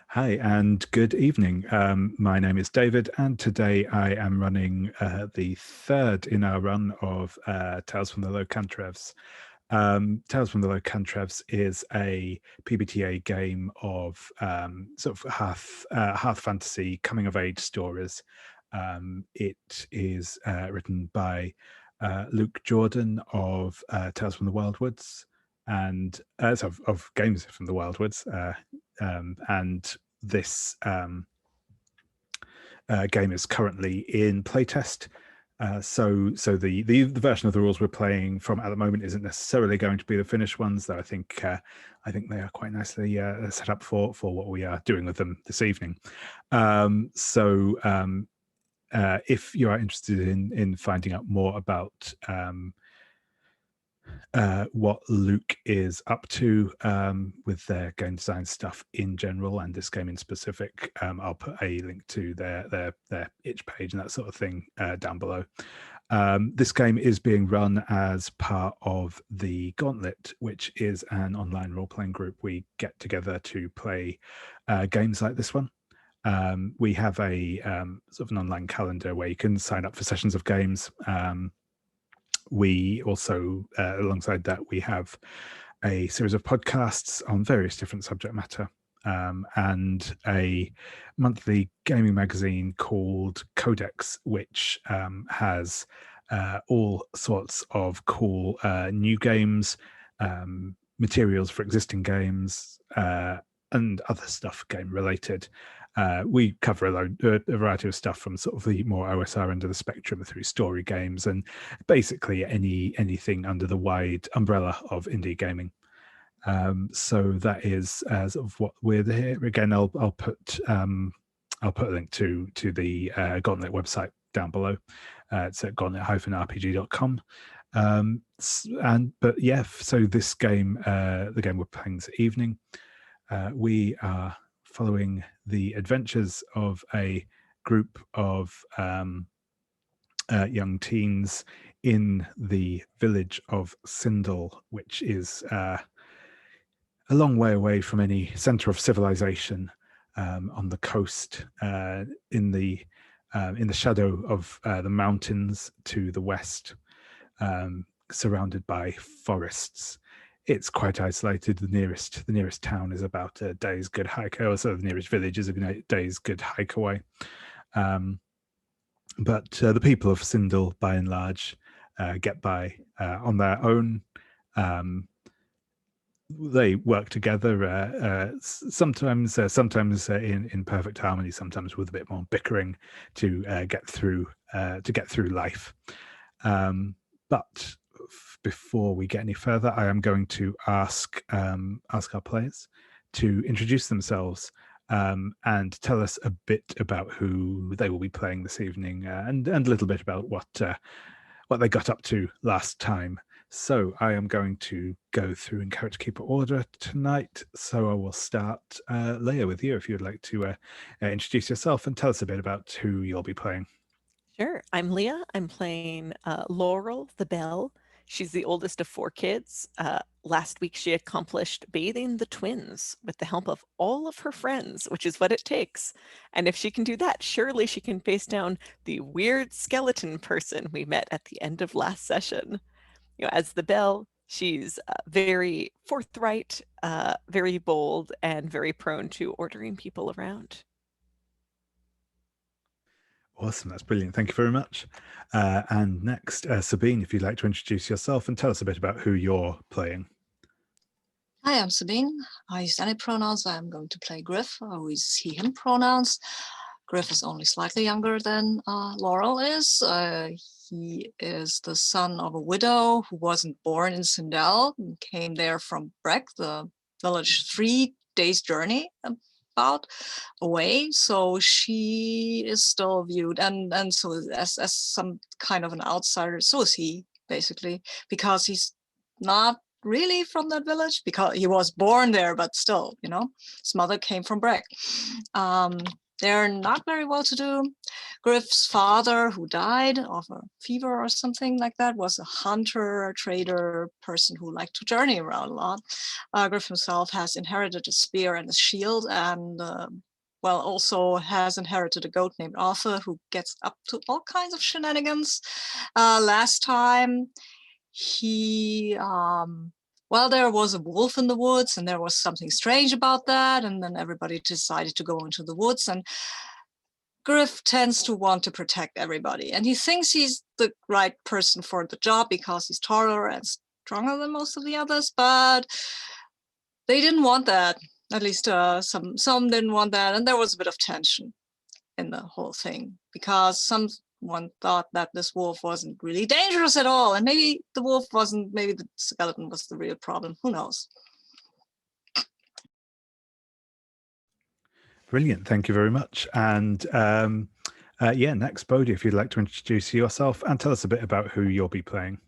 Hi and good evening. My name is David, and today I am running the third in our run of Tales from the Low Cantrefs. Tales from the Low Cantrefs is a PBTA game of sort of hearth fantasy coming of age stories. It is written by Luke Jordan of Tales from the Wildwoods and of Games from the Wildwoods. And this game is currently in playtest. So the version of the rules we're playing from at the moment isn't necessarily going to be the finished ones, though I think they are quite nicely set up for what we are doing with them this evening. If you are interested in finding out more about what Luke is up to with their game design stuff in general and this game in specific, I'll put a link to their itch page and that sort of thing down below. This game is being run as part of the Gauntlet, which is an online role-playing group. We get together to play games like this one. We have a sort of an online calendar where you can sign up for sessions of games. We also, alongside that, we have a series of podcasts on various different subject matter, and a monthly gaming magazine called Codex, which has all sorts of cool new games, materials for existing games, and other stuff game related. We cover a variety of stuff from sort of the more OSR end of the spectrum through story games and basically anything under the wide umbrella of indie gaming. So that is sort of what we're here. Again, I'll put a link to the Gauntlet website down below. It's at gauntlet-rpg.com. But yeah, so this game, the game we're playing this evening, we are following the adventures of a group of young teens in the village of Sindel, which is a long way away from any center of civilization, on the coast, in the shadow of the mountains to the west, surrounded by forests. It's quite isolated. The nearest town is about a day's good hike. Also, the nearest village is a day's good hike away. But the people of Sindel, by and large, get by on their own. They work together, sometimes in perfect harmony, sometimes with a bit more bickering to get through life. But before we get any further, I am going to ask our players to introduce themselves and tell us a bit about who they will be playing this evening, and a little bit about what they got up to last time. So I am going to go through in character keeper order tonight. So I will start, Leia, with you, if you'd like to introduce yourself and tell us a bit about who you'll be playing. Sure. I'm Leah. I'm playing Laurel the Belle. She's the oldest of 4 kids. Last week, she accomplished bathing the twins with the help of all of her friends, which is what it takes. And if she can do that, surely she can face down the weird skeleton person we met at the end of last session. As the Belle, she's very forthright, very bold, and very prone to ordering people around. Awesome, that's brilliant. Thank you very much. And next, Sabine, if you'd like to introduce yourself and tell us a bit about who you're playing. Hi, I'm Sabine. I use any pronouns. I'm going to play Gryf. I use he, him pronouns. Gryf is only slightly younger than Laurel is. He is the son of a widow who wasn't born in Sindel and came there from Breck, the village 3 days journey about away. So she is still viewed and so as some kind of an outsider. So is he, basically, because he's not really from that village, because he was born there, but still, his mother came from Breck. they're not very well to do. Gryf's father, who died of a fever or something like that, was a hunter, a trader, person who liked to journey around a lot. Gryf himself has inherited a spear and a shield, and also has inherited a goat named Arthur, who gets up to all kinds of shenanigans. Last time, he there was a wolf in the woods, and there was something strange about that, and then everybody decided to go into the woods, and Gryf tends to want to protect everybody, and he thinks he's the right person for the job because he's taller and stronger than most of the others, but they didn't want that. At least some didn't want that, and there was a bit of tension in the whole thing because someone thought that this wolf wasn't really dangerous at all, and maybe the wolf wasn't, maybe the skeleton was the real problem, who knows. Brilliant, thank you very much. And next, Bodhi, if you'd like to introduce yourself and tell us a bit about who you'll be playing.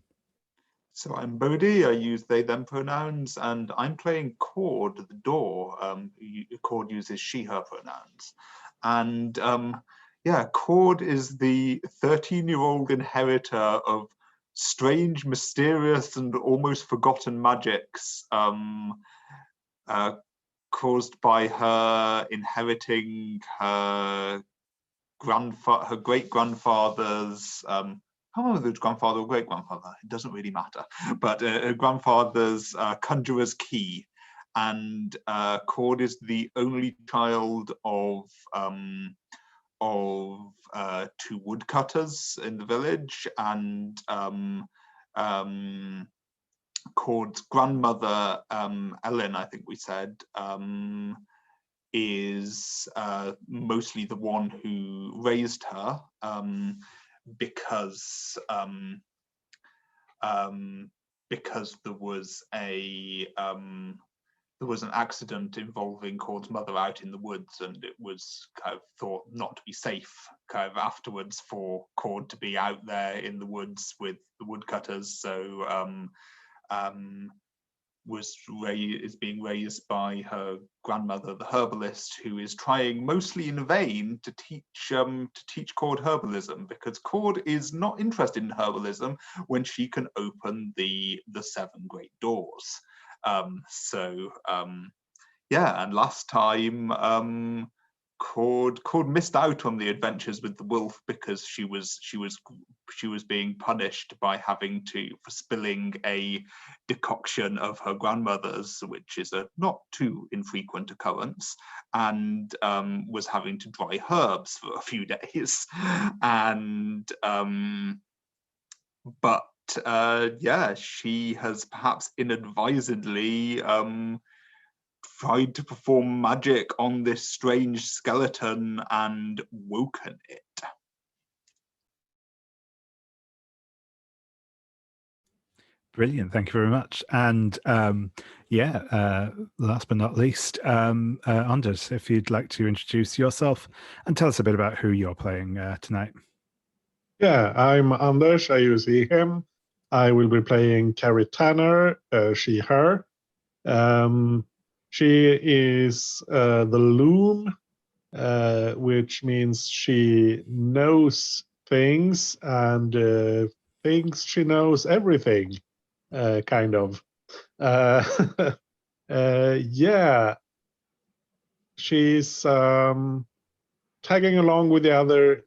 So I'm Bodhi, I use they, them pronouns, and I'm playing Cord, the door. Cord uses she, her pronouns. And Cord is the 13-year-old inheritor of strange, mysterious, and almost forgotten magics caused by her inheriting her great-grandfather's I don't know whether it's grandfather or great-grandfather, it doesn't really matter, but her grandfather's conjurer's key. And Cord is the only child of 2 woodcutters in the village, and Cord's grandmother, Ellen, I think we said, is mostly the one who raised her, because there was an accident involving Cord's mother out in the woods, and it was kind of thought not to be safe kind of afterwards for Cord to be out there in the woods with the woodcutters. So is being raised by her grandmother, the herbalist, who is trying mostly in vain to teach Cord herbalism, because Cord is not interested in herbalism when she can open the 7 great doors. And last time Cord missed out on the adventures with the wolf because she was being punished by for spilling a decoction of her grandmother's, which is a not too infrequent occurrence, and was having to dry herbs for a few days. And she has perhaps inadvisedly tried to perform magic on this strange skeleton and woken it. Brilliant, thank you very much. And last but not least, Anders, if you'd like to introduce yourself and tell us a bit about who you're playing tonight. Yeah, I'm Anders, I use he, him. I will be playing Cari Tanner, she, her. She is the loon, which means she knows things and thinks she knows everything, kind of. She's tagging along with the other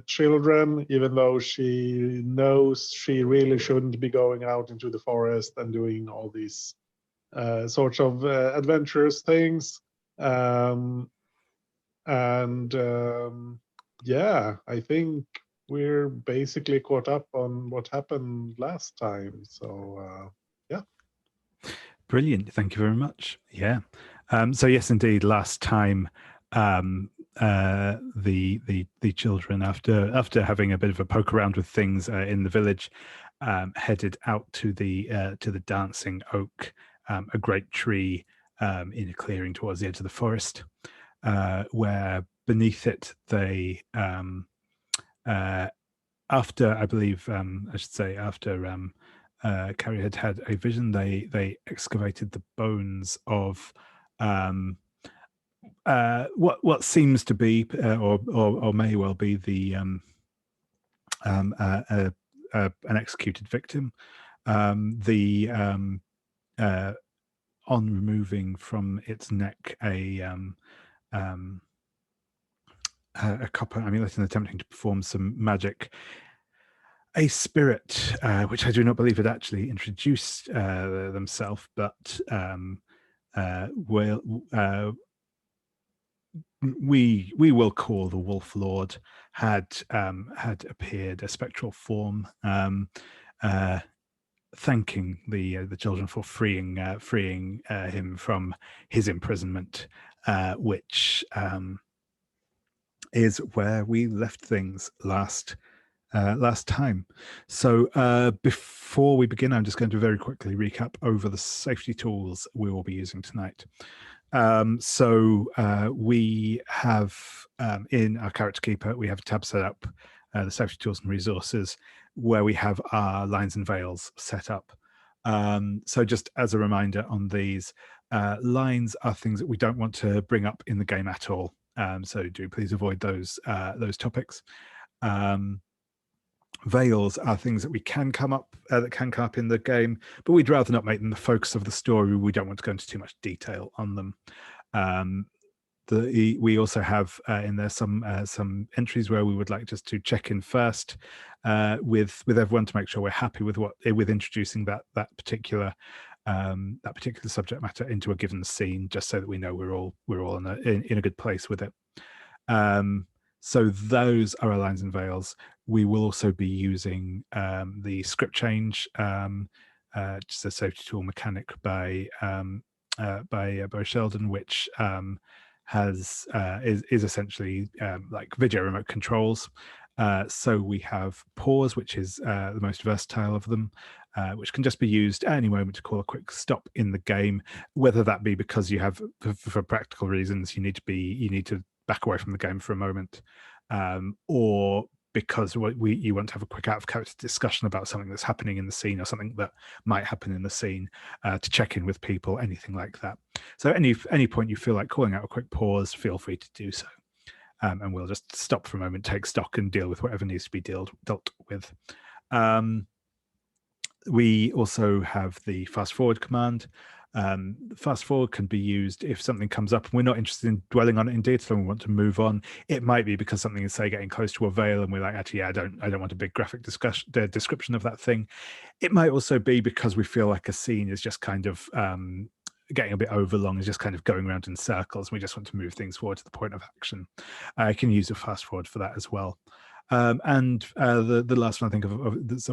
children, even though she knows she really shouldn't be going out into the forest and doing all these sorts of adventurous things. I think we're basically caught up on what happened last time. So Brilliant, thank you very much. Yeah. So yes, indeed, last time the children, after having a bit of a poke around with things in the village, headed out to the dancing oak, a great tree in a clearing towards the edge of the forest, where beneath it they after Cari had had a vision, they excavated the bones of what seems to be or may well be the an executed victim. On removing from its neck a copper amulet and attempting to perform some magic, a spirit, which I do not believe had actually introduced themselves, but we will call the Wolf Lord, had appeared, a spectral form, thanking the children for freeing him from his imprisonment, which is where we left things last time. So before we begin, I'm just going to very quickly recap over the safety tools we will be using tonight. We have in our character keeper, we have a tab set up, the safety tools and resources, where we have our lines and veils set up. So just as a reminder on these, lines are things that we don't want to bring up in the game at all. So do please avoid those topics. Veils are things that we can come up in the game, but we'd rather not make them the focus of the story. We don't want to go into too much detail on them. We also have in there some entries where we would like just to check in first with everyone to make sure we're happy with introducing that particular subject matter into a given scene, just so that we know we're all in a good place with it. So those are our lines and veils. We will also be using the script change, just a safety tool mechanic by Sheldon, which is essentially like video remote controls. So we have pause, which is the most versatile of them, which can just be used at any moment to call a quick stop in the game, whether that be because you have, for practical reasons, you need to back away from the game for a moment, or because you want to have a quick out of character discussion about something that's happening in the scene or something that might happen in the scene, to check in with people, anything like that. So any point you feel like calling out a quick pause, feel free to do so. And we'll just stop for a moment, take stock, and deal with whatever needs to be dealt with. We also have the fast forward command. Fast forward can be used if something comes up and we're not interested in dwelling on it in detail and we want to move on. It might be because something is, say, getting close to a veil and we're like, actually, I don't want a big graphic description of that thing. It might also be because we feel like a scene is just kind of getting a bit overlong, is just kind of going around in circles, and we just want to move things forward to the point of action. I can use a fast forward for that as well. The last one I think of that's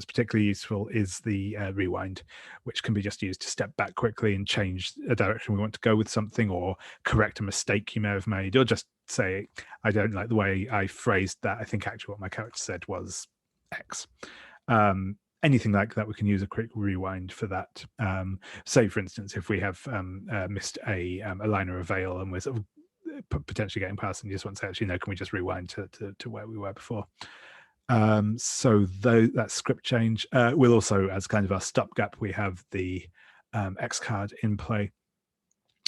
particularly useful is the rewind, which can be just used to step back quickly and change a direction we want to go with something, or correct a mistake you may have made, or just say, I don't like the way I phrased that. I think actually what my character said was X. Anything like that, we can use a quick rewind for that. Say, for instance, if we have missed a line or a veil and we're sort of potentially getting past and you just want to say, actually, no, can we just rewind to where we were before? So that script change. We'll also, as kind of our stopgap, we have the X card in play.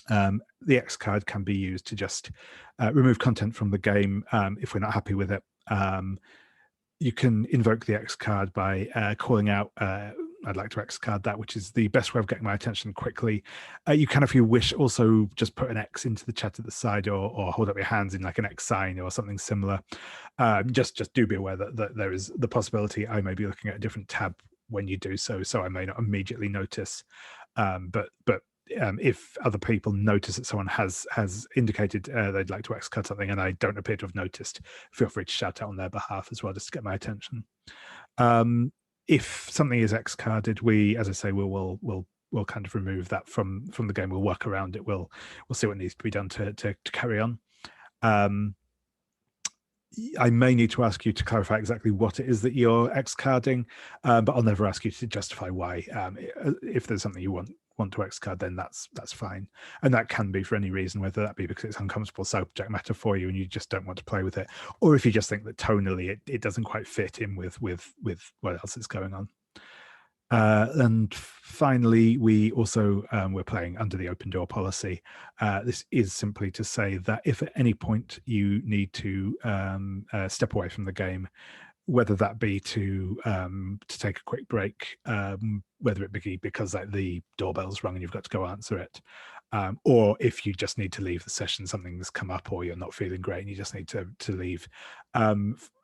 The X card can be used to just remove content from the game if we're not happy with it. You can invoke the X card by calling out, I'd like to X card that, which is the best way of getting my attention quickly. You can, if you wish, also just put an X into the chat at the side, or hold up your hands in like an X sign or something similar. Just do be aware that there is the possibility I may be looking at a different tab when you do so I may not immediately notice. But if other people notice that someone has indicated they'd like to X card something and I don't appear to have noticed, feel free to shout out on their behalf as well, just to get my attention. If something is X carded, we, as I say, we'll kind of remove that from the game. We'll work around it. We'll see what needs to be done to carry on. I may need to ask you to clarify exactly what it is that you're X carding, but I'll never ask you to justify why. If there's something you want to X card, then that's fine, and that can be for any reason, whether that be because it's uncomfortable subject matter for you and you just don't want to play with it, or if you just think that tonally it doesn't quite fit in with what else is going on. And finally, we also we're playing under the open door policy. This is simply to say that if at any point you need to step away from the game, whether that be to take a quick break, whether it be because like the doorbell's rung and you've got to go answer it, or if you just need to leave the session, something's come up, or you're not feeling great and you just need to leave.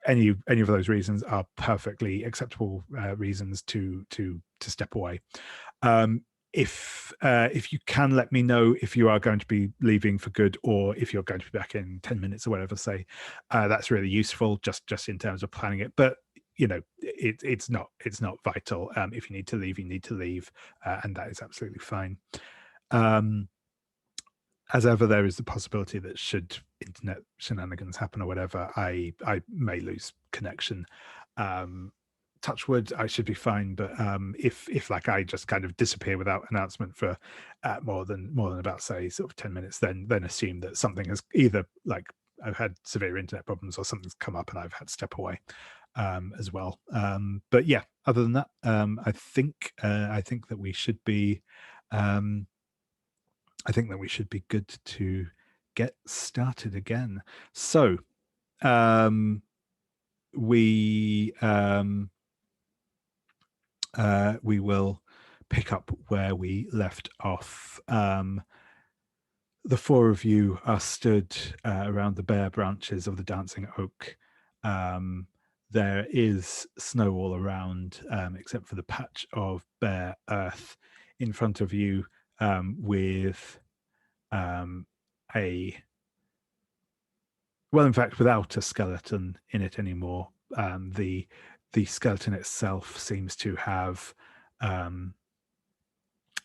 Any of those reasons are perfectly acceptable reasons to step away. If you can let me know if you are going to be leaving for good, or if you're going to be back in 10 minutes or whatever, say, that's really useful just in terms of planning it. But you know, it's not vital. If you need to leave, you need to leave, and that is absolutely fine. As ever, there is the possibility that should internet shenanigans happen or whatever, I may lose connection. Touch wood, I should be fine. But if like I just kind of disappear without announcement for more than about, say, sort of 10 minutes, then assume that something has either, like, I've had severe internet problems or something's come up and I've had to step away as well. But yeah, other than that, I think that we should be good to get started again. So we will pick up where we left off. The four of you are stood around the bare branches of the dancing oak. There is snow all around, except for the patch of bare earth in front of you, with in fact, without a skeleton in it anymore. The skeleton itself seems to have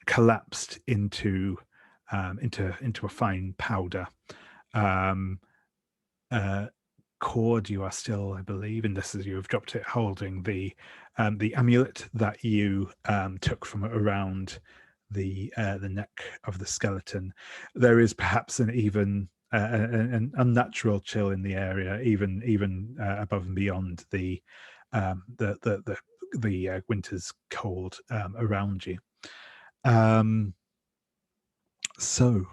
collapsed into a fine powder. Cord, you are still, I believe, and this is, you have dropped it, holding the amulet that you took from around the neck of the skeleton. There is perhaps an unnatural chill in the area, even above and beyond the winter's cold around you. So,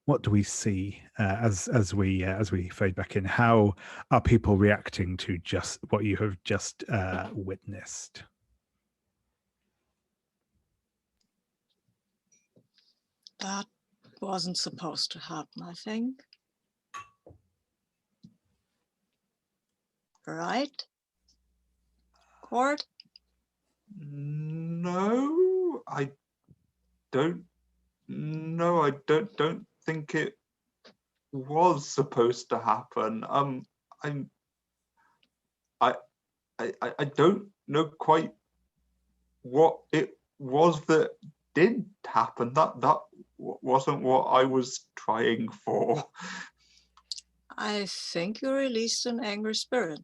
what do we see as we fade back in? How are people reacting to just what you have just witnessed? That wasn't supposed to happen, I think. Right? Cord? No, I don't. No, I don't think it was supposed to happen. I don't know quite what it was that did happen. That wasn't what I was trying for. I think you released an angry spirit.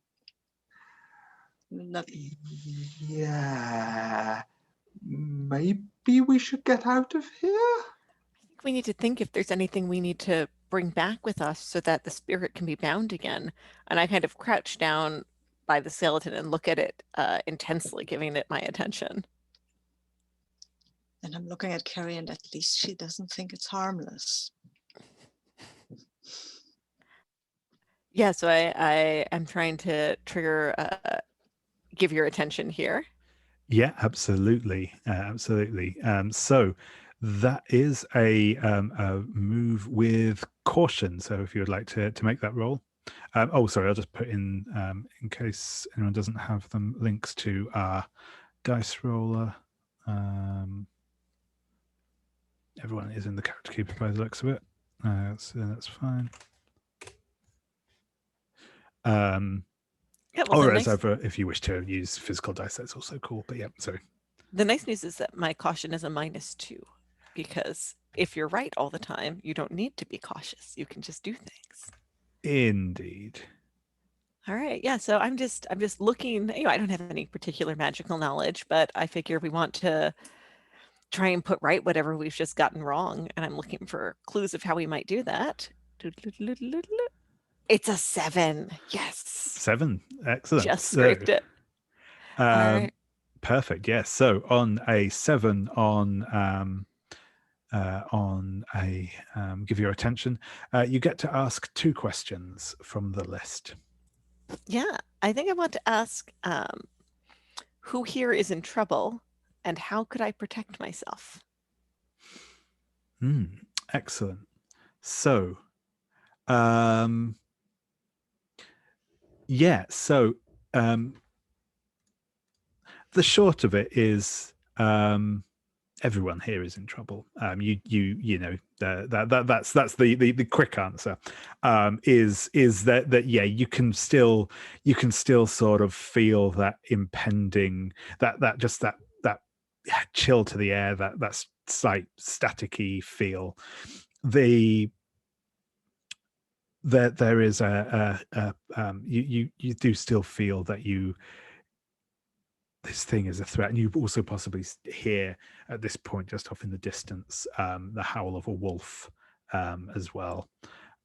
Yeah, maybe we should get out of here. I think we need to think if there's anything we need to bring back with us so that the spirit can be bound again. And I kind of crouch down by the skeleton and look at it intensely, giving it my attention. And I'm looking at Cari, and at least she doesn't think it's harmless. Yeah, so I am trying to trigger, give your attention here. Yeah, absolutely, absolutely. So that is a move with caution. So if you would like to make that roll. Oh, sorry, I'll just put in case anyone doesn't have them, links to our dice roller. Everyone is in the character keeper by the looks of it, so that's fine. Yeah, well, or as ever, if you wish to use physical dice, that's also cool. But yeah, sorry. The nice news is that my caution is a -2, because if you're right all the time, you don't need to be cautious. You can just do things. Indeed. All right. Yeah. So I'm just looking, I don't have any particular magical knowledge, but I figure we want to try and put right whatever we've just gotten wrong. And I'm looking for clues of how we might do that. It's a 7. Yes. 7. Excellent. Just scraped it. All right. Perfect. Yes. So on a 7 on a give your attention, you get to ask 2 questions from the list. Yeah, I think I want to ask who here is in trouble and how could I protect myself? Excellent. So, yeah. So, the short of it is, everyone here is in trouble. You know, that's the quick answer. Is that yeah, you can still sort of feel that impending, that just that chill to the air, that slight staticky feel. There is you do still feel that this thing is a threat, and you also possibly hear at this point, just off in the distance, the howl of a wolf as well.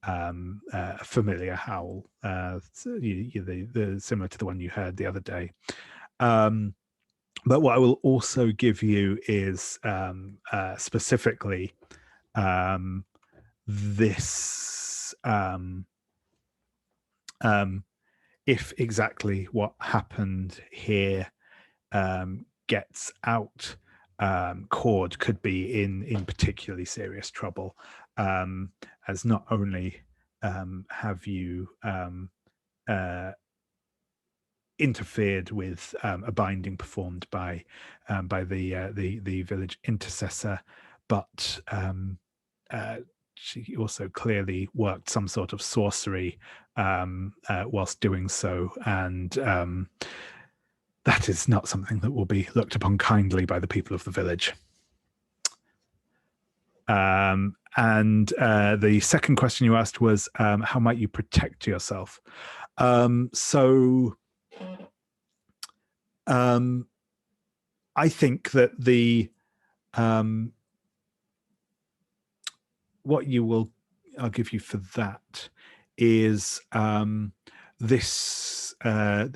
A familiar howl, the similar to the one you heard the other day. But what I will also give you is specifically this, if exactly what happened here gets out, Cord could be in particularly serious trouble, as not only have you interfered with a binding performed by the village intercessor, but she also clearly worked some sort of sorcery whilst doing so, and that is not something that will be looked upon kindly by the people of the village. And the second question you asked was, how might you protect yourself? I think that what I'll give you for that is this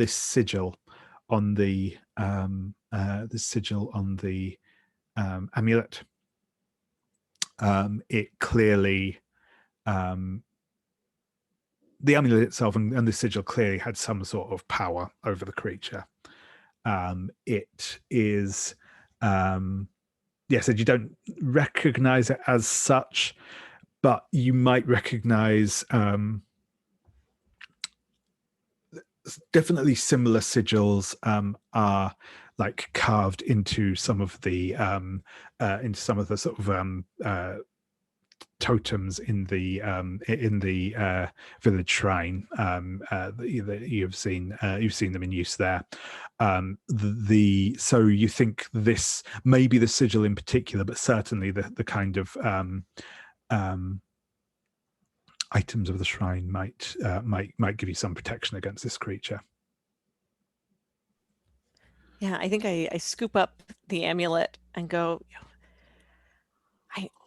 sigil on the amulet. It clearly, the amulet itself and the sigil clearly had some sort of power over the creature. It is, yes, and you don't recognize it as such, but you might recognize definitely similar sigils are like carved into some of the sort of totems in the village shrine that you've seen them in use there. So you think this may be the sigil in particular, but certainly the kind of items of the shrine might give you some protection against this creature. Yeah, I think I scoop up the amulet and go,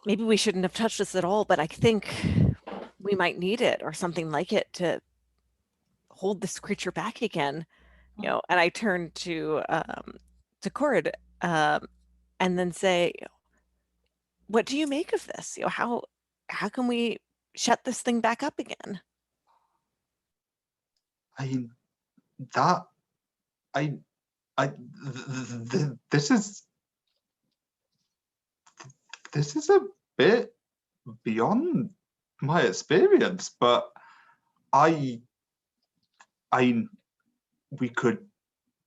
maybe we shouldn't have touched this at all, but I think we might need it or something like it to hold this creature back again. You know, and I turn to Cord and then say, what do you make of this? You know, how can we shut this thing back up again? This is a bit beyond my experience, but we could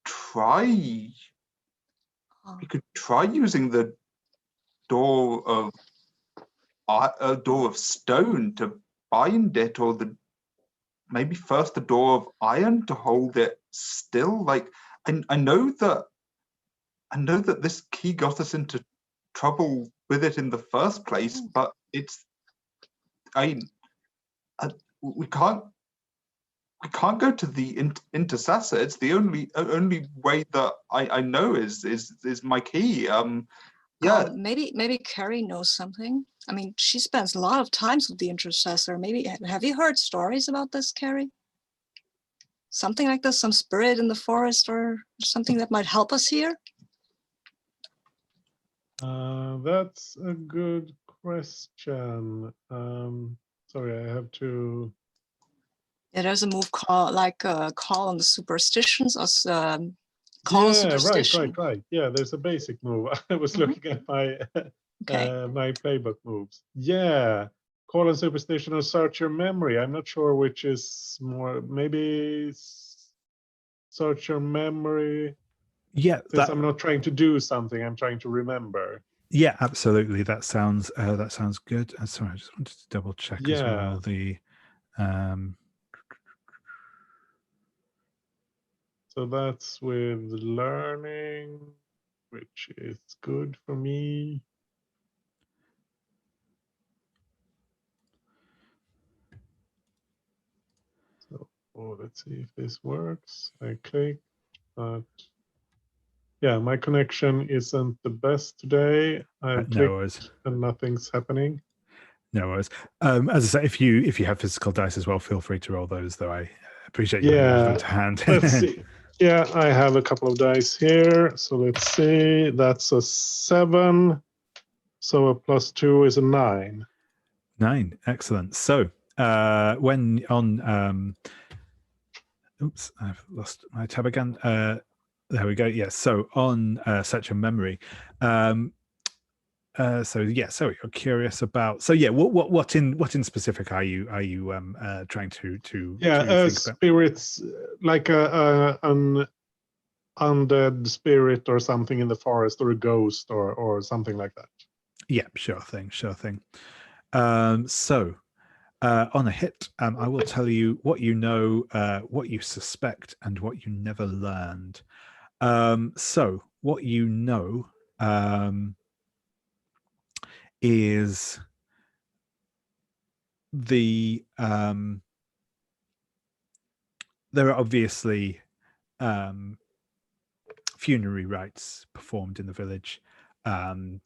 try using the door of stone to bind it, or maybe first the door of iron to hold it still. Like I know that this key got us into trouble with it in the first place, but we can't go to the intercessor. It's the only way that I know is my key. Yeah. Maybe Cari knows something. I mean, she spends a lot of times with the intercessor. Maybe have you heard stories about this, Cari? Something like this, some spirit in the forest or something that might help us here? That's a good question. Sorry, I have to. Yeah, there's a move called call on the superstitions or call on superstition. Right. Yeah, there's a basic move. I was looking at my my playbook moves. Yeah, call on superstition or search your memory. I'm not sure which is more. Maybe search your memory. Yeah, Since I'm not trying to do something, I'm trying to remember. Yeah, absolutely. That sounds good. Sorry, I just wanted to double check as well. The so that's with learning, which is good for me. So let's see if this works. I click, but yeah, my connection isn't the best today. I clicked and nothing's happening. No worries. As I say, if you have physical dice as well, feel free to roll those. Though I appreciate you have them to hand. Let's see. Yeah, I have a couple of dice here. So let's see. That's a 7. So a +2 is a 9. 9. Excellent. So when on oops, I've lost my tab again. There we go. Yes. Yeah, so on search and memory. So you're curious about. So yeah, what in specific are you trying to think about? Spirits, like an undead spirit or something in the forest, or a ghost or something like that. Yeah, sure thing. So on a hit, I will tell you what you know, what you suspect, and what you never learned. So what you know is the there are obviously funerary rites performed in the village to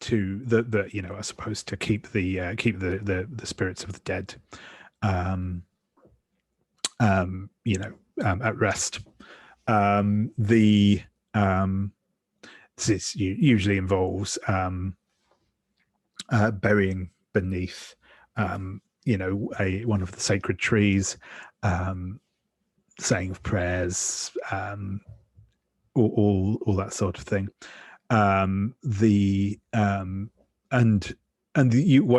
the are supposed to keep the spirits of the dead at rest. This usually involves burying beneath one of the sacred trees, saying of prayers, all that sort of thing. What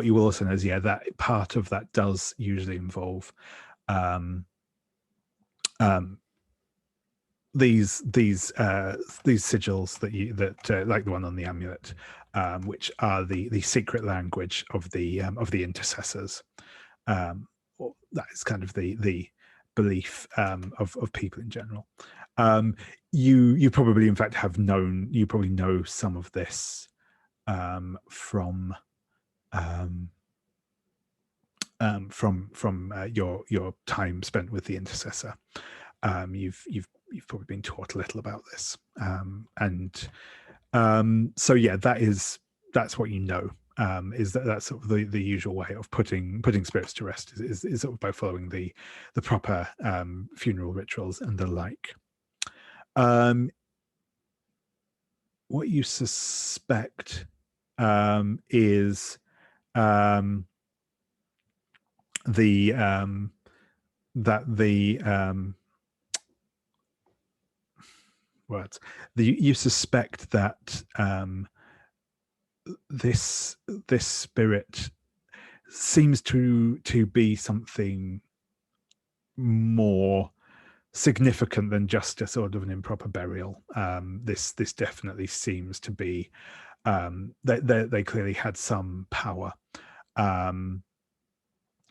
you will also know is that part of that does usually involve these sigils that like the one on the amulet, which are the secret language of the intercessors. That is kind of the belief of people in general. You probably in fact have known, you probably know some of this from your time spent with the intercessor. You've probably been taught a little about this, so yeah, that's what you know. Is that's sort of the usual way of putting spirits to rest is sort of by following the proper funeral rituals and the like. What you suspect is you suspect that this spirit seems to be something more significant than just a sort of an improper burial. This definitely seems to be they clearly had some power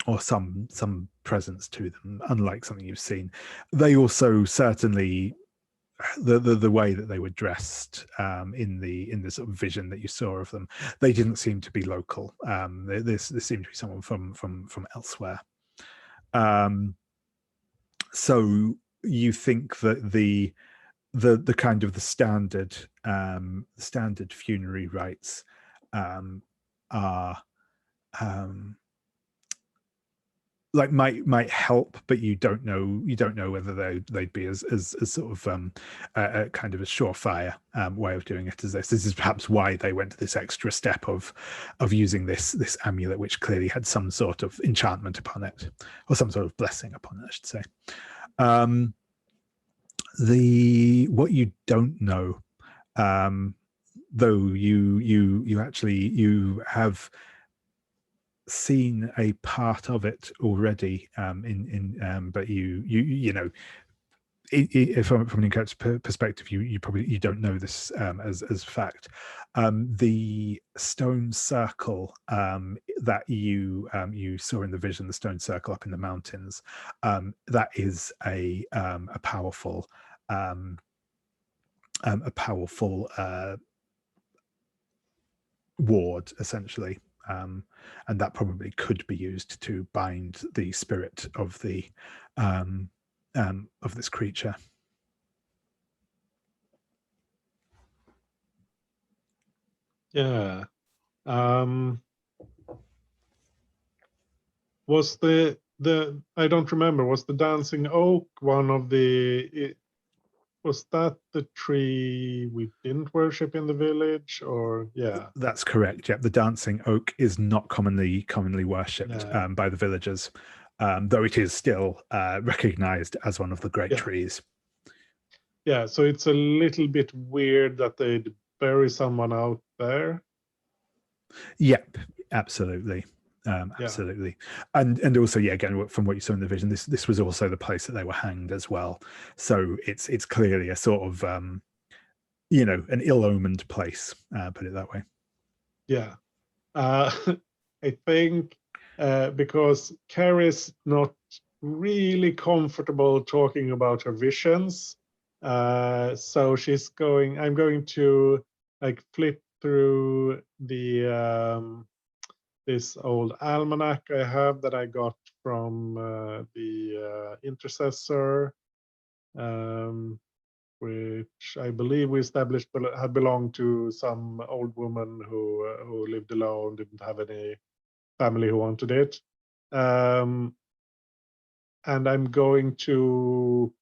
or some presence to them, unlike something you've seen. They also certainly the way that they were dressed in the sort of vision that you saw of them, they didn't seem to be local. This seemed to be someone from elsewhere. So you think that the kind of the standard funerary rites are like might help, but you don't know whether they'd be as sort of a kind of a surefire way of doing it as this. This is perhaps why they went to this extra step of using this amulet, which clearly had some sort of enchantment upon it, or some sort of blessing upon it, I should say. What you don't know, though, you have seen a part of it already, but you know, from an encounter perspective, you probably don't know this as fact. The stone circle that you saw in the vision, the stone circle up in the mountains, that is a powerful ward, essentially. And that probably could be used to bind the spirit of the of this creature. Yeah. Was the I don't remember, was the dancing oak one of the, was that the tree we didn't worship in the village, or? Yeah, That's correct. Yeah, the dancing oak is not commonly worshipped by the villagers, though it is still recognized as one of the great trees. Yeah, so it's a little bit weird that they'd bury someone out there. Yep, absolutely. Absolutely. And also, yeah, again, from what you saw in the vision, this was also the place that they were hanged as well. So it's clearly a sort of you know, an ill-omened place, put it that way. Yeah. I think because Cari's not really comfortable talking about her visions, so I'm going to like flip through the this old almanac I have that I got from the intercessor, which I believe we established had belonged to some old woman who lived alone, didn't have any family who wanted it. And I'm going to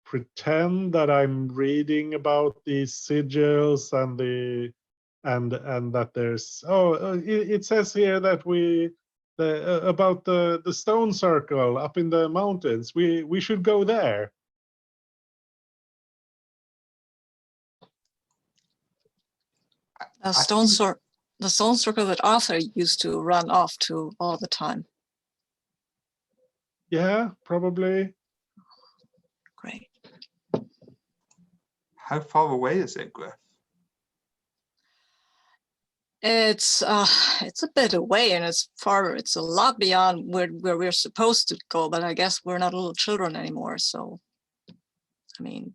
pretend that I'm reading about these sigils and that there's it says here that about the stone circle up in the mountains. We should go there. The stone circle that Arthur used to run off to all the time. Yeah, probably. Great. How far away is it, Gryf? It's a bit away, and it's a lot beyond where we're supposed to go, but I guess we're not little children anymore, so I mean,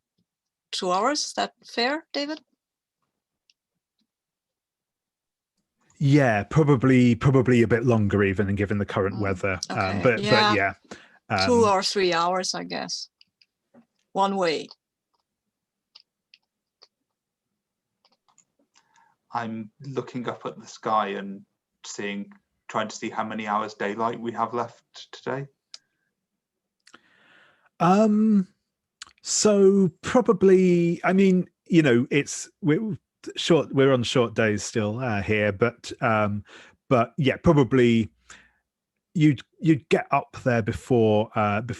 2 hours, is that fair, David? Yeah, probably a bit longer even, given the current weather. Okay. But yeah, 2 or 3 hours, I guess, one way. I'm looking up at the sky and trying to see how many hours daylight we have left today. So probably, I mean, you know, we're on short days still here, but yeah, probably you'd get up there before the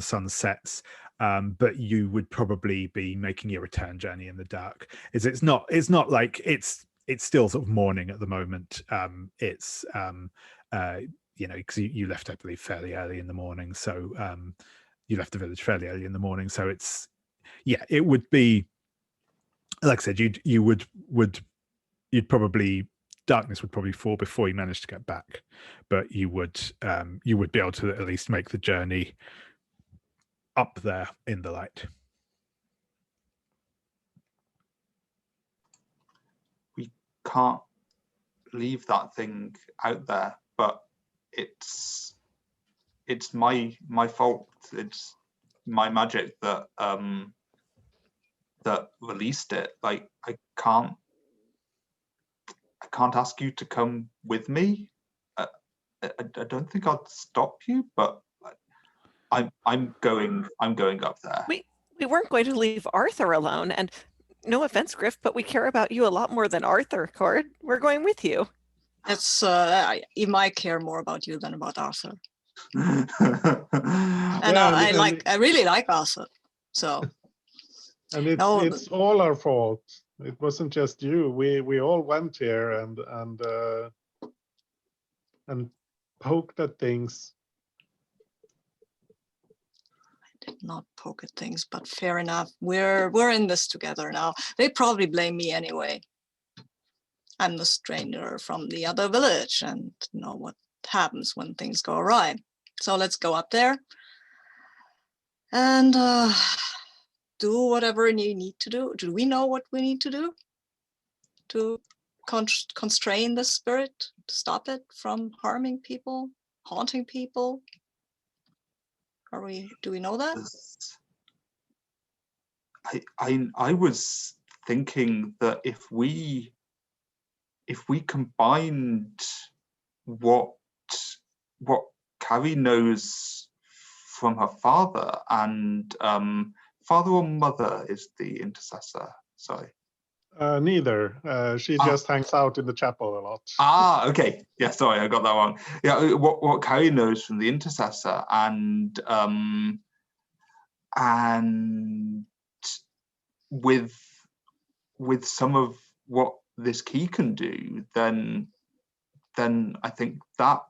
sun sets. But you would probably be making your return journey in the dark. It's not like it's still sort of morning at the moment. It's you know, because you left, I believe, fairly early in the morning. So you left the village fairly early in the morning. So it's, yeah, it would be, like I said, you'd probably, darkness would probably fall before you managed to get back, but you would be able to at least make the journey up there in the light. We can't leave that thing out there, but it's my fault. It's my magic that that released it. Like I can't ask you to come with me. I don't think I'd stop you, but I'm going up there. We weren't going to leave Arthur alone, and no offense, Gryf, but we care about you a lot more than Arthur, Cord. We're going with you. It's he might care more about you than about Arthur. And I really like Arthur. So and it's all our fault. It wasn't just you. We all went here and poked at things. I did not poke at things, but fair enough. We're in this together now. They probably blame me anyway. I'm the stranger from the other village and know what happens when things go awry. So let's go up there and do whatever you need to do. Do we know what we need to do to constrain the spirit, to stop it from harming people, haunting people? Do we know that? I was thinking that if we combined what Cari knows from her father and father or mother is the intercessor. Sorry. Neither. She just hangs out in the chapel a lot. Ah, okay. Yeah, sorry, I got that wrong. Yeah, what Cari knows from the intercessor and with some of what this key can do, then I think that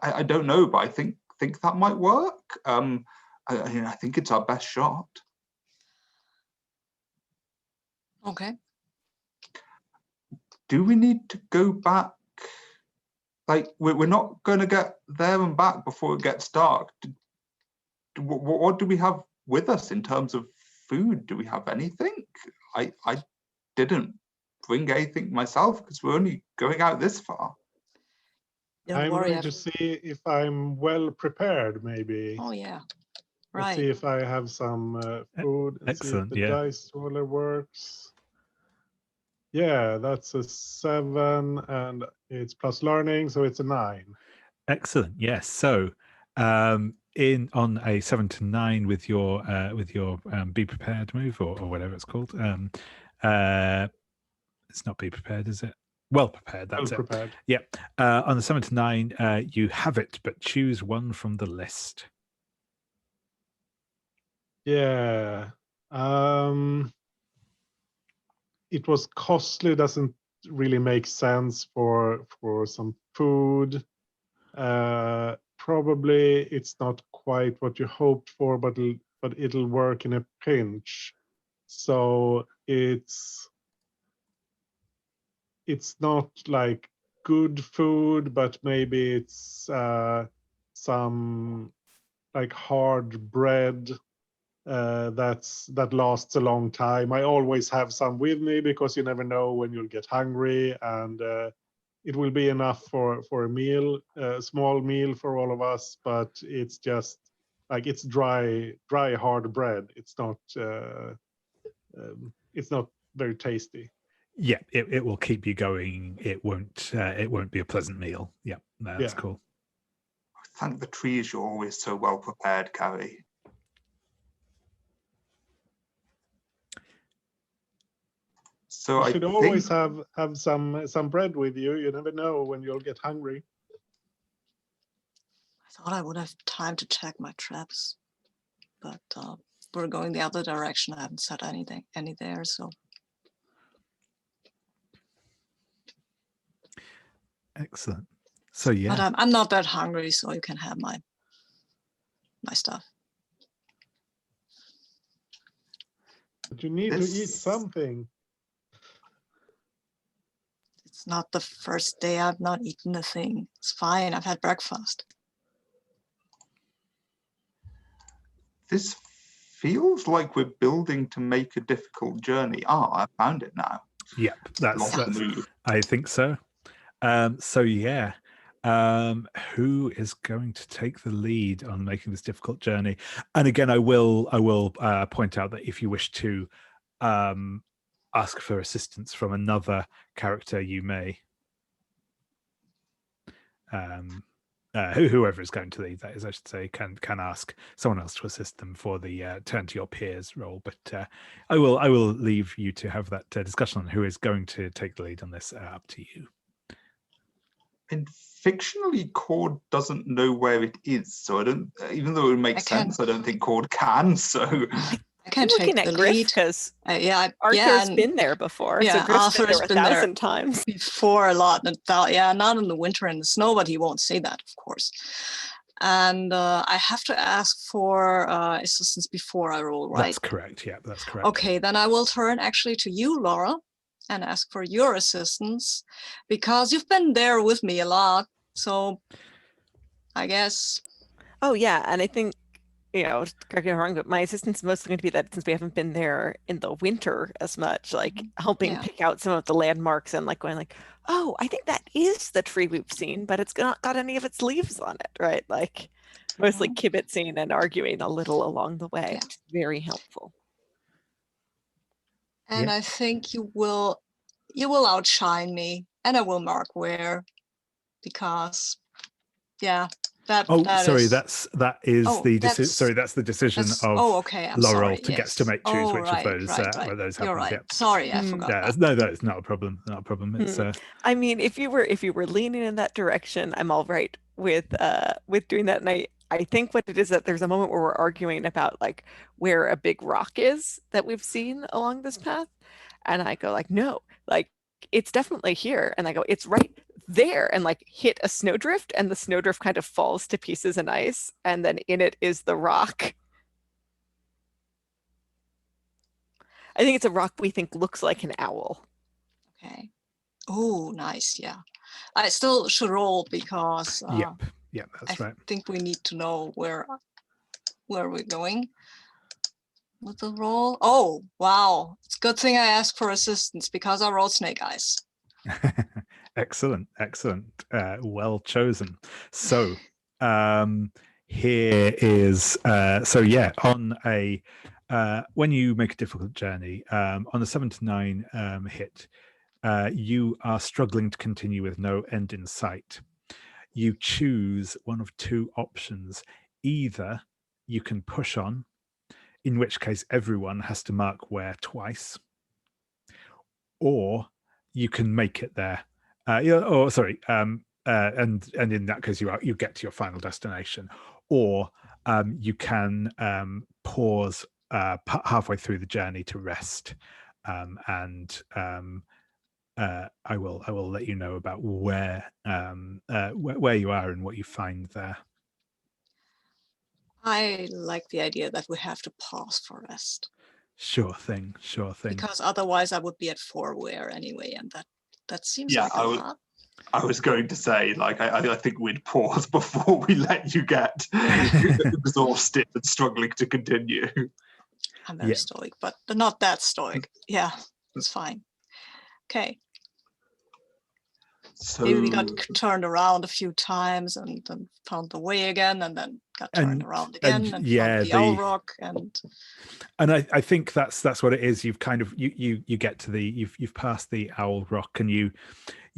I don't know, but I think that might work. I think it's our best shot. Okay. Do we need to go back? Like, we're not going to get there and back before it gets dark. What do we have with us in terms of food? Do we have anything? I didn't bring anything myself because we're only going out this far. Don't worry. I'm going to see if I'm well prepared, maybe. Oh, yeah. Let's Right. see if I have some food. And Excellent, see if the dice roller works. Yeah, that's a 7, and it's plus learning, so it's a 9. Excellent. Yes. So, on a 7 to 9 with your be prepared move or whatever it's called. It's not be prepared, is it? Well prepared. That's well prepared. It. Yeah. On the 7 to 9, you have it, but choose one from the list. Yeah. It was costly. Doesn't really make sense for some food. Probably it's not quite what you hoped for, but it'll work in a pinch. So it's not like good food, but maybe it's some like hard bread that lasts a long time. I always have some with me because you never know when you'll get hungry, and it will be enough for a meal, a small meal for all of us. But it's just like it's dry hard bread. It's not very tasty. Yeah, it will keep you going. It won't be a pleasant meal. Yeah, that's cool. Thank the trees you're always so well prepared, Cari. So you should always have some bread with you. You never know when you'll get hungry. I thought I would have time to check my traps, but we're going the other direction. I haven't set any there, so. Excellent. So yeah, but I'm not that hungry, so you can have my stuff. But you need to eat something. It's not the first day I've not eaten a thing. It's fine. I've had breakfast. This feels like we're building to make a difficult journey. I found it now. Yep, that's I think so. So yeah, who is going to take the lead on making this difficult journey? And again, I will point out that if you wish to ask for assistance from another character, you may. whoever is going to lead, that is, I should say, can ask someone else to assist them for the turn to your peers role. But I will leave you to have that discussion on who is going to take the lead on this. Up to you. And fictionally, Cord doesn't know where it is, so I don't. Even though it would make sense, I don't think Cord can. So I can looking take at the Gryf lead. because Arthur's been there before. Yeah, so Gryf's Arthur's been been there there 1,000 times. before a lot. Not in the winter and the snow, but he won't say that, of course. And I have to ask for assistance before I roll, right? That's correct. Yeah, that's correct. Okay, then I will turn actually to you, Laurel, and ask for your assistance because you've been there with me a lot. So I guess. Oh yeah, and I think, correct me if I'm wrong, but my assistance is mostly going to be that since we haven't been there in the winter as much, like helping pick out some of the landmarks and like going like, oh, I think that is the tree we've seen, but it's not got any of its leaves on it, right? Like mostly kibitzing and arguing a little along the way, which is very helpful. And I think you will outshine me, and I will mark where, because that sorry, is, that is the decision. Sorry, that's the decision of I'm Laurel sorry, gets to make choose which of those right. where those You're happens. right. Yeah. Sorry, I forgot that. No, it's not a problem. Not a problem. It's I mean, if you were leaning in that direction, I'm all right with doing that. And I think what it is that there's a moment where we're arguing about like where a big rock is that we've seen along this path, and I go like, no, like it's definitely here, and I go, it's right there, and like hit a snowdrift, and the snowdrift kind of falls to pieces in ice, and then in it is the rock. I think it's a rock we think looks like an owl. Okay. Oh, nice. Yeah. I still should roll because yep, that's right. I think we need to know where we're going with the roll. Oh, wow. It's a good thing I asked for assistance because I rolled snake eyes. Excellent. Well chosen. So here is on a when you make a difficult journey, on a 7 to 9 hit, you are struggling to continue with no end in sight. You choose one of two options. Either you can push on, in which case everyone has to mark where twice, or you can make it there. And in that case you get to your final destination, or you can pause halfway through the journey to rest, and I will let you know about where you are and what you find there. I like the idea that we have to pause for rest. Sure thing. Because otherwise I would be at 4 where anyway, and that seems like a lot. I was going to say, like, I think we'd pause before we let you get exhausted and struggling to continue. I'm very stoic, but not that stoic. Yeah, it's fine. Okay. So maybe we got turned around a few times and then found the way again, and then got turned around again and found the owl rock. And I think that's what it is. You've kind of you get to you've passed the owl rock, and you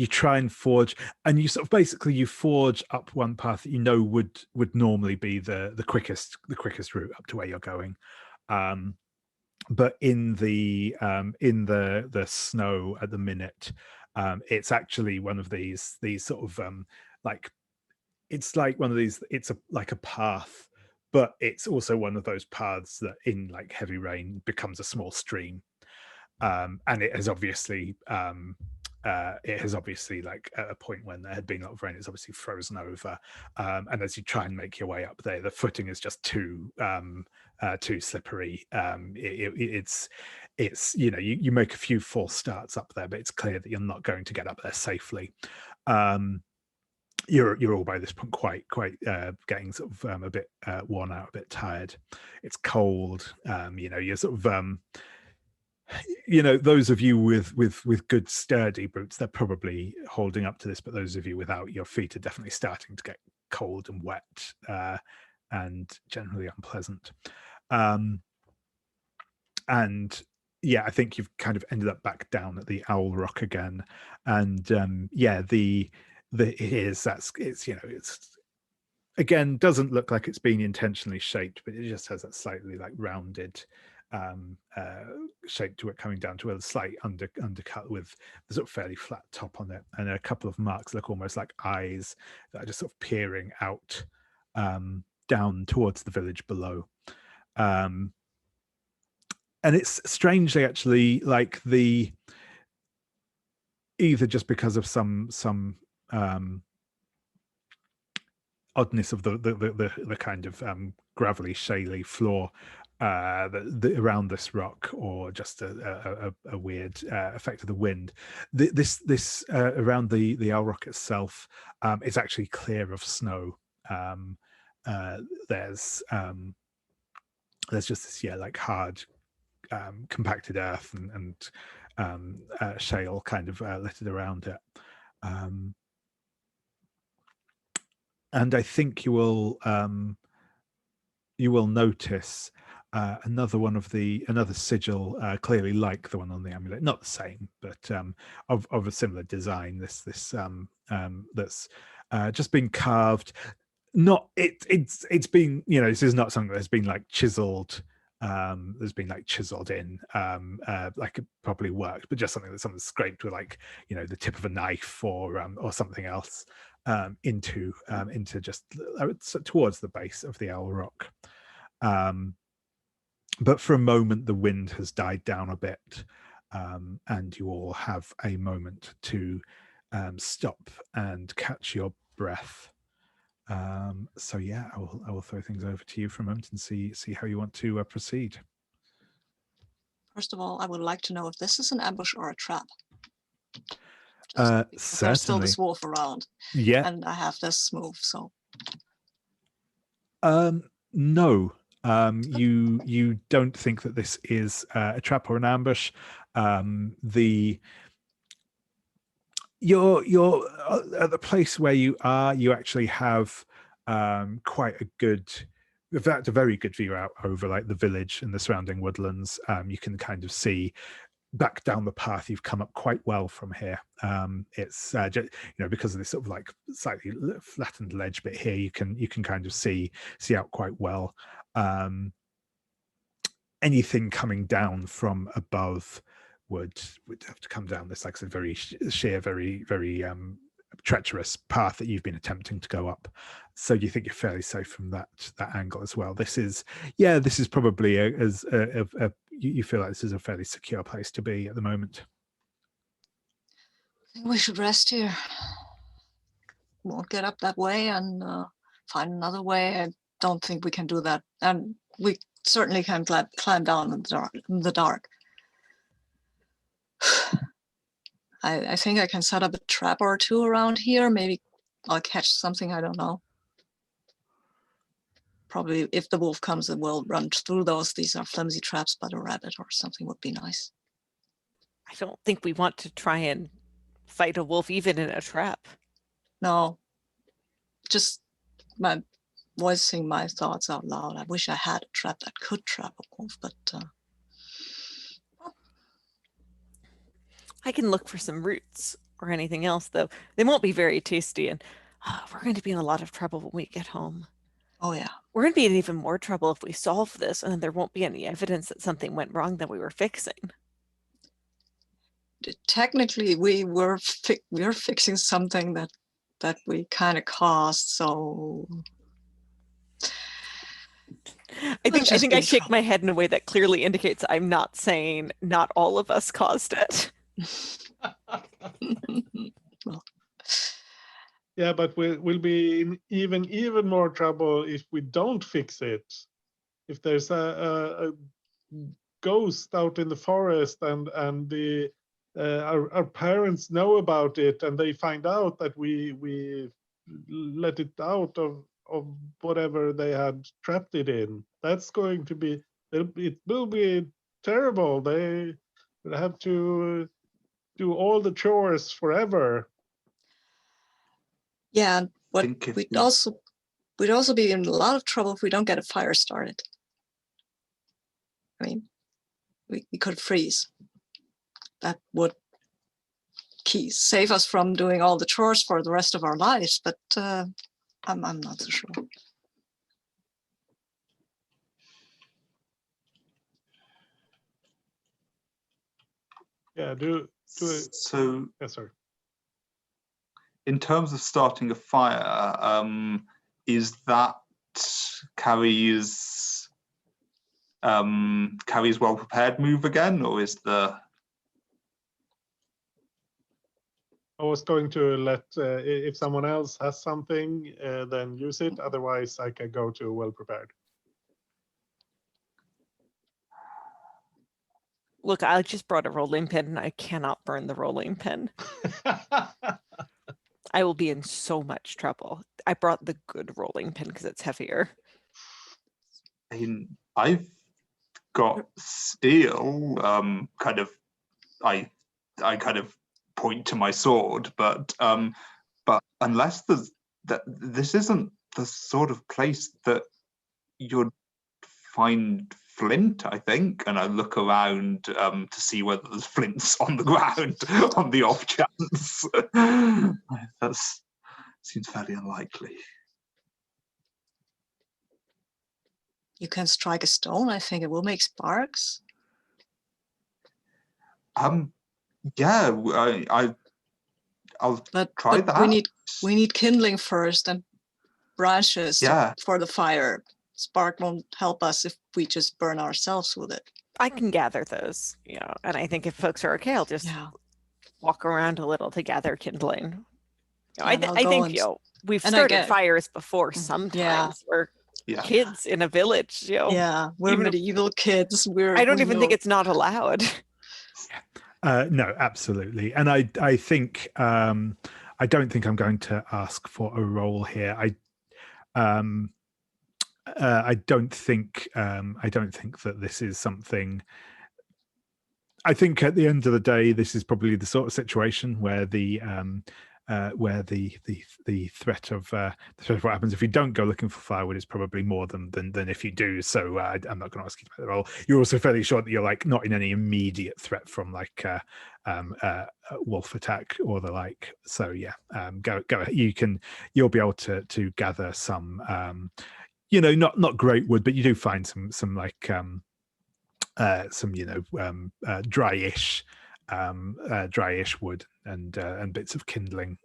try and forge, and you sort of basically you forge up one path that you know would normally be the quickest route up to where you're going. But in the snow at the minute, it's actually one of these sort of like, it's like one of these, it's like a path, but it's also one of those paths that in like heavy rain becomes a small stream, and it has obviously like at a point when there had been a lot of rain, it's obviously frozen over, and as you try and make your way up there, the footing is just too slippery. It's you make a few false starts up there, but it's clear that you're not going to get up there safely. You're all by this point quite getting sort of a bit worn out, a bit tired. It's cold. You're sort of those of you with good sturdy boots, they're probably holding up to this, but those of you without, your feet are definitely starting to get cold and wet, and generally unpleasant. And yeah, I think you've kind of ended up back down at the Owl Rock again, and it is. It's again, doesn't look like it's been intentionally shaped, but it just has that slightly like rounded shape to it, coming down to a slight undercut with the sort of fairly flat top on it, and a couple of marks look almost like eyes that are just sort of peering out down towards the village below. And it's strangely actually like either just because of some oddness of the kind of gravelly, shaly floor around this rock, or just a weird effect of the wind. This around the owl rock itself is actually clear of snow. There's just this like hard compacted earth and shale kind of littered around it. And I think you will notice another sigil, clearly like the one on the amulet, not the same, but of a similar design. This that's just been carved. It's been, this is not something that's been like chiseled. There's been like chiseled in like it probably worked, but just something that someone scraped with like the tip of a knife or something else into just towards the base of the owl rock. But for a moment the wind has died down a bit, and you all have a moment to stop and catch your breath. So yeah, I will throw things over to you for a moment and see how you want to proceed. First of all, I would like to know if this is an ambush or a trap. Certainly. There's still this wolf around. Yeah. And I have this move, so. No. You don't think that this is a trap or an ambush. You're at the place where you are. You actually have quite a good, in fact, a very good view out over like the village and the surrounding woodlands. You can kind of see back down the path. You've come up quite well from here. It's because of this sort of like slightly flattened ledge bit here, you can kind of see out quite well. Anything coming down from above would have to come down this like a very sheer, very treacherous path that you've been attempting to go up. So you think you're fairly safe from that angle as well. This is probably you feel like this is a fairly secure place to be at the moment. I think we should rest here. Won't get up that way and find another way. I don't think we can do that, and we certainly can climb down in the dark. I think I can set up a trap or two around here. Maybe I'll catch something, I don't know. Probably if the wolf comes, it will run through those. These are flimsy traps, but a rabbit or something would be nice. I don't think we want to try and fight a wolf even in a trap. No, just voicing my thoughts out loud. I wish I had a trap that could trap a wolf, but I can look for some roots or anything else, though. They won't be very tasty, and we're going to be in a lot of trouble when we get home. oh yeah. We're going to be in even more trouble if we solve this, and then there won't be any evidence that something went wrong that we were fixing. Technically, we're fixing something that we kind of caused, so. I think I shake my head in a way that clearly indicates I'm not saying not all of us caused it. Well, yeah, but we'll be in even more trouble if we don't fix it. If there's a ghost out in the forest and our parents know about it and they find out that we let it out of whatever they had trapped it in, that's going to be, it will be terrible. They will have to do all the chores forever. yeah, but we'd also be in a lot of trouble if we don't get a fire started. I mean, we could freeze. That would save us from doing all the chores for the rest of our lives, but I'm not so sure. Yeah, So, yeah, sorry. in terms of starting a fire, is that Cari's well prepared move again, or is the? I was going to let if someone else has something, then use it. Otherwise, I can go to well prepared. Look, I just brought a rolling pin and I cannot burn the rolling pin. I will be in so much trouble. I brought the good rolling pin because it's heavier. I've got steel. I kind of point to my sword, but unless this isn't the sort of place that you'd find flint, I think, and I look around to see whether there's flints on the ground on the off chance. That seems fairly unlikely. You can strike a stone. I think it will make sparks. Yeah, I'll try that. We need kindling first and branches for the fire. Spark won't help us if we just burn ourselves with it. I can gather those, and I think if folks are okay, I'll just walk around a little to gather kindling. I think we've started fires before sometimes. We're kids in a village. Yeah, we're medieval kids. I don't even think it's not allowed. No, absolutely, and I think I don't think I'm going to ask for a roll here. I don't think that this is something. I think at the end of the day, this is probably the sort of situation where the threat of what happens if you don't go looking for firewood is probably more than if you do. So I'm not going to ask you to play the role. You're also fairly sure that you're like not in any immediate threat from like wolf attack or the like. So yeah, go. You'll be able to gather some. Not great wood, but you do find some like dryish wood and bits of kindling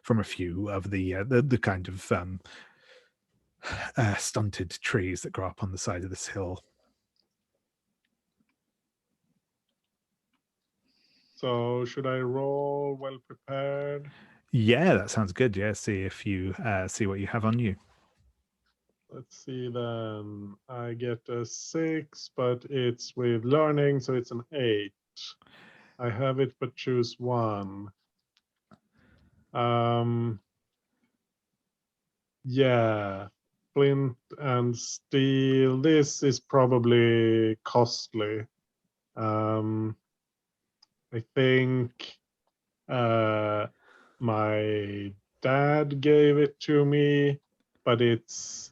from a few of the kind of stunted trees that grow up on the side of this hill. So should I roll well prepared? Yeah, that sounds good. Yeah, see if you see what you have on you. Let's see then. I get a 6, but it's with learning, so it's an 8. I have it, but choose one. Yeah, flint and steel. This is probably costly. I think my dad gave it to me, but it's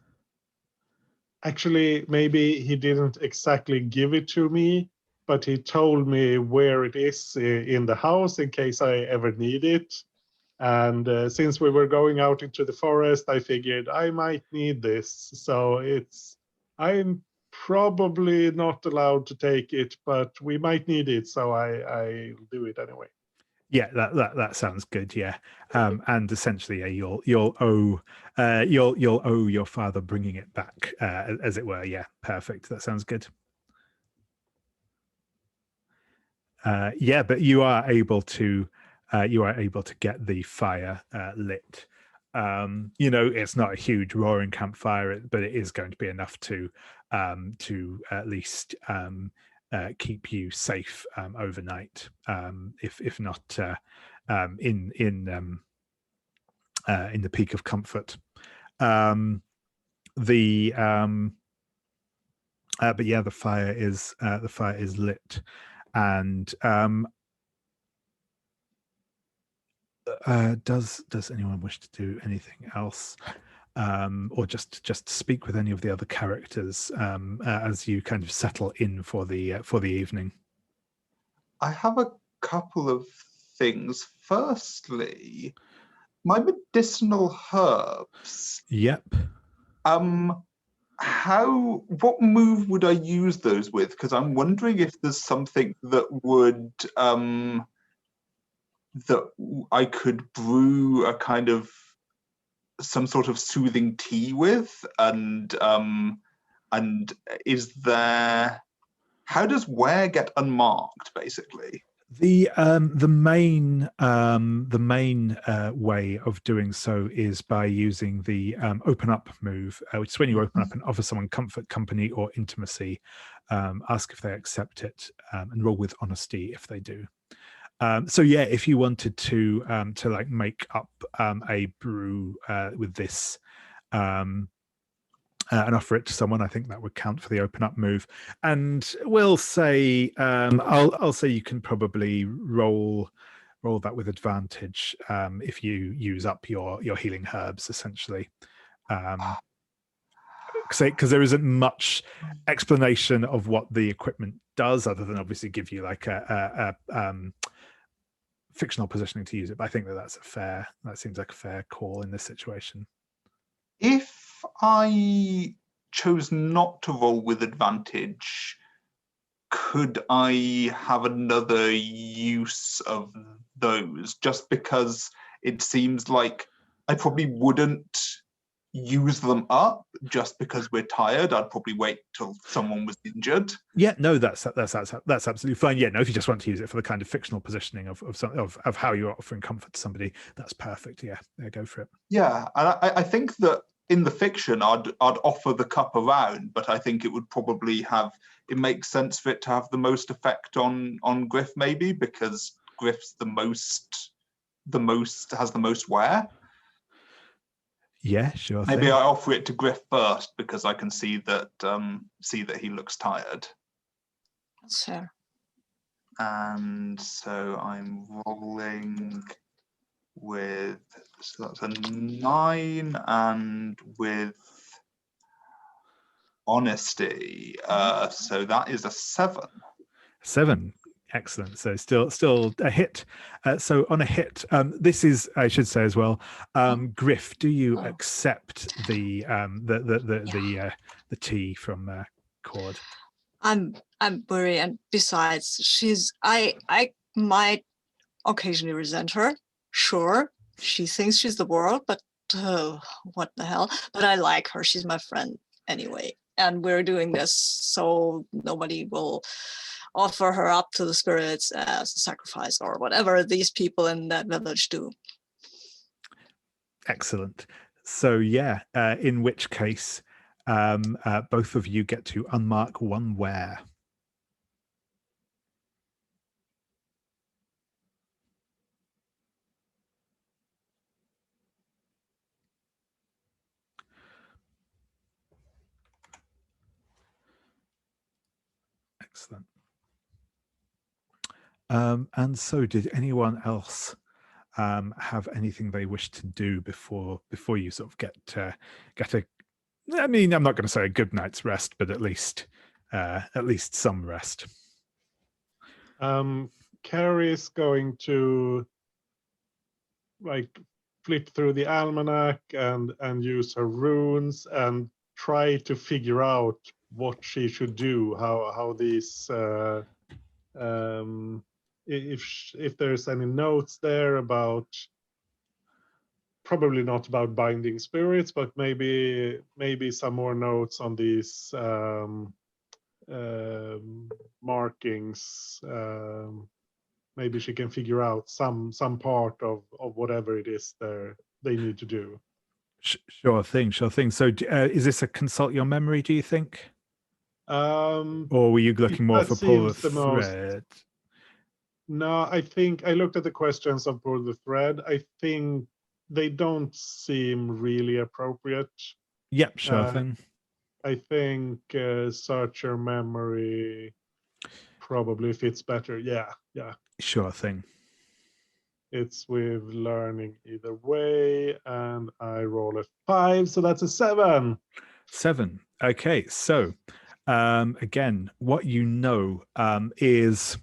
actually, maybe he didn't exactly give it to me, but he told me where it is in the house in case I ever need it. And since we were going out into the forest, I figured I might need this. So I'm probably not allowed to take it, but we might need it. So I'll do it anyway. Yeah, that sounds good. Yeah, and essentially, you'll owe your father bringing it back, as it were. Yeah, perfect. That sounds good. Yeah, but you are able to get the fire lit. It's not a huge roaring campfire, but it is going to be enough to at least keep you safe overnight, if not in the peak of comfort. But yeah, the fire is lit, and does anyone wish to do anything else? Or just speak with any of the other characters as you kind of settle in for the evening? I have a couple of things. Firstly, my medicinal herbs. Yep. What move would I use those with? Because I'm wondering if there's something that would that I could brew a kind of some sort of soothing tea with, and is there, how does where get unmarked basically? The main way of doing so is by using the open up move, which is when you open up and offer someone comfort, company, or intimacy. Ask if they accept it, and roll with honesty if they do. So yeah, if you wanted to like make up a brew with this, and offer it to someone, I think that would count for the open up move. And we'll say, I'll say you can probably roll that with advantage if you use up your healing herbs, essentially. Because there isn't much explanation of what the equipment does, other than obviously give you like a fictional positioning to use it. But I think that seems like a fair call in this situation. If I chose not to roll with advantage, could I have another use of those? Just because it seems like I probably wouldn't use them up just because we're tired. I'd probably wait till someone was injured. Yeah, no, that's absolutely fine. Yeah, no, if you just want to use it for the kind of fictional positioning of how you're offering comfort to somebody, that's perfect. Yeah, go for it. Yeah, and I think that in the fiction, I'd offer the cup around, but I think it would probably it makes sense for it to have the most effect on Gryf, maybe, because Gryf's has the most wear. Yeah, sure. Maybe I offer it to Gryf first because I can see that he looks tired. That's fair. And so I'm rolling with, so that's a 9, and with honesty, so that is a 7. 7. Excellent. So still a hit. So on a hit, this is, I should say as well, Gryf, do you accept the tea from Cord? I'm worried, and besides, I might occasionally resent her. Sure, she thinks she's the world, but what the hell? But I like her. She's my friend anyway, and we're doing this so nobody will offer her up to the spirits as a sacrifice or whatever these people in that village do. Excellent. So yeah, in which case, both of you get to unmark one wear. Excellent. And so did anyone else have anything they wish to do before you sort of get a, I mean, I'm not going to say a good night's rest, but at least some rest. Cari is going to like flip through the almanac and use her runes and try to figure out what she should do, how these if there's any notes there about, probably not about binding spirits, but maybe some more notes on these markings. Maybe she can figure out some part of whatever it is they need to do. Sure thing. So is this a consult your memory, do you think? Or were you looking more for pull the thread? No, I think I looked at the questions of pull the thread. I think they don't seem really appropriate. Yep, sure thing. I think search your memory probably fits better. Yeah. Sure thing. It's with learning either way, and I roll a 5, so that's a 7. 7. Okay, so again, what you know is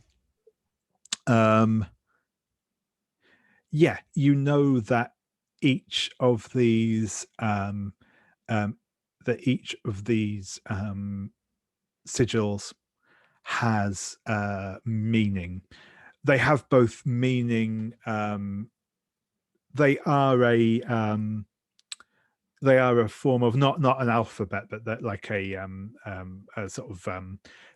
Yeah, you know that each of these sigils has meaning. They have both meaning. They are a form of not an alphabet, but like a sort of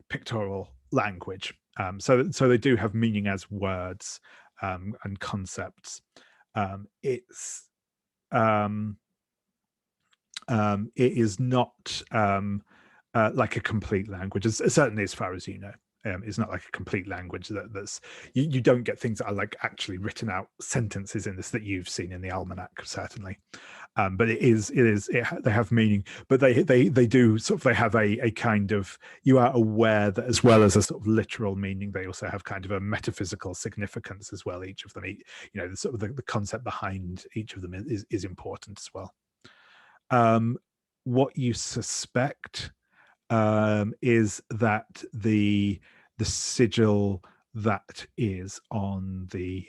pictorial language. So they do have meaning as words and concepts. It is not like a complete language, certainly as far as you know. It's not like a complete language that's you don't get things that are like actually written out sentences in this that you've seen in the almanac, certainly. But they have meaning, but they do sort of, they have a kind of, you are aware that as well as a sort of literal meaning, they also have kind of a metaphysical significance as well. Each of them, the sort of the concept behind each of them is important as well. What you suspect is that the sigil that is on the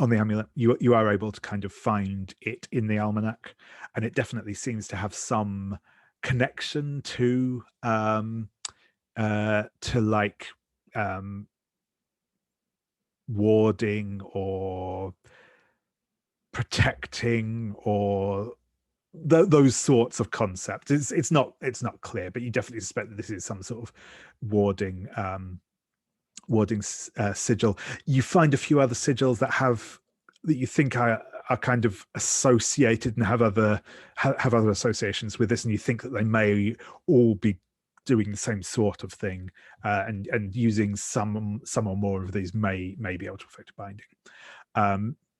amulet, you are able to kind of find it in the almanac, and it definitely seems to have some connection to like warding or protecting or those sorts of concepts. It's not clear, but you definitely suspect that this is some sort of warding sigil. You find a few other sigils that you think are kind of associated and have other associations with this, and you think that they may all be doing the same sort of thing, and using some or more of these may be able to affect binding.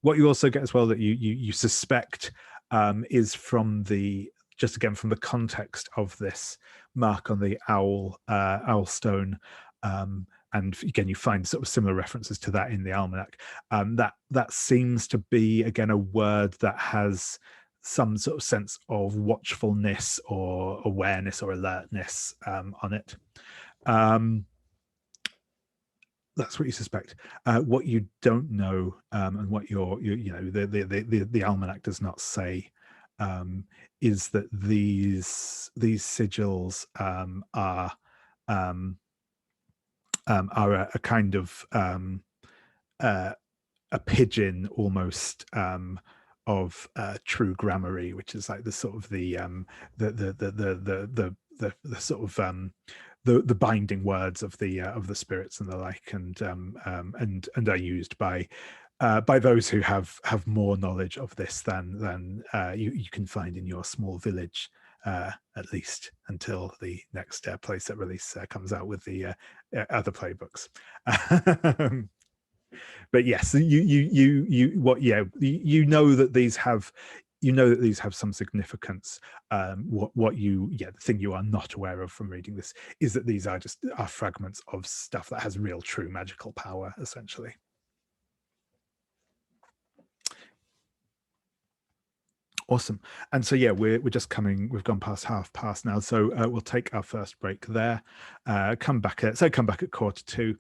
What you also get as well that you suspect is from the context of this mark on the owl stone, and again you find sort of similar references to that in the almanac. That seems to be again a word that has some sort of sense of watchfulness or awareness or alertness on it. That's what you suspect. What you don't know, and what the almanac does not say, is that these sigils are a kind of a pigeon almost of true gramarye, which is like the sort of the sort of the binding words of the spirits and the like, and are used by those who have more knowledge of this than you can find in your small village, at least until the next playset release comes out with the other playbooks. But yes, you know that these have. You know that these have some significance. The thing you are not aware of from reading this is that these are fragments of stuff that has real, true magical power, essentially. Awesome. And so we're just we've gone past past now, so we'll take our first break there. Come back at 2:45.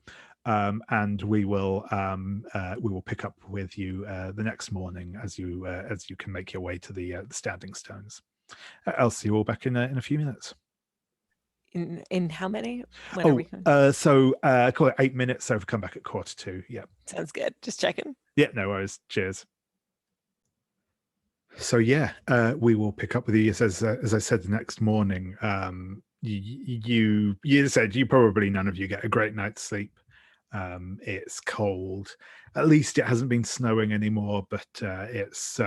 And we will pick up with you the next morning as you can make your way to the standing stones. Elsie, you all back in a few minutes. In how many? When are we going? Call it 8 minutes. So come back at 2:45. Yeah, sounds good. Just checking. Yeah, no worries. Cheers. So we will pick up with you as I said the next morning. You said probably none of you get a great night's sleep. It's cold. At least it hasn't been snowing anymore, but it's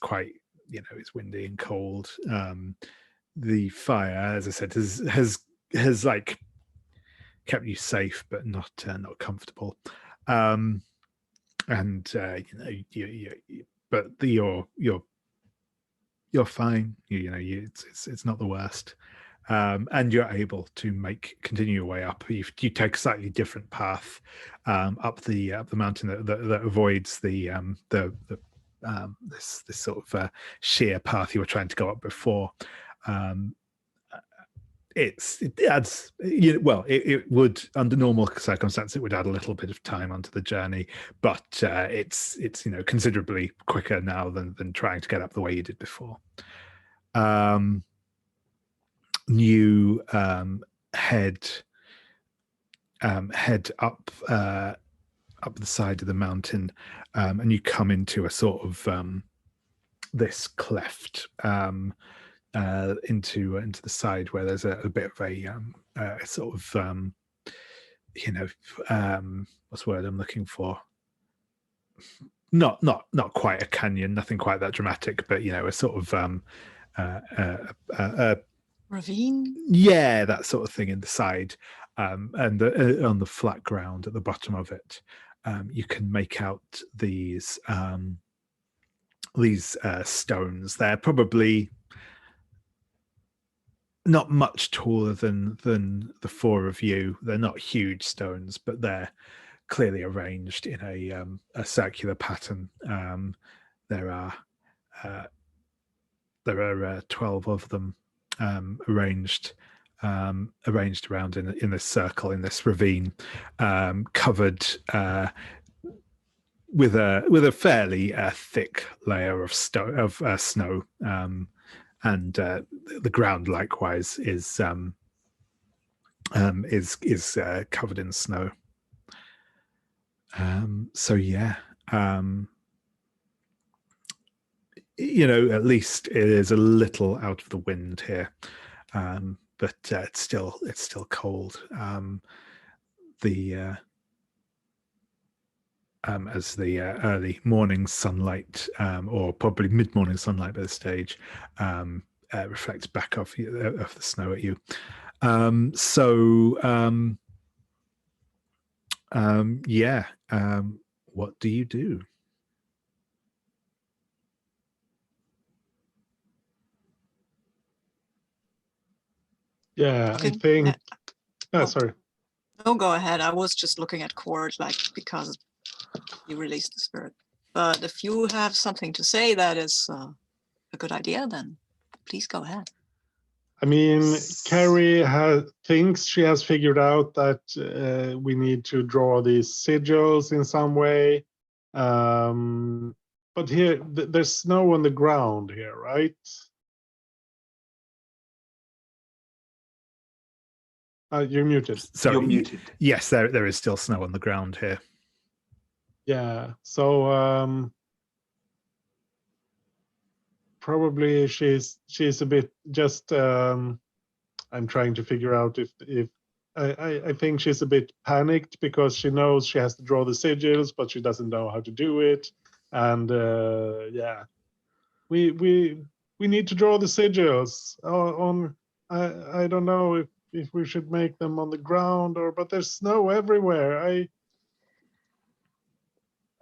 quite, it's windy and cold. The fire, as I said, has like kept you safe, but not comfortable. But you're fine. It's not the worst. And you're able to continue your way up. You take a slightly different path up the mountain that avoids this sort of sheer path you were trying to go up before. it adds, well, it would, under normal circumstances, it would add a little bit of time onto the journey, but it's considerably quicker now than trying to get up the way you did before. You head up the side of the mountain, and you come into a sort of this cleft into the side where there's a bit of a sort of what's the word I'm looking for? Not quite a canyon, nothing quite that dramatic, but a sort of Ravine? Yeah, that sort of thing in the side, and on the flat ground at the bottom of it, you can make out these stones. They're probably not much taller than the four of you. They're not huge stones, but they're clearly arranged in a circular pattern. There are 12 of them arranged around in a circle in this ravine, covered with a fairly thick layer of snow, and the ground likewise is covered in snow. So yeah, at least it is a little out of the wind here, but it's still cold. As the early morning sunlight, or probably mid-morning sunlight by this stage, reflects back off the snow at you. What do you do? Yeah, I Okay. think. Oh. Sorry. No, go ahead. I was just looking at Cord, because you released the spirit. But if you have something to say that is a good idea, then please go ahead. I mean, Cari thinks she has figured out that we need to draw these sigils in some way. But here, there's snow on the ground here, right? You're muted. Sorry, You're muted. Yes, there is still snow on the ground here. Yeah, so probably she's a bit just. I'm trying to figure out if I think she's a bit panicked because she knows she has to draw the sigils, but she doesn't know how to do it. And yeah, we need to draw the sigils on. I don't know if we should make them on the ground but there's snow everywhere.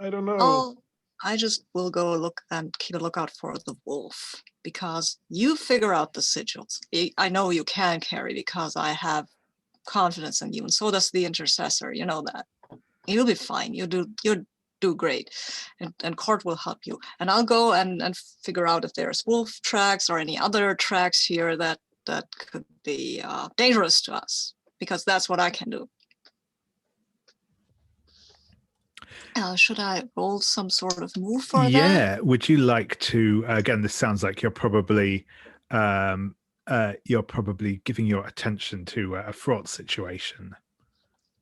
I don't know. Oh, I just will go look and keep a lookout for the wolf, because you figure out the sigils. I know you can, Cari, because I have confidence in you, and so does the intercessor. You know that. You'll be fine. You do great, and Court will help you. And I'll go and figure out if there's wolf tracks or any other tracks here that could be dangerous to us, because that's what I can do. Should I roll some sort of move for that? Yeah. Would you like to? Again, this sounds like you're probably giving your attention to a fraught situation.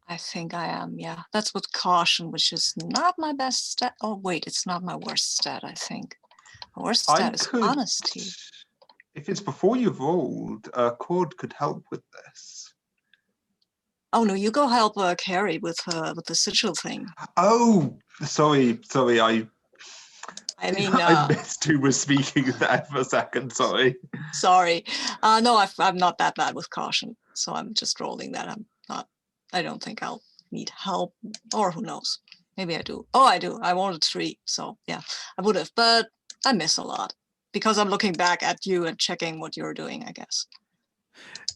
I think I am. Yeah, that's with caution, which is not my best stat. Oh wait, it's not my worst stat. I think my worst stat is honesty. If it's before you've rolled, Cord could help with this. Oh no, you go help Cari with the sigil thing. Oh, sorry. I mean, I missed who was speaking there for a second. Sorry. Sorry. No, I'm not that bad with caution, so I'm just rolling that. I don't think I'll need help, or who knows? Maybe I do. Oh, I do. I wanted 3, so yeah, I would have, but I miss a lot because I'm looking back at you and checking what you're doing, I guess.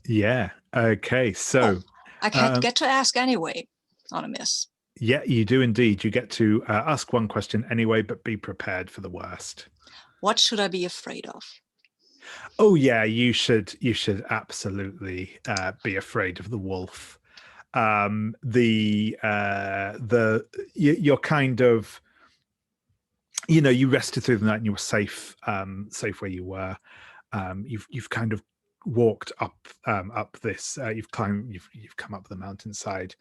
Yeah. Okay. So. I can't get to ask anyway on a miss. Yeah, you do indeed. You get to ask one question anyway, but be prepared for the worst. What should I be afraid of? Oh yeah, you should absolutely be afraid of the wolf. You're kind of, you rested through the night and you were safe where you were. You've kind of walked up this, you've come up the mountainside,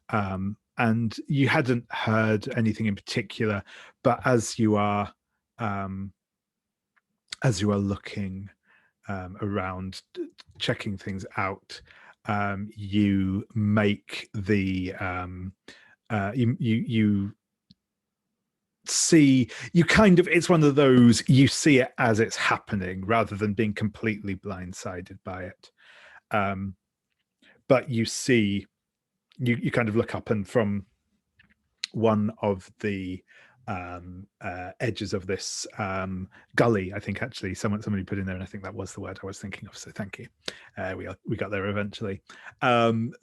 and you hadn't heard anything in particular, but as you are looking around, checking things out, you make the you see, you kind of, it's one of those, you see it as it's happening rather than being completely blindsided by it. But you see, you kind of look up, and from one of the edges of this gully, I think actually somebody put in there, and I think that was the word I was thinking of, so thank you. We got there eventually. You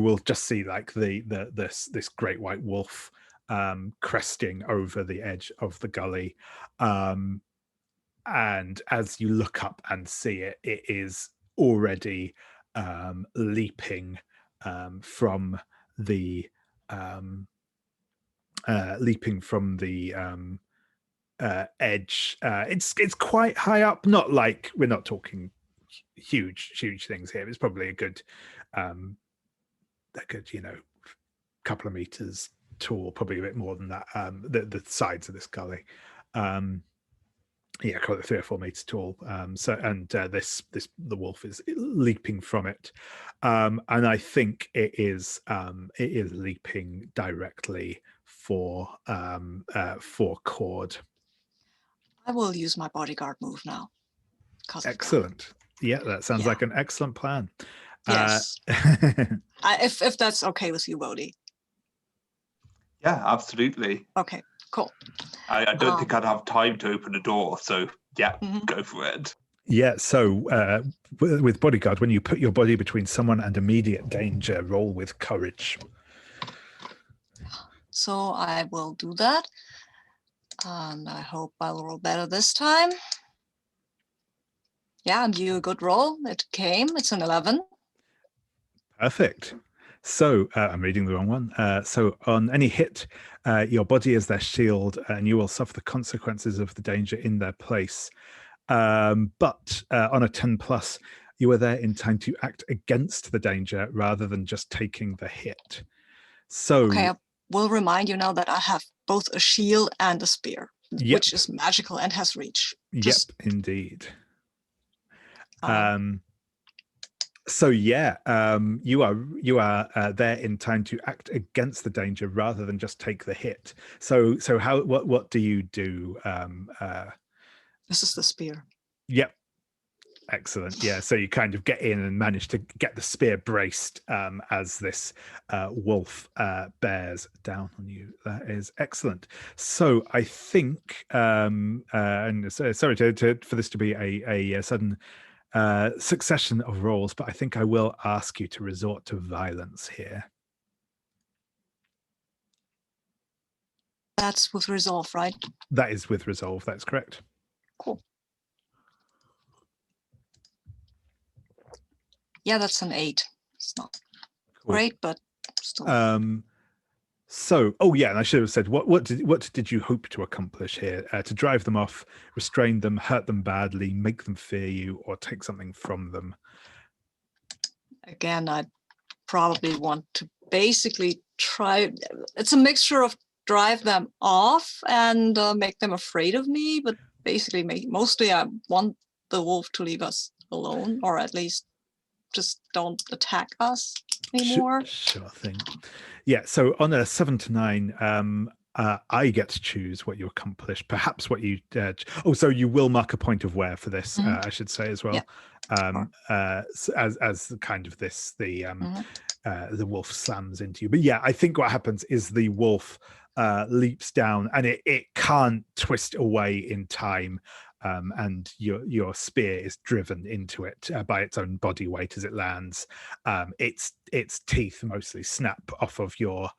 will just see like this great white wolf cresting over the edge of the gully, and as you look up and see it, it is already leaping from the edge. It's quite high up, not like, we're not talking huge things here. It's probably a good couple of meters tall, probably a bit more than that. The sides of this gully, yeah, call it 3 or 4 meters tall. The wolf is leaping from it, and I think it is leaping directly for Cord. I will use my bodyguard move now. Excellent. Yeah, that sounds like an excellent plan. Yes. If that's okay with you, Bodhi. Yeah, absolutely. Okay, cool. I don't think I'd have time to open a door, so yeah, go for it. Yeah, so with bodyguard, when you put your body between someone and immediate danger, roll with courage. So I will do that, and I hope I'll roll better this time. Yeah, and you a good roll. It came. It's an 11. Perfect. So I'm reading the wrong one. So on any hit, your body is their shield, and you will suffer the consequences of the danger in their place. But on a 10 plus, you are there in time to act against the danger rather than just taking the hit. So okay, I will remind you now that I have both a shield and a spear, which is magical and has reach. Yep, indeed. So yeah, you are there in time to act against the danger rather than just take the hit. So what do you do? This is the spear. Yep. Excellent. Yeah. So you kind of get in and manage to get the spear braced as this wolf bears down on you. That is excellent. So I think, and sorry for this to be a sudden succession of rolls, but I think I will ask you to resort to violence here. That's with resolve, right? That is with resolve. That's correct. Cool. Yeah, that's an 8. It's not great, but still. So, oh yeah, and I should have said, what did you hope to accomplish here? To drive them off, restrain them, hurt them badly, make them fear you, or take something from them? Again, I'd probably want to basically try. It's a mixture of drive them off and make them afraid of me, but basically, mostly I want the wolf to leave us alone, or at least just don't attack us anymore. Sure thing. Yeah, so on a 7 to 9, I get to choose what you accomplish. Perhaps what you so you will mark a point of wear for this, I should say as well. Yeah. As kind of this, the wolf slams into you. But yeah, I think what happens is the wolf leaps down, and it can't twist away in time. And your spear is driven into it by its own body weight as it lands. Its teeth mostly snap off of your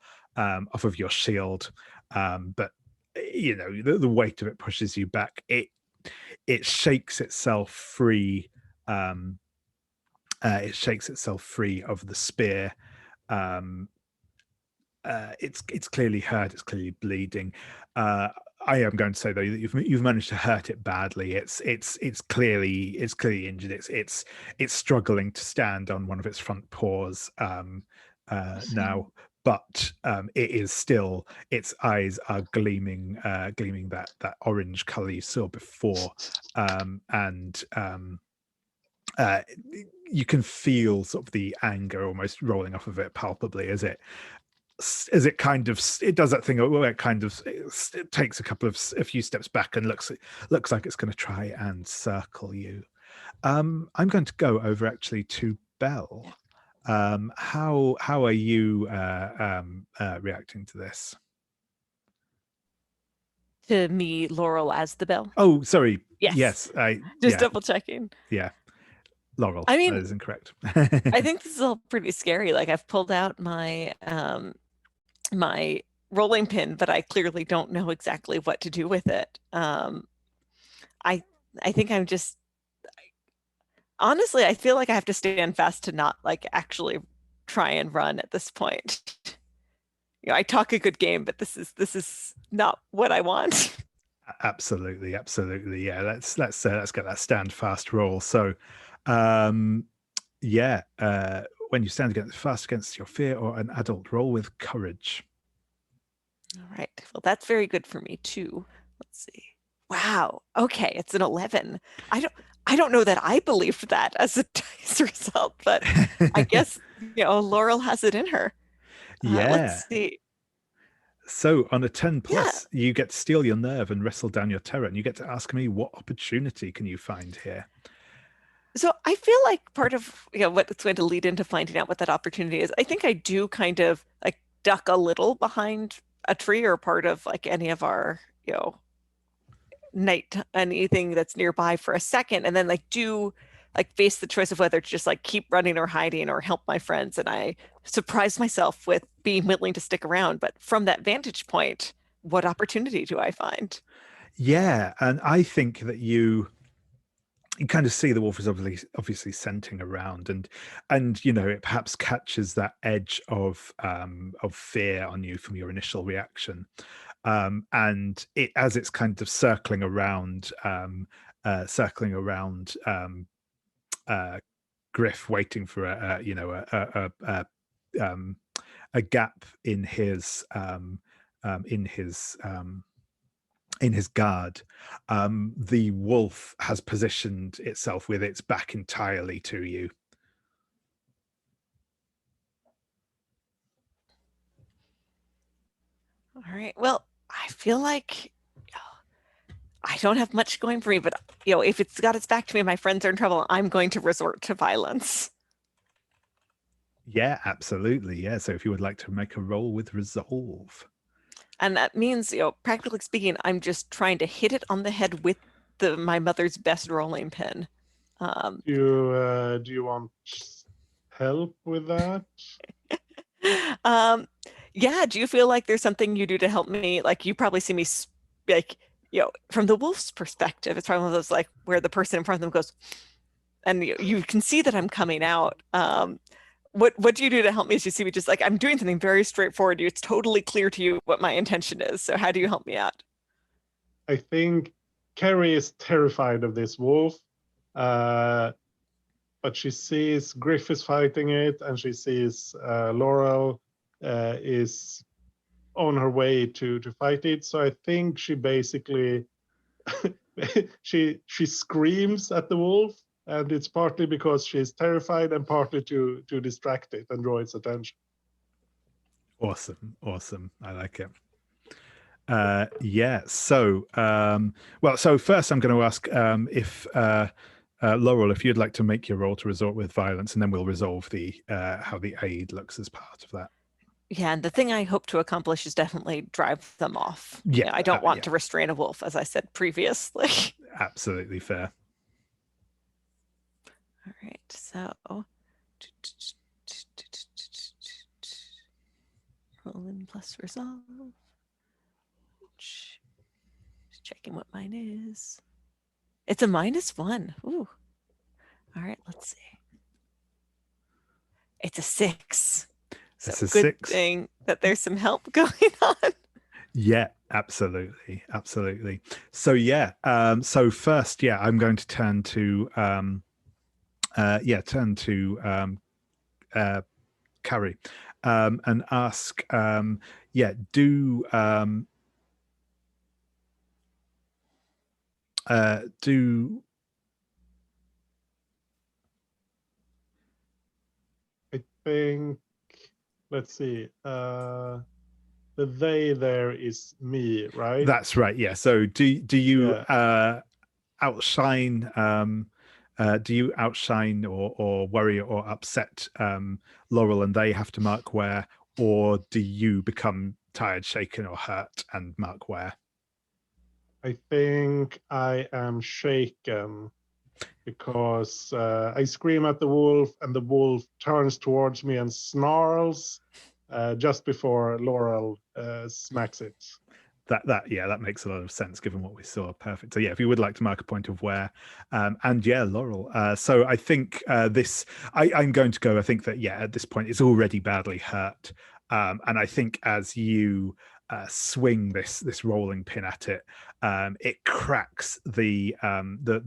shield, but the weight of it pushes you back. it shakes itself free. It shakes itself free of the spear. It's clearly hurt. It's clearly bleeding. I am going to say though that you've managed to hurt it badly. It's clearly injured. It's struggling to stand on one of its front paws now, but it is still. Its eyes are gleaming that orange color you saw before, and you can feel sort of the anger almost rolling off of it palpably as it kind of it does that thing where it kind of it takes a few steps back and looks like it's going to try and circle you. I'm going to go over actually to Belle. How are you reacting to this? To me, Laurel as the Belle. Oh, sorry. Yes. I double checking. Yeah. Laurel. I mean, that is incorrect. I think this is all pretty scary. Like, I've pulled out my my rolling pin, but I clearly don't know exactly what to do with it. I think I'm just honestly, I feel like I have to stand fast to not like actually try and run at this point. I talk a good game, but this is not what I want. Absolutely. Yeah, let's get that stand fast roll. So when you stand fast against your fear or an adult, roll with courage. All right. Well, that's very good for me too. Let's see. Wow. Okay, it's an 11. I don't know that I believed that as a dice result, but I guess Laurel has it in her. Let's see. So on a 10 plus, you get to steal your nerve and wrestle down your terror, and you get to ask me, what opportunity can you find here? So I feel like part of what it's going to lead into finding out what that opportunity is, I think I do kind of like duck a little behind a tree or part of like any of our night anything that's nearby for a second, and then like do like face the choice of whether to just like keep running or hiding or help my friends. And I surprise myself with being willing to stick around. But from that vantage point, what opportunity do I find? Yeah, and I think that you kind of see the wolf is obviously scenting around, and it perhaps catches that edge of fear on you from your initial reaction, and as it's kind of circling around Gryf, waiting for a gap in his guard. The wolf has positioned itself with its back entirely to you. All right. Well, I feel like I don't have much going for me, but if it's got its back to me and my friends are in trouble, I'm going to resort to violence. Yeah, absolutely. Yeah. So if you would like to make a roll with resolve. And that means, practically speaking, I'm just trying to hit it on the head with my mother's best rolling pin. Do you want help with that? Yeah. Do you feel like there's something you do to help me? Like, you probably see me like, from the wolf's perspective, it's probably one of those like where the person in front of them goes, and you can see that I'm coming out. What do you do to help me as you see me just like I'm doing something very straightforward? It's totally clear to you what my intention is. So how do you help me out? I think Cari is terrified of this wolf, but she sees Gryf is fighting it, and she sees Laurel is on her way to fight it. So I think she basically she screams at the wolf, and it's partly because she's terrified and partly to distract it and draw its attention. Awesome. I like it. So first I'm going to ask if Laurel, if you'd like to make your roll to resort with violence, and then we'll resolve the how the aid looks as part of that. Yeah, and the thing I hope to accomplish is definitely drive them off. Yeah, I don't want to restrain a wolf, as I said previously. Absolutely fair. All right, so roll in plus resolve. Just checking what mine is. It's a -1. Ooh. All right, let's see. It's a 6. So It's a good 6. thing that there's some help going on. Yeah, absolutely. So yeah, so first, yeah, I'm going to turn to Cari, and ask, do I think, let's see, the they there is me, right? that's right, yeah. So do you Yeah. outshine or worry or upset Laurel, and they have to mark where, or do you become tired, shaken, or hurt and mark where? I think I am shaken because I scream at the wolf and the wolf turns towards me and snarls just before Laurel smacks it. That makes a lot of sense given what we saw. Perfect. So yeah, if you would like to mark a point of where, and yeah, Laurel. So I think I'm going to go. I think that at this point it's already badly hurt, and I think as you swing this rolling pin at it, it cracks the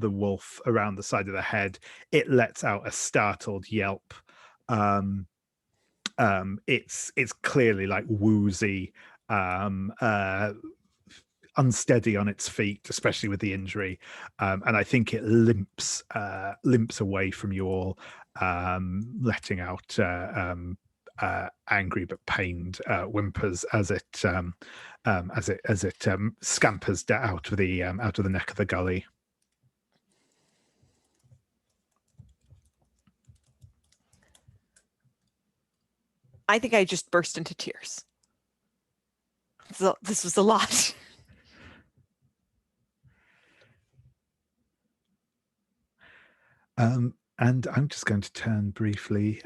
wolf around the side of the head. It lets out a startled yelp. It's clearly like woozy, unsteady on its feet, especially with the injury, and I think it limps away from you all, letting out angry but pained whimpers as it scampers out of the neck of the gully. I think I just burst into tears. So this was a lot. And I'm just going to turn briefly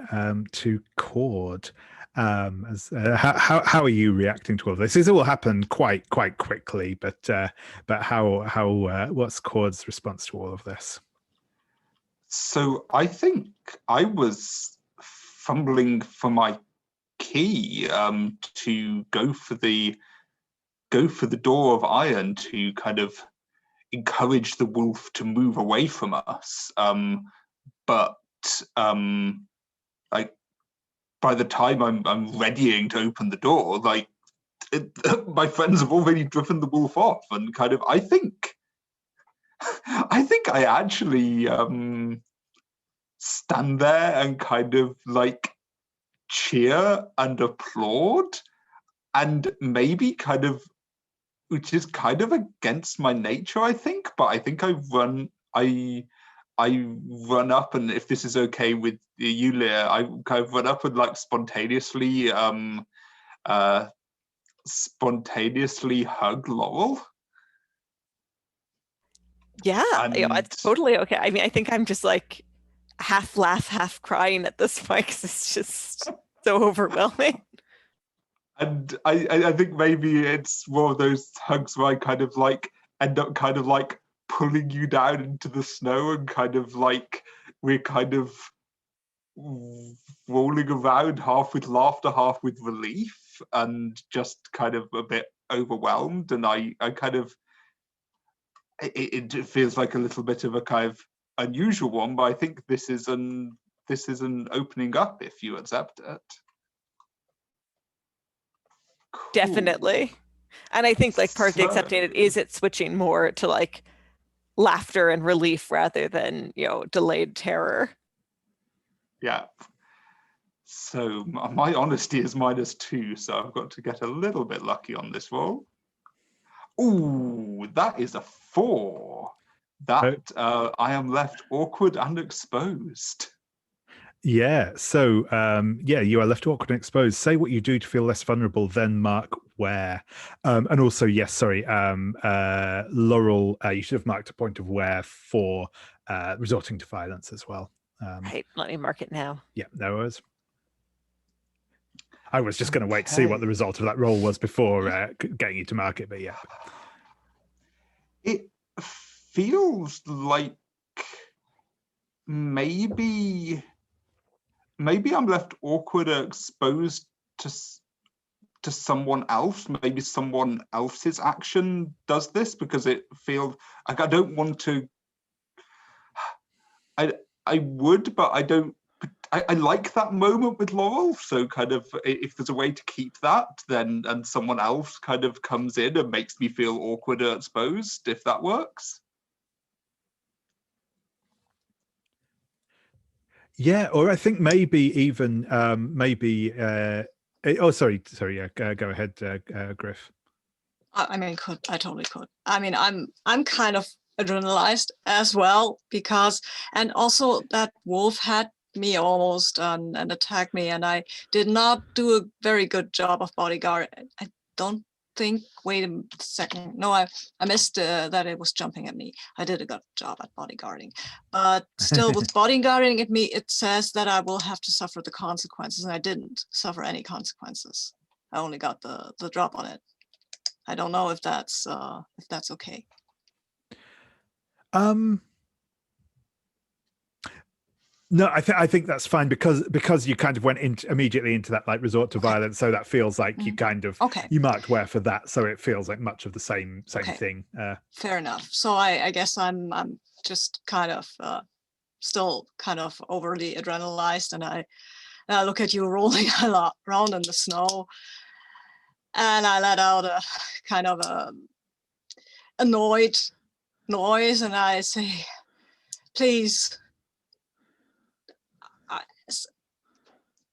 to Cord. How are you reacting to all of this? This all happened quite quickly, but how what's Cord's response to all of this? So I think I was fumbling for my key to go for the door of iron to kind of encourage the wolf to move away from us. But like by the time I'm readying to open the door, like my friends have already driven the wolf off, and kind of I think I actually stand there and kind of like cheer and applaud, and maybe kind of, which is kind of against my nature, I think, but I think I run up, and if this is okay with you, Leah, I kind of run up and like spontaneously hug Laurel. Yeah, it's totally okay. I mean, I think I'm just like half laugh, half crying at this point because it's just so overwhelming. And I think maybe it's one of those hugs where I kind of like end up kind of like pulling you down into the snow, and kind of like we're kind of rolling around, half with laughter, half with relief, and just kind of a bit overwhelmed. And I kind of, it feels like a little bit of a kind of unusual one, but I think this is an opening up, if you accept it. Cool. Definitely. And I think like part of the accepting it is it's switching more to like laughter and relief rather than, delayed terror. Yeah. So my honesty is -2, so I've got to get a little bit lucky on this roll. Ooh, that is a 4. That I am left awkward and exposed. Yeah. So you are left awkward and exposed. Say what you do to feel less vulnerable, then mark where. And also, yes, sorry, Laurel, you should have marked a point of where for resorting to violence as well. Right. Let me mark it now. Yeah, no worries. I was just going to wait to see what the result of that roll was before getting you to mark it, but yeah. It feels like maybe I'm left awkward or exposed to someone else. Maybe someone else's action does this, because it feels like I don't want to. I would, but I don't. I like that moment with Laurel, so kind of if there's a way to keep that, then and someone else kind of comes in and makes me feel awkward or exposed, if that works. Yeah, or I think maybe even oh, sorry, yeah, go ahead, Gryf. I mean, I totally could. I mean, I'm kind of adrenalized as well, because, and also that wolf had me almost and attacked me, and I did not do a very good job of bodyguard. I don't think, wait a second, no, I missed that it was jumping at me. I did a good job at bodyguarding, but still with bodyguarding at me, it says that I will have to suffer the consequences, and I didn't suffer any consequences. I only got the drop on it. I don't know if that's okay. No, I think that's fine, because you kind of went immediately into that like resort to violence, so that feels like you kind of you marked where for that, so it feels like much of the same thing. Fair enough. So I guess I'm just kind of still kind of overly adrenalized, and I look at you rolling around in the snow, and I let out a kind of a annoyed noise, and I say, please.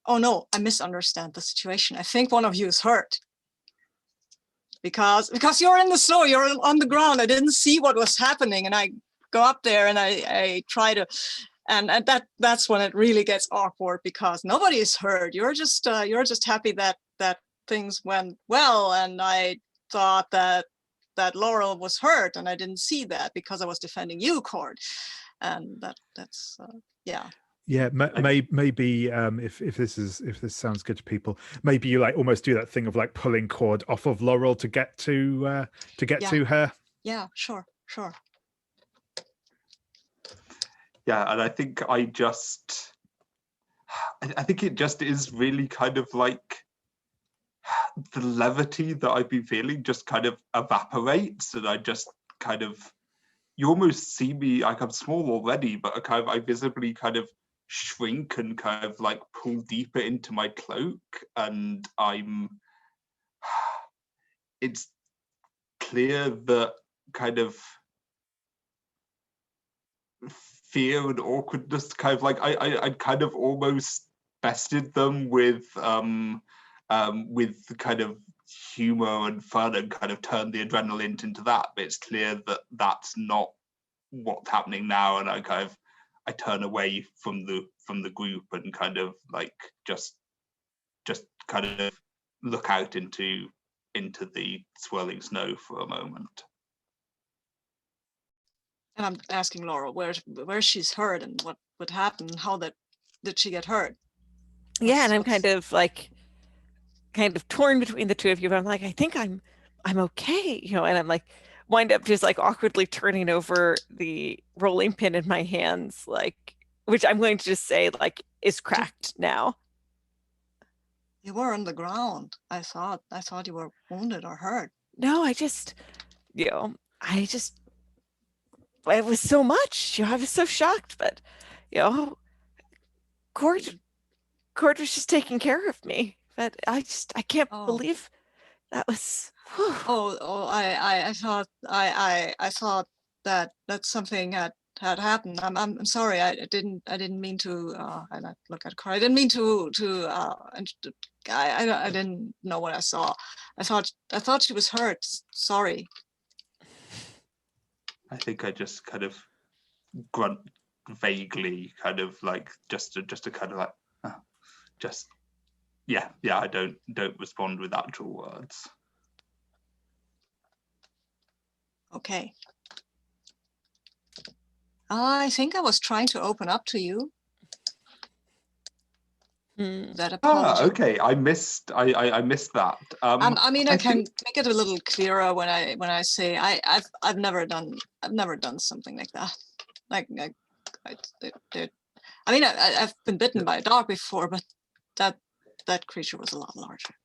Oh no, I misunderstand the situation. I think one of you is hurt. Because you're in the snow, you're on the ground. I didn't see what was happening, and I go up there and I try to, and that's when it really gets awkward, because nobody is hurt. You're just happy that things went well, and I thought that Laurel was hurt, and I didn't see that because I was defending you, Cord, and that's yeah. Yeah, maybe if this sounds good to people, maybe you like almost do that thing of like pulling Cord off of Laurel to get to her. Yeah, sure. Yeah, and I think I think it just is really kind of like the levity that I've been feeling just kind of evaporates, and I just kind of, you almost see me like I'm small already, but I visibly kind of shrink and kind of like pull deeper into my cloak, and it's clear that kind of fear and awkwardness kind of like I kind of almost bested them with kind of humor and fun, and kind of turned the adrenaline into that, but it's clear that that's not what's happening now, and I turn away from the group and kind of like just kind of look out into the swirling snow for a moment. And I'm asking Laurel where she's hurt and what happened, how did she get hurt? Yeah, and I'm kind of torn between the two of you, but I'm like, I think I'm okay, and I'm like wind up just like awkwardly turning over the rolling pin in my hands, like, which I'm going to just say like is cracked now. You were on the ground. I thought you were wounded or hurt. No, it was so much, I was so shocked, but Cord was just taking care of me, but I can't believe that was. I thought that something had happened. I'm sorry. I didn't mean to. I look at Cari. I didn't mean to. I didn't know what I saw. I thought she was hurt. Sorry. I think I just kind of grunt vaguely, kind of like just to kind of like just yeah. I don't respond with actual words. Okay. I think I was trying to open up to you. That apology. Okay, I missed that. I mean, I can think- make it a little clearer when I say I've never done something like that. Like I mean, I've been bitten by a dog before, but that creature was a lot larger.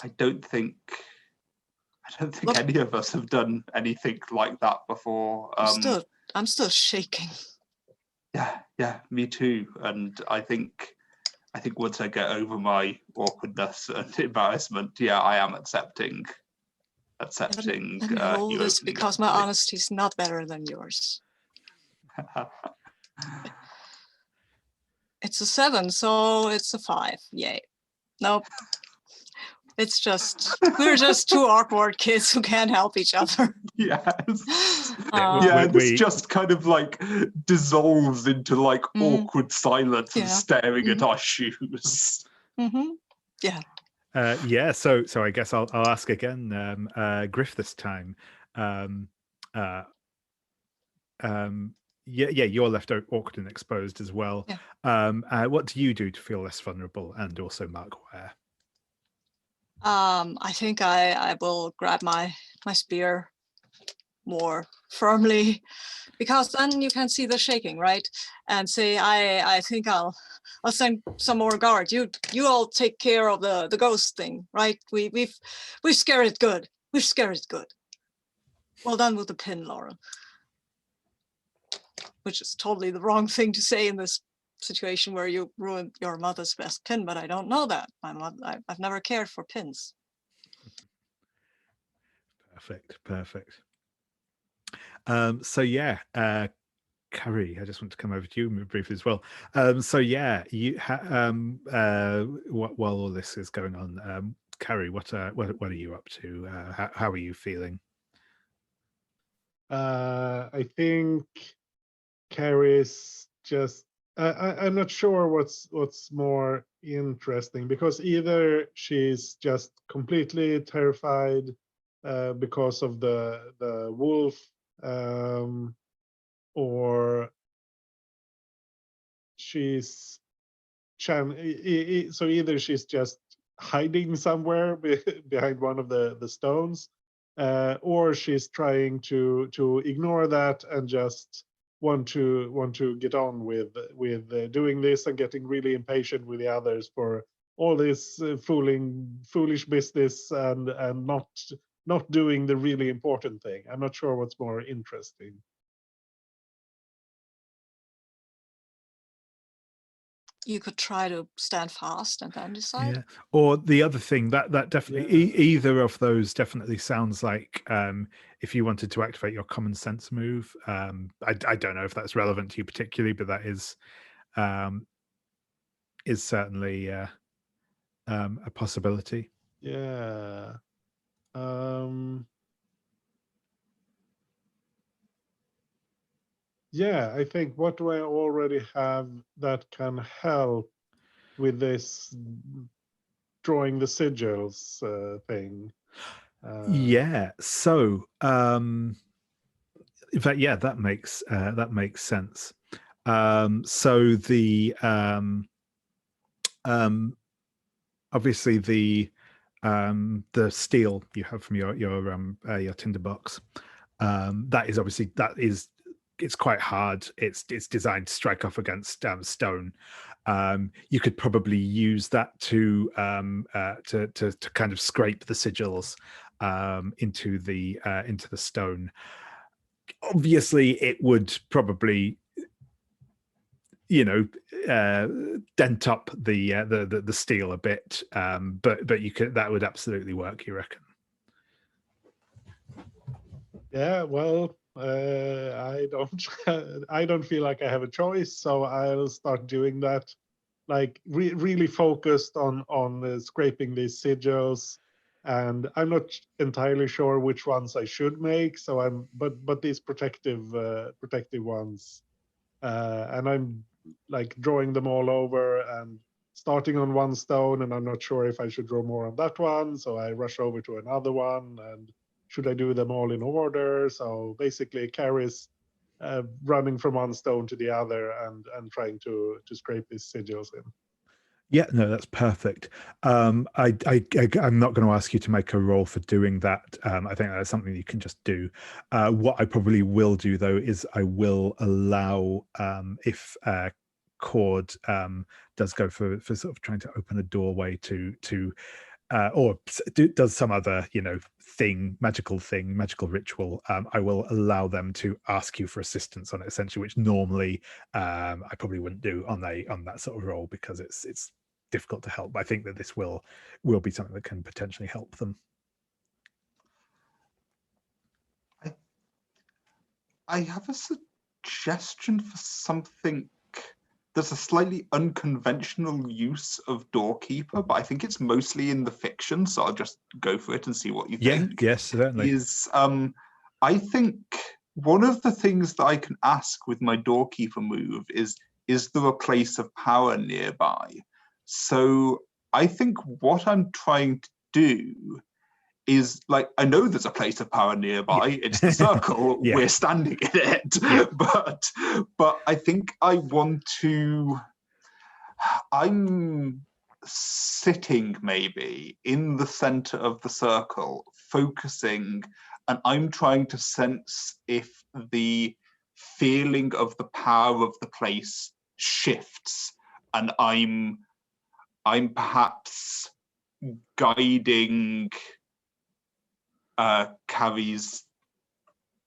I don't think Look, any of us have done anything like that before. I'm still shaking. Yeah, me too. And I think once I get over my awkwardness and embarrassment, I am accepting. Let me roll you this opening because up my to me. honesty is not better than yours. It's a 7, so it's a 5. Yay. Nope. It's just, we're just two awkward kids who can't help each other. Yes. Yeah, This just kind of like dissolves into like awkward silence and staring at our shoes. Yeah. Yeah, so I guess I'll ask again, Gryf this time. You're left awkward and exposed as well. Yeah. What do you do to feel less vulnerable and also mark where? I think I will grab my spear more firmly, because then you can see the shaking, right? And say, I think I'll send some more guard. You all take care of the ghost thing, right? We've scared it good. We've scared it good. Well done with the pin, Laurel. Which is totally the wrong thing to say in this situation where you ruined your mother's best pin, but I don't know that. I've never cared for pins. Perfect. Cari, I just want to come over to you briefly as well. You while all this is going on, Cari, what are you up to? How are you feeling? I think Cari's just. I'm not sure what's more interesting, because either she's just completely terrified because of the wolf, or she's so either she's just hiding somewhere behind one of the stones, or she's trying to ignore that and just want to get on with doing this, and getting really impatient with the others for all this foolish business, and not doing the really important thing. I'm not sure what's more interesting. You could try to stand fast and then decide. Yeah. Or the other thing that definitely either of those definitely sounds like if you wanted to activate your common sense move. I don't know if that's relevant to you particularly, but that is certainly a possibility. Yeah. Yeah, I think, what do I already have that can help with this drawing the sigils thing? Yeah. So in fact, that makes sense. So the obviously the steel you have from your tinderbox, it's quite hard. It's designed to strike off against stone. You could probably use that to kind of scrape the sigils into the stone. Obviously, it would probably dent up the steel a bit, but you could, that would absolutely work, you reckon? Yeah, well, I don't feel like I have a choice, so I'll start doing that. Like really focused on scraping these sigils, and I'm not entirely sure which ones I should make. So but these protective ones, and I'm like drawing them all over and starting on one stone, and I'm not sure if I should draw more on that one. So I rush over to another one, and should I do them all in order? So basically, Cari's running from one stone to the other and trying to scrape these sigils in. Yeah, no, that's perfect. I'm not going to ask you to make a roll for doing that. I think that's something you can just do. What I probably will do though is I will allow if Cord does go for sort of trying to open a doorway to or does some other magical ritual, I will allow them to ask you for assistance on it, essentially, which normally I probably wouldn't do on that sort of role, because it's difficult to help. But I think that this will be something that can potentially help them. I have a suggestion for something. There's a slightly unconventional use of doorkeeper, but I think it's mostly in the fiction, so I'll just go for it and see what you think. Yes, certainly. I think one of the things that I can ask with my doorkeeper move is there a place of power nearby? So I think what I'm trying to do is, like, I know there's a place of power nearby. Yeah. It's the circle. Yeah. We're standing in it. Yeah. But I think I'm sitting maybe in the center of the circle, focusing, and I'm trying to sense if the feeling of the power of the place shifts, and I'm perhaps guiding Cari's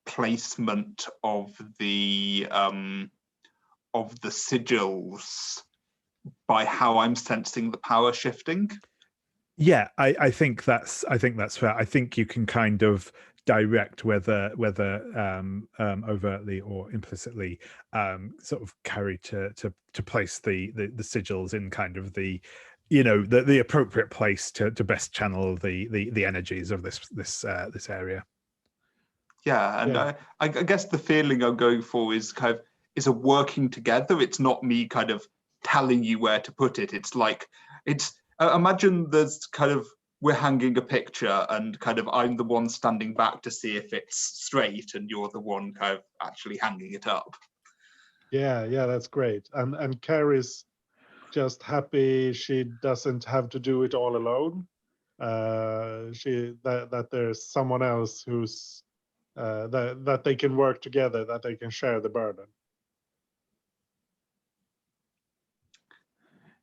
placement of the sigils by how I'm sensing the power shifting. Yeah, I think that's fair. I think you can kind of direct whether overtly or implicitly sort of Cari to place the sigils in kind of the the appropriate place to best channel the energies of this area. Yeah, and I guess the feeling I'm going for is kind of a working together. It's not me kind of telling you where to put it. It's like imagine there's kind of, we're hanging a picture and kind of I'm the one standing back to see if it's straight, and you're the one kind of actually hanging it up. Yeah, that's great. And Cari's just happy she doesn't have to do it all alone. That there's someone else who's that they can work together, that they can share the burden.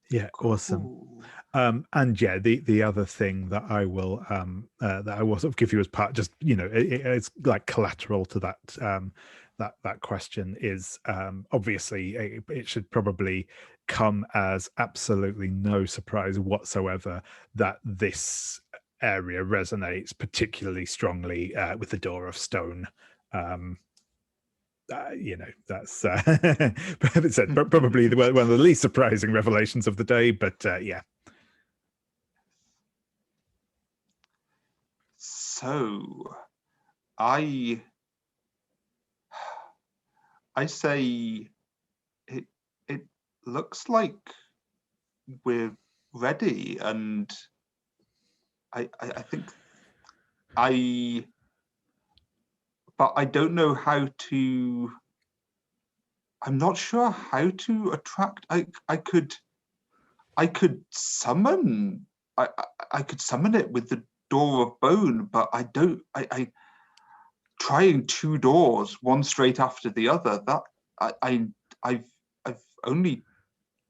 Yeah, awesome. And yeah, the other thing that I will sort of give you as part, just it's like collateral to that that question is, obviously it should probably come as absolutely no surprise whatsoever that this area resonates particularly strongly with the Door of Stone. That's probably one of the least surprising revelations of the day, but yeah. So I say it looks like we're ready, and I think but I don't know how to. I'm not sure how to attract. I could summon. I could summon it with the Door of Bone, but I don't. I trying two doors, one straight after the other. That I've only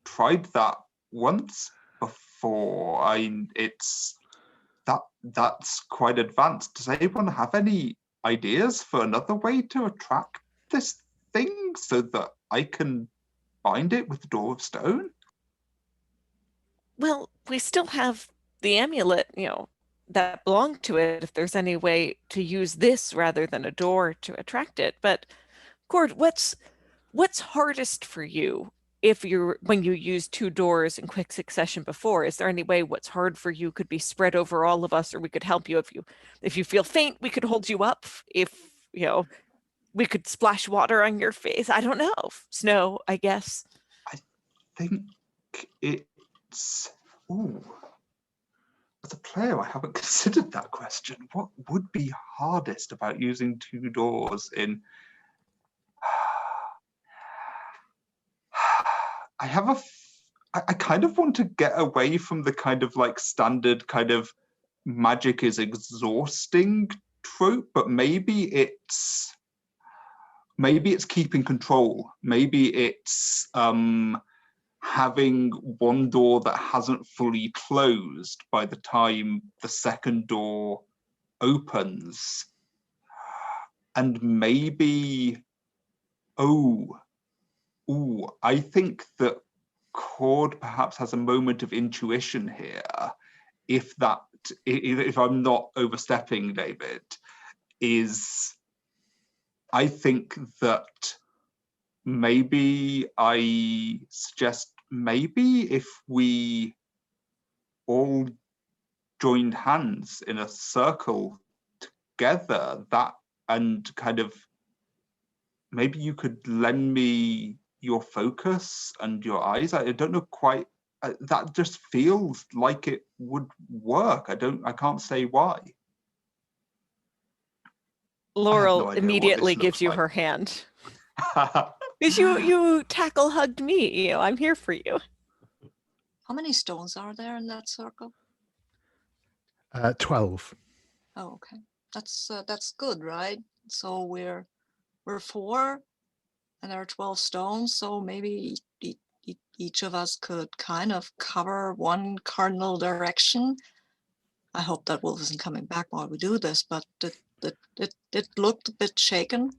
tried that once before. That's quite advanced. Does anyone have any ideas for another way to attract this thing so that I can bind it with the Door of Stone? Well, we still have the amulet, that belonged to it, if there's any way to use this rather than a door to attract it. But Cord, what's hardest for you when you use two doors in quick succession before? Is there any way what's hard for you could be spread over all of us, or we could help you if you feel faint, we could hold you up. If we could splash water on your face. I don't know. Snow, I guess. I think it's as a player, I haven't considered that question. What would be hardest about using two doors in? I I kind of want to get away from the kind of like standard kind of magic is exhausting trope, but maybe it's keeping control. Maybe it's having one door that hasn't fully closed by the time the second door opens. And maybe, I think that Cord perhaps has a moment of intuition here. If I'm not overstepping, David, I think that maybe I suggest if we all joined hands in a circle together, and kind of maybe you could lend me your focus and your eyes. I don't know quite. That just feels like it would work. I can't say why. Laurel immediately gives you her hand. Because you tackle hugged me. I'm here for you. How many stones are there in that circle? 12. Oh, okay. That's good, right? So we're 4, and there are 12 stones. So maybe each of us could kind of cover one cardinal direction. I hope that wolf isn't coming back while we do this, but it looked a bit shaken.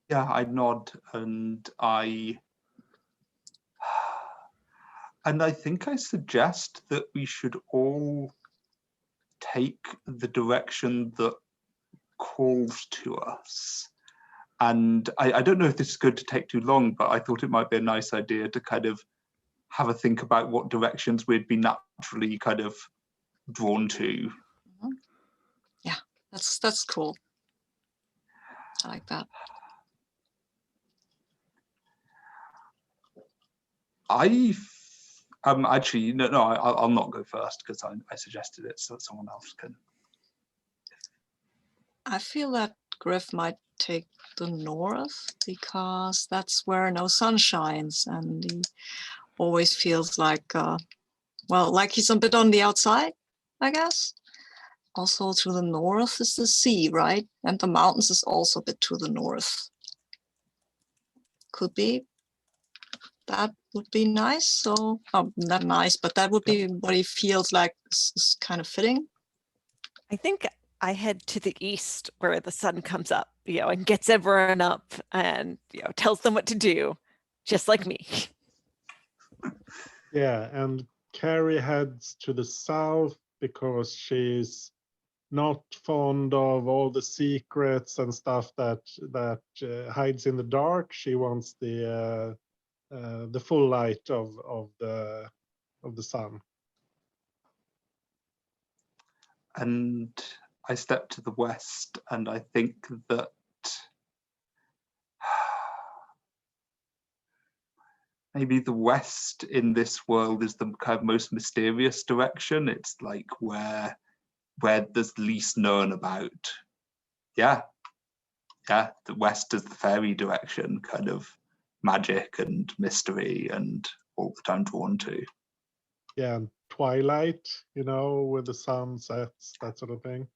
Yeah, I nod, and I think I suggest that we should all take the direction that calls to us. And I don't know if this is going to take too long, but I thought it might be a nice idea to kind of have a think about what directions we'd be naturally kind of drawn to. Yeah, that's cool. I like that. Actually, no, I'll not go first because I suggested it so that someone else can. I feel that Gryf might take the north because that's where no sun shines, and he always feels like, like he's a bit on the outside, I guess. Also to the north is the sea, right? And the mountains is also a bit to the north. Could be. That would be nice. So, not nice, but that would be what he feels like is kind of fitting. I think I head to the east where the sun comes up, and gets everyone up and, tells them what to do, just like me. Yeah, and Cari heads to the south because she's not fond of all the secrets and stuff that hides in the dark. She wants the full light of the sun. And I step to the west, and I think that maybe the west in this world is the kind of most mysterious direction. It's like where there's least known about. Yeah, the west is the fairy direction, kind of magic and mystery and all the time drawn to. Yeah, and twilight, where the sun sets, that sort of thing.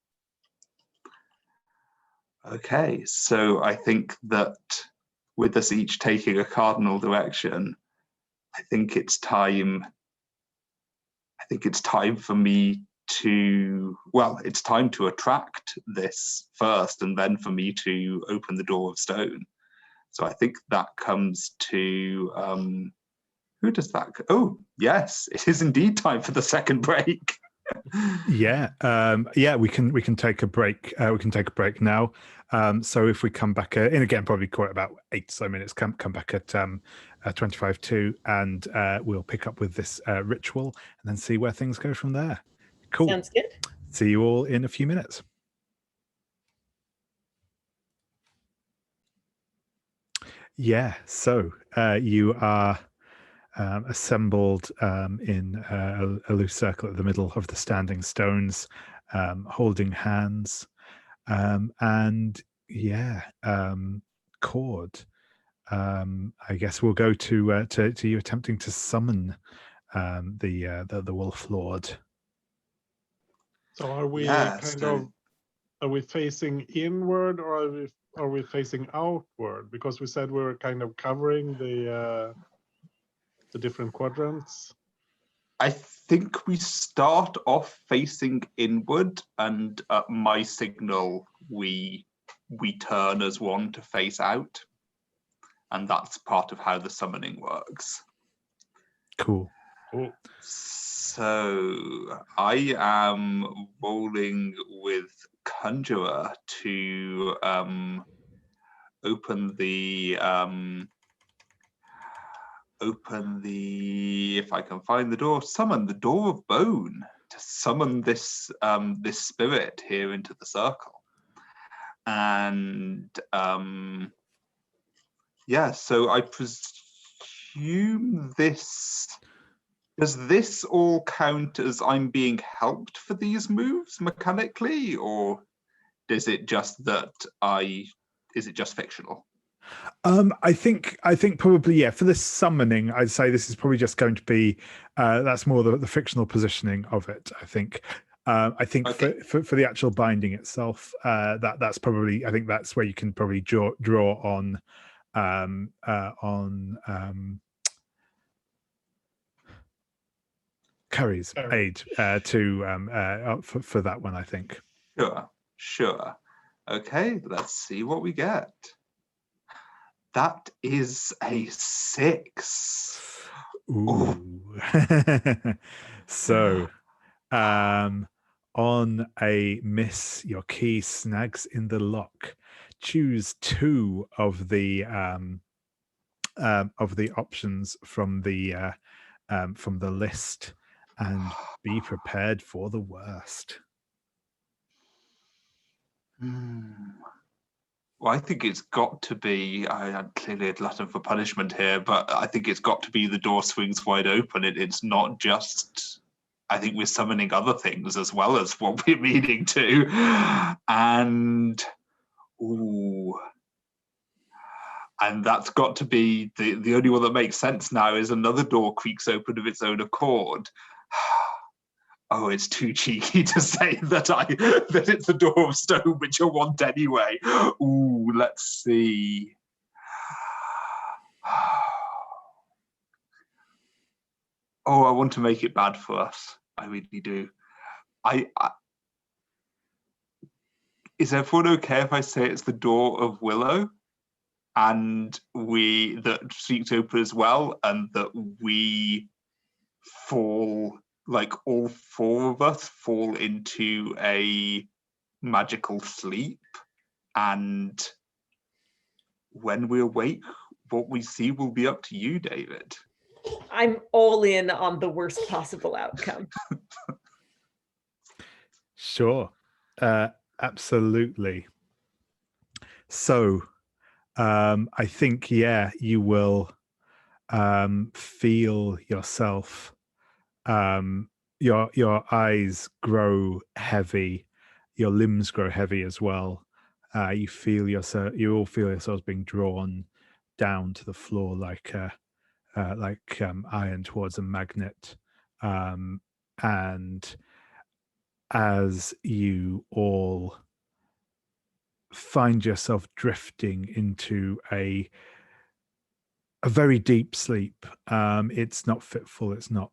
Okay, so I think that with us each taking a cardinal direction, I think it's time for me to, it's time to attract this first, and then for me to open the door of stone. So I think that comes to, who does that? Oh, yes, it is indeed time for the second break. Yeah, we can take a break. We can take a break now. So if we come back in again, probably quite about 8 or so minutes. Come back at 25 to, and we'll pick up with this ritual and then see where things go from there. Cool. Sounds good. See you all in a few minutes. Yeah. So you are assembled in a loose circle at the middle of the standing stones, holding hands, and Cord, I guess we'll go to you attempting to summon the Wolf Lord. So are we Yes, are we facing inward, or are we facing outward? Because we said we were kind of covering the different quadrants. I think we start off facing inward, and at my signal, we turn as one to face out, and that's part of how the summoning works. Cool. So I am rolling with Conjurer to open the if I can find the door, summon the door of bone to summon this this spirit here into the circle. And yeah, so I presume does this all count as I'm being helped for these moves mechanically, or is it just fictional? I think probably, yeah, for the summoning, I'd say this is probably just going to be that's more the fictional positioning of it. I think okay. for the actual binding itself, that's probably, I think that's where you can probably draw on Cari's aid for that one, I think. Sure. Okay, let's see what we get. That is a 6. Ooh. So, on a miss, your key snags in the lock. Choose 2 of the options from the list, and be prepared for the worst. Well, I think it's got to be, I clearly a glutton for punishment here, but I think it's got to be the door swings wide open. It's not just, I think we're summoning other things as well as what we're meaning to. And, and that's got to be, the only one that makes sense now is another door creaks open of its own accord. Oh, it's too cheeky to say that it's a door of stone, which I want anyway. Ooh, let's see. Oh, I want to make it bad for us. I really do. Is everyone okay if I say it's the door of Willow, and that streaks open as well, and that we fall? Like all 4 of us fall into a magical sleep, and when we awake, what we see will be up to you, David. I'm all in on the worst possible outcome. Sure. Absolutely. So I think, yeah, you will feel yourself, your eyes grow heavy, your limbs grow heavy as well. You all feel yourselves being drawn down to the floor like iron towards a magnet, and as you all find yourself drifting into a very deep sleep, it's not fitful, it's not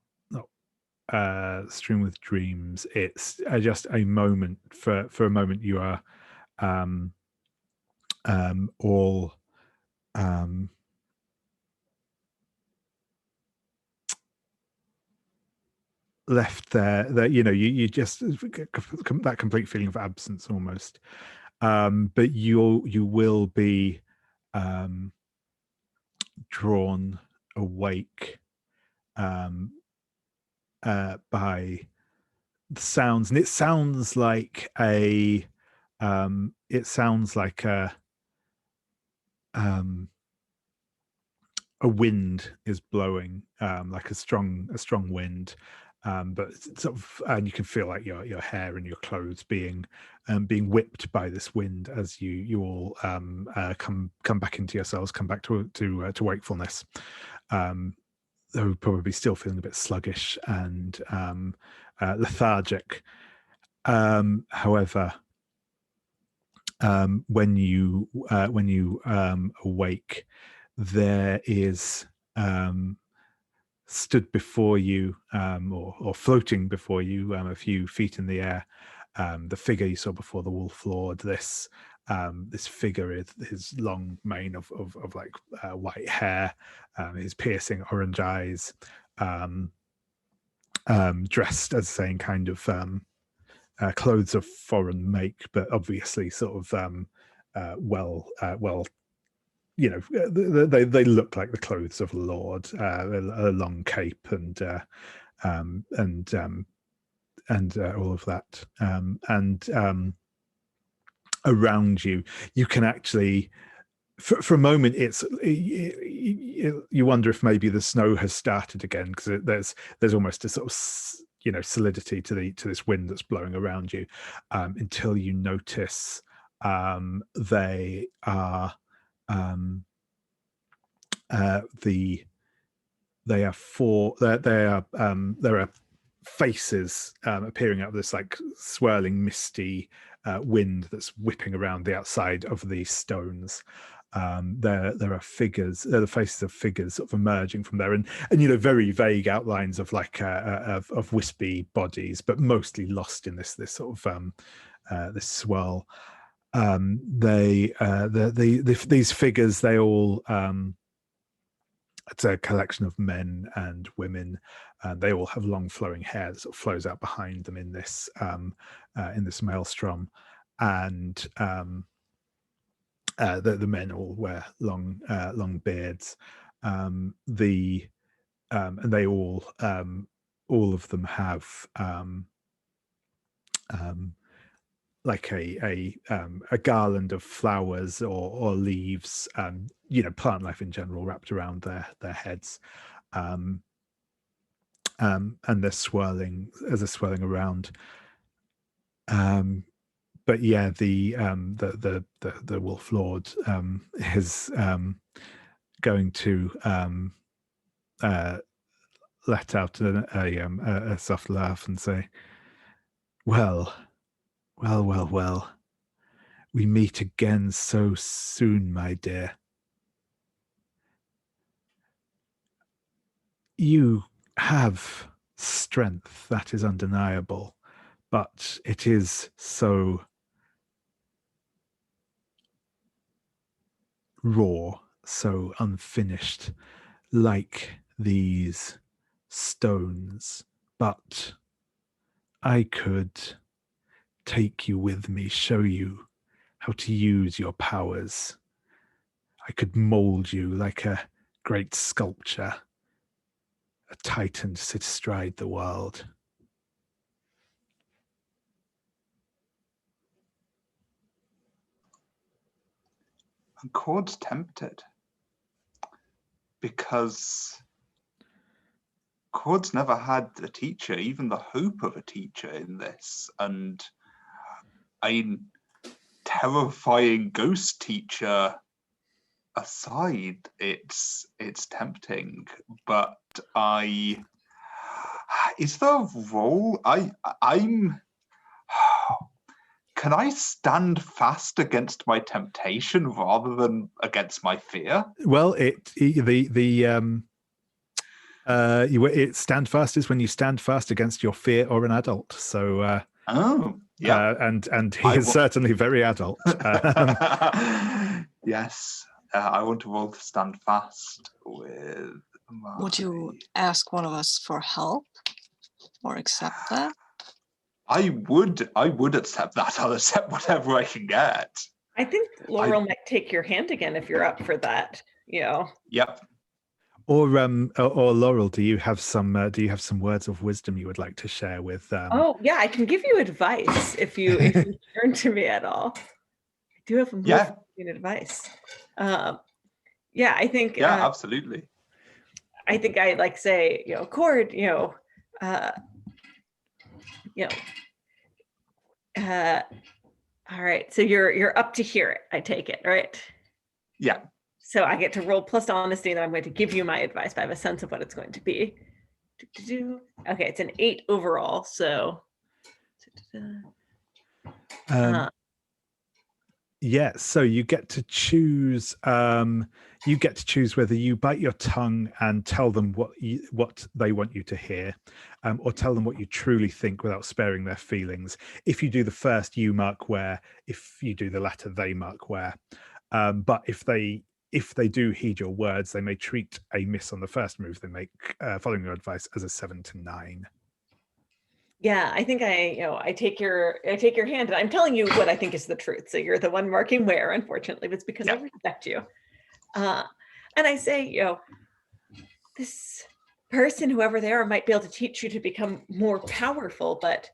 strewn with dreams, it's just a moment. For a moment you are all left there, that you just that complete feeling of absence almost, but you will be drawn awake by the sounds, and it sounds like a wind is blowing, like a strong wind, but sort of, and you can feel like your hair and your clothes being whipped by this wind as you all come back into yourselves, come back to wakefulness. Though probably still feeling a bit sluggish and lethargic. However, when you awake, there is stood before you, or floating before you, a few feet in the air, the figure you saw before the wolf lord. This figure is his long mane of like white hair, his piercing orange eyes, dressed as saying kind of clothes of foreign make, but obviously sort of well, they look like the clothes of a lord, a long cape and all of that, and around you can actually, for a moment, you wonder if maybe the snow has started again, because there's almost a sort of solidity to this wind that's blowing around you, until you notice they are there are faces appearing out of this like swirling misty wind that's whipping around the outside of these stones. There are figures, the faces of figures sort of emerging from there, and very vague outlines of like of wispy bodies, but mostly lost in this sort of this swirl. These figures, they all it's a collection of men and women, and they all have long flowing hair that sort of flows out behind them in this maelstrom, and the men all wear long beards. And they all of them have like a garland of flowers or leaves, plant life in general, wrapped around their heads, and they're swirling around. But yeah, the Wolf Lord is going to let out a soft laugh and say, well, we meet again so soon, my dear. You have strength, that is undeniable, but it is so raw, so unfinished, like these stones. But I could take you with me, show you how to use your powers. I could mold you like a great sculpture, a titan to sit astride the world. And Cord's tempted, because Cord's never had a teacher, even the hope of a teacher in this, and a terrifying ghost teacher aside, it's tempting. But is there a role I'm can I stand fast against my temptation rather than against my fear? Well, stand fast is when you stand fast against your fear or an adult. So yeah, and he is certainly very adult. Yes, I want to roll to stand fast with Would you ask one of us for help or accept that? I would accept that. I'll accept whatever I can get. I think Laurel might take your hand again if you're up for that. Yep. Or Laurel, do you have some words of wisdom you would like to share with? Oh yeah, I can give you advice if you turn to me at all. I do have some advice. I think. Yeah, absolutely. I think I like say, Cord, all right. So you're up to hear it, I take it, right? Yeah. So I get to roll plus honesty, and then I'm going to give you my advice, but I have a sense of what it's going to be. Okay, it's an 8 overall. So yeah, so you get to choose. You get to choose whether you bite your tongue and tell them what they want you to hear, or tell them what you truly think without sparing their feelings. If you do the first, you mark where. If you do the latter, they mark where. But if they do heed your words, they may treat a miss on the first move they make, following your advice, as a 7 to 9. Yeah, I think I take your hand, and I'm telling you what I think is the truth. So you're the one marking where, unfortunately, but it's because I respect you. And I say, this person, whoever they are, might be able to teach you to become more powerful, but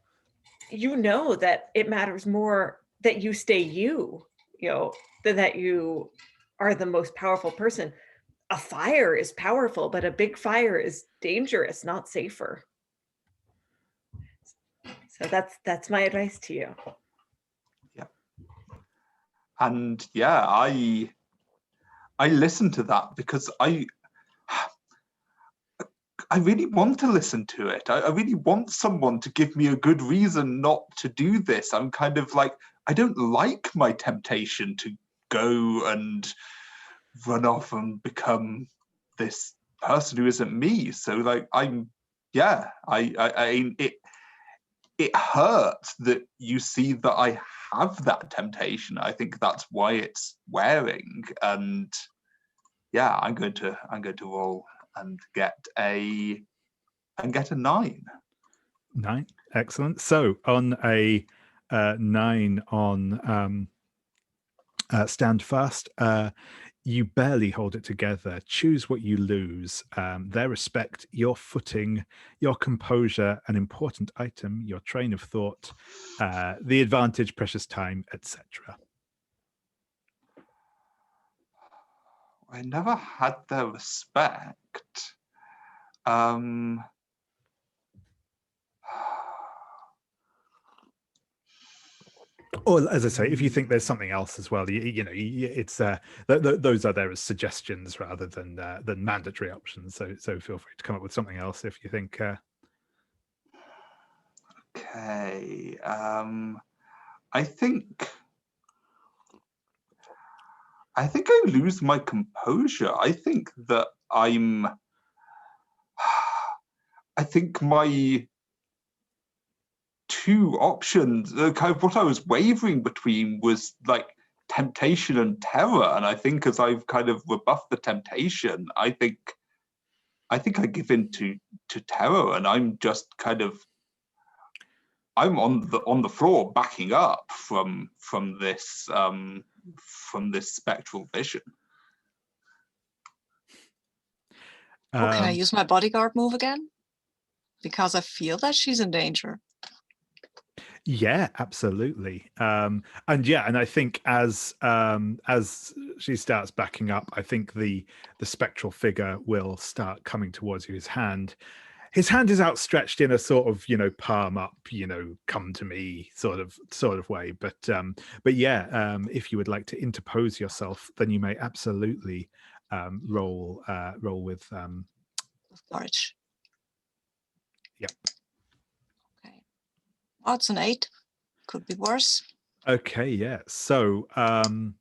you know that it matters more that you stay than that you are the most powerful person. A fire is powerful, but a big fire is dangerous, not safer. So that's my advice to you. Yeah. And yeah, I listen to that because I really want to listen to it. I really want someone to give me a good reason not to do this. I'm kind of like, I don't like my temptation to go and run off and become this person who isn't me. So like, it hurts that you see that I have that temptation. I think that's why it's wearing. And yeah, I'm going to roll and get a 9. 9, excellent. So on a 9 on stand fast, you barely hold it together. Choose what you lose. Their respect, your footing, your composure, an important item, your train of thought, the advantage, precious time, etc. I never had their respect. Or, as I say, if you think there's something else as well, it's those are there as suggestions rather than mandatory options. So feel free to come up with something else if you think. Okay. I think I lose my composure. I think that I think my 2 options, kind of what I was wavering between, was like temptation and terror. And I think as I've kind of rebuffed the temptation, I think I give in to terror, and I'm just kind of, I'm on the floor backing up from this spectral vision. Or can I use my bodyguard move again? Because I feel that she's in danger. Yeah, absolutely. And I think as she starts backing up, I think the spectral figure will start coming towards you. His hand is outstretched in a sort of, palm up, come to me sort of way. But if you would like to interpose yourself, then you may absolutely roll with courage. Yep. Okay. Oh, it's an 8. Could be worse. Okay, yeah. So on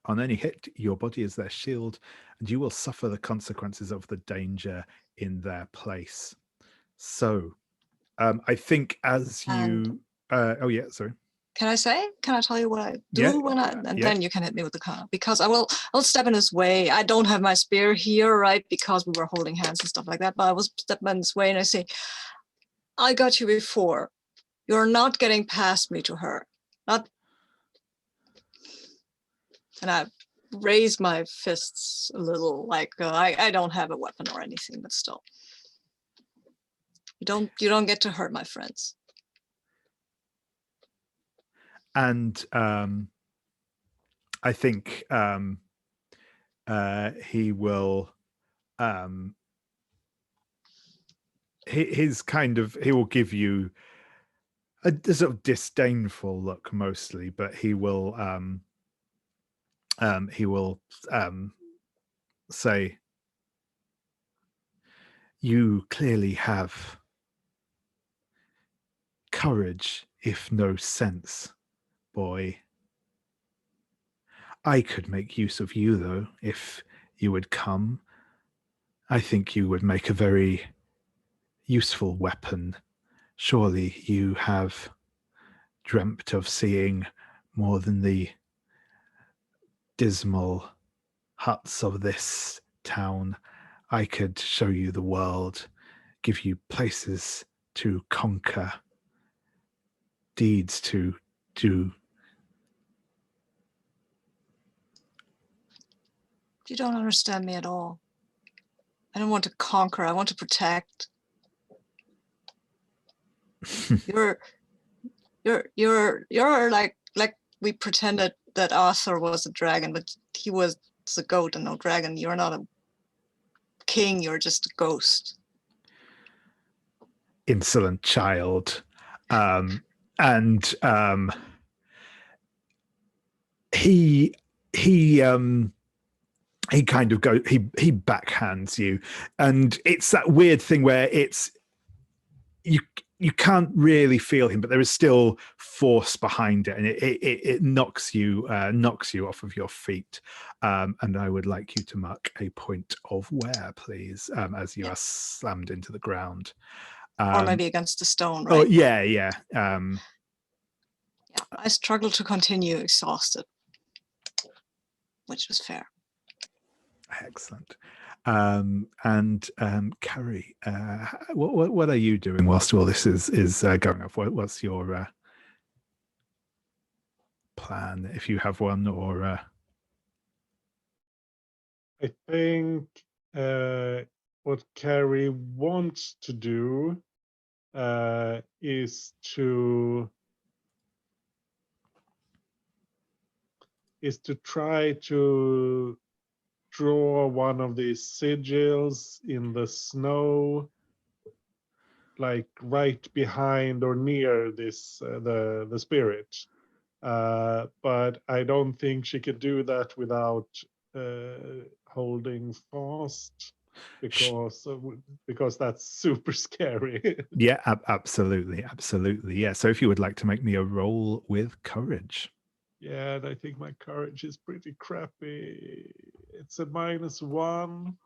any hit, your body is their shield, and you will suffer the consequences of the danger in their place. So I think as you sorry. Can I tell you what I do then you can hit me with the car, because I'll step in his way. I don't have my spear here, right? Because we were holding hands and stuff like that, but I will step in his way and I say, I got you before. You're not getting past me to her. Not. And I raise my fists a little, like I don't have a weapon or anything, but still. You don't get to hurt my friends. And I think he will his kind of, he will give you a sort of disdainful look mostly, but he will say, "You clearly have courage, if no sense, boy. I could make use of you, though, if you would come. I think you would make a very useful weapon. Surely you have dreamt of seeing more than the dismal huts of this town. I could show you the world, give you places to conquer, deeds to do." You don't understand me at all. I don't want to conquer. I want to protect. You're like we pretended that Arthur was a dragon, but he was a goat and no dragon. You're not a king. You're just a ghost. Insolent child. He kind of he backhands you, and it's that weird thing where it's you can't really feel him, but there is still force behind it, and it knocks you off of your feet. And I would like you to mark a point of wear, please, as you are slammed into the ground. Or maybe against the stone, right? Oh yeah. Yeah, I struggled to continue, exhausted, which was fair. Excellent. And Cari, what are you doing whilst all this is going off? What's your plan, if you have one? Or I think what Cari wants to do is to try to draw one of these sigils in the snow, like right behind or near this the spirit. But I don't think she could do that without holding fast, because that's super scary. yeah, absolutely. Yeah. So if you would like to make me a roll with courage. Yeah, and I think my courage is pretty crappy. It's a -1.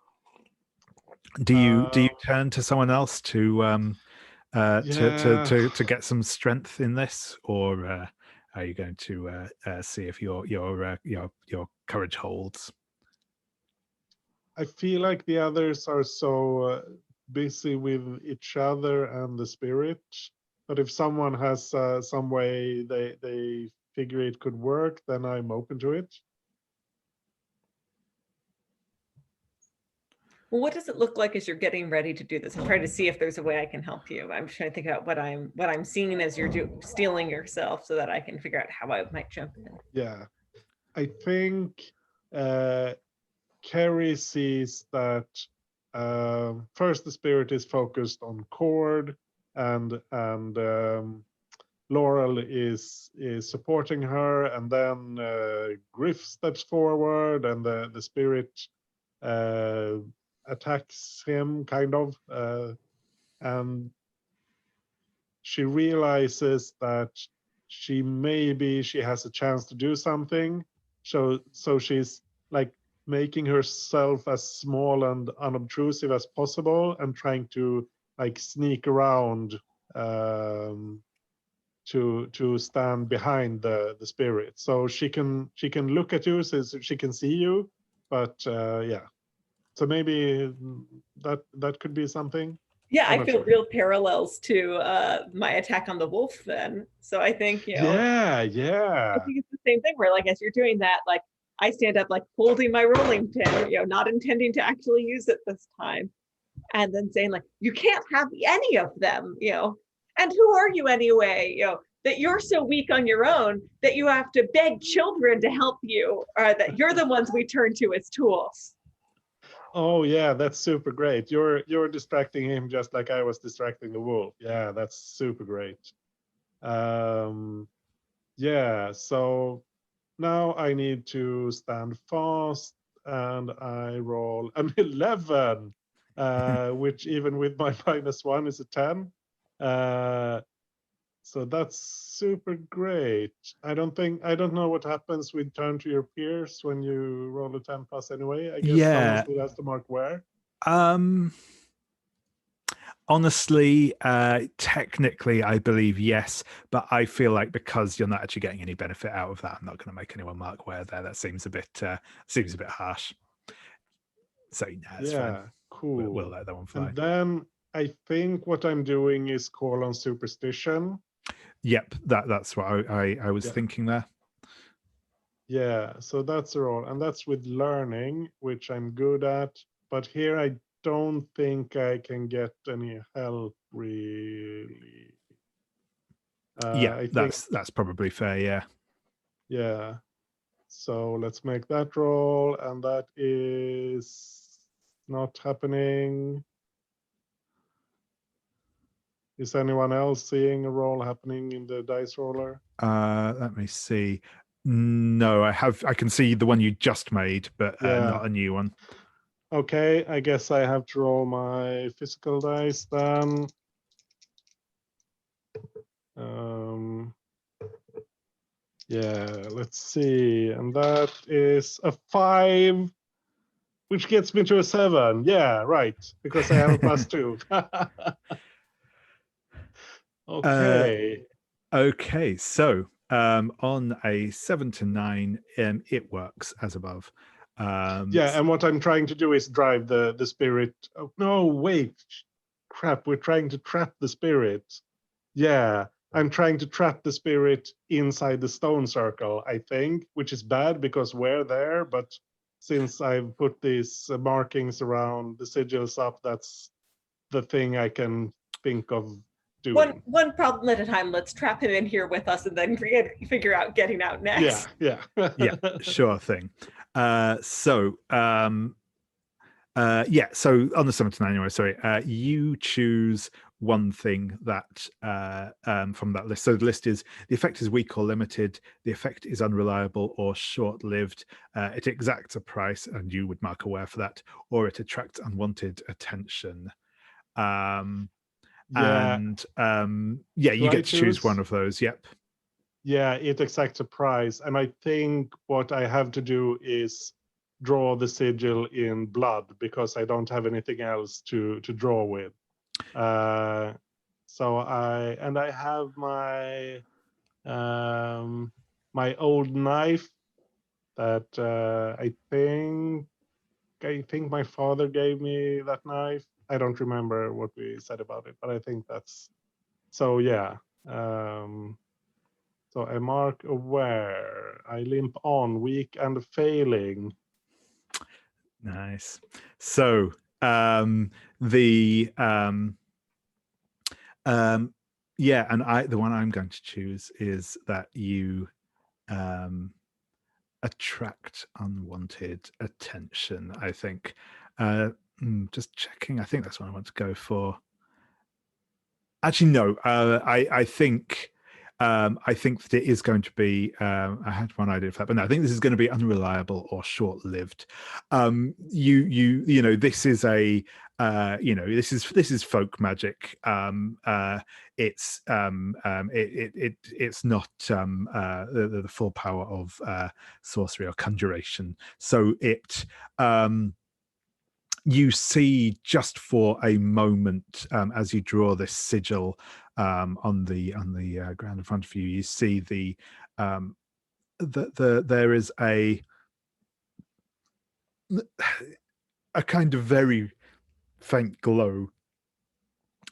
Do you turn to someone else to get some strength in this, or are you going to see if your courage holds? I feel like the others are so busy with each other and the spirit, but if someone has some way they figure it could work, then I'm open to it. Well, what does it look like as you're getting ready to do this? I'm trying to see if there's a way I can help you. I'm trying to think about what I'm seeing as you're stealing yourself, so that I can figure out how I might jump in. Yeah, I think Cari sees that first the spirit is focused on Cord, and Laurel is supporting her, and then Gryf steps forward, and the spirit attacks him, kind of, and she realizes that she has a chance to do something, so she's like making herself as small and unobtrusive as possible, and trying to like sneak around to stand behind the spirit, so she can look at you, so she can see you, but yeah, so maybe that could be something. Yeah, I feel real parallels to my attack on the wolf then. So I think, yeah, I think it's the same thing where, like, as you're doing that, like I stand up, like holding my rolling pin, not intending to actually use it this time, and then saying, like, you can't have any of them, and who are you anyway, that you're so weak on your own that you have to beg children to help you, or that you're the ones we turn to as tools. Oh yeah, that's super great. You're distracting him just like I was distracting the wolf. Yeah, that's super great. Yeah, so now I need to stand fast, and I roll an 11, which even with my -1 is a 10. So that's super great. I don't know what happens with turn to your peers when you roll a 10 plus anyway. I guess someone Yeah. still has to mark where. Honestly, technically, I believe yes, but I feel like because you're not actually getting any benefit out of that, I'm not going to make anyone mark where there. That seems a bit harsh. So yeah, it's fine. Yeah, cool. We'll let that one fly. And then I think what I'm doing is call on superstition. Yep, that's what I was thinking there. Yeah, so that's a roll, and that's with learning, which I'm good at. But here I don't think I can get any help really. Yeah, I think, that's probably fair. Yeah. yeah. So let's make that roll, and that is not happening. Is anyone else seeing a roll happening in the dice roller? Let me see. No, I can see the one you just made, but not a new one. Okay, I guess I have to roll my physical dice then. Yeah, let's see. And that is a 5, which gets me to a 7. Yeah, right, because I have a +2. Okay. Okay, so on a 7 to 9, it works as above. Yeah, and what I'm trying to do is drive the spirit. Oh, no, wait. Crap, we're trying to trap the spirit. Yeah, I'm trying to trap the spirit inside the stone circle, I think, which is bad because we're there. But since I've put these markings around the sigils up, that's the thing I can think of doing. One problem at a time. Let's trap him in here with us and then figure out getting out next. Yeah. Yeah, sure thing. So on the 7 to 9 anyway, sorry, you choose one thing that from that list. So the list is: the effect is weak or limited, the effect is unreliable or short-lived, it exacts a price, and you would mark aware for that, or it attracts unwanted attention. You get to choose one of those. Yep. Yeah, it exacts a price, and I think what I have to do is draw the sigil in blood because I don't have anything else to draw with. So I have my my old knife that I think my father gave me that knife. I don't remember what we said about it, but I think that's so. Yeah. So I mark aware. I limp on, weak and failing. Nice. So and the one I'm going to choose is that you attract unwanted attention, I think. Just checking. I think that's what I want to go for. Actually, no. I think that it is going to be. I had one idea for that, but no. I think this is going to be unreliable or short-lived. This is a. This is folk magic. It's not the full power of sorcery or conjuration. So it. You see just for a moment as you draw this sigil on the ground in front of you, you see there is a kind of very faint glow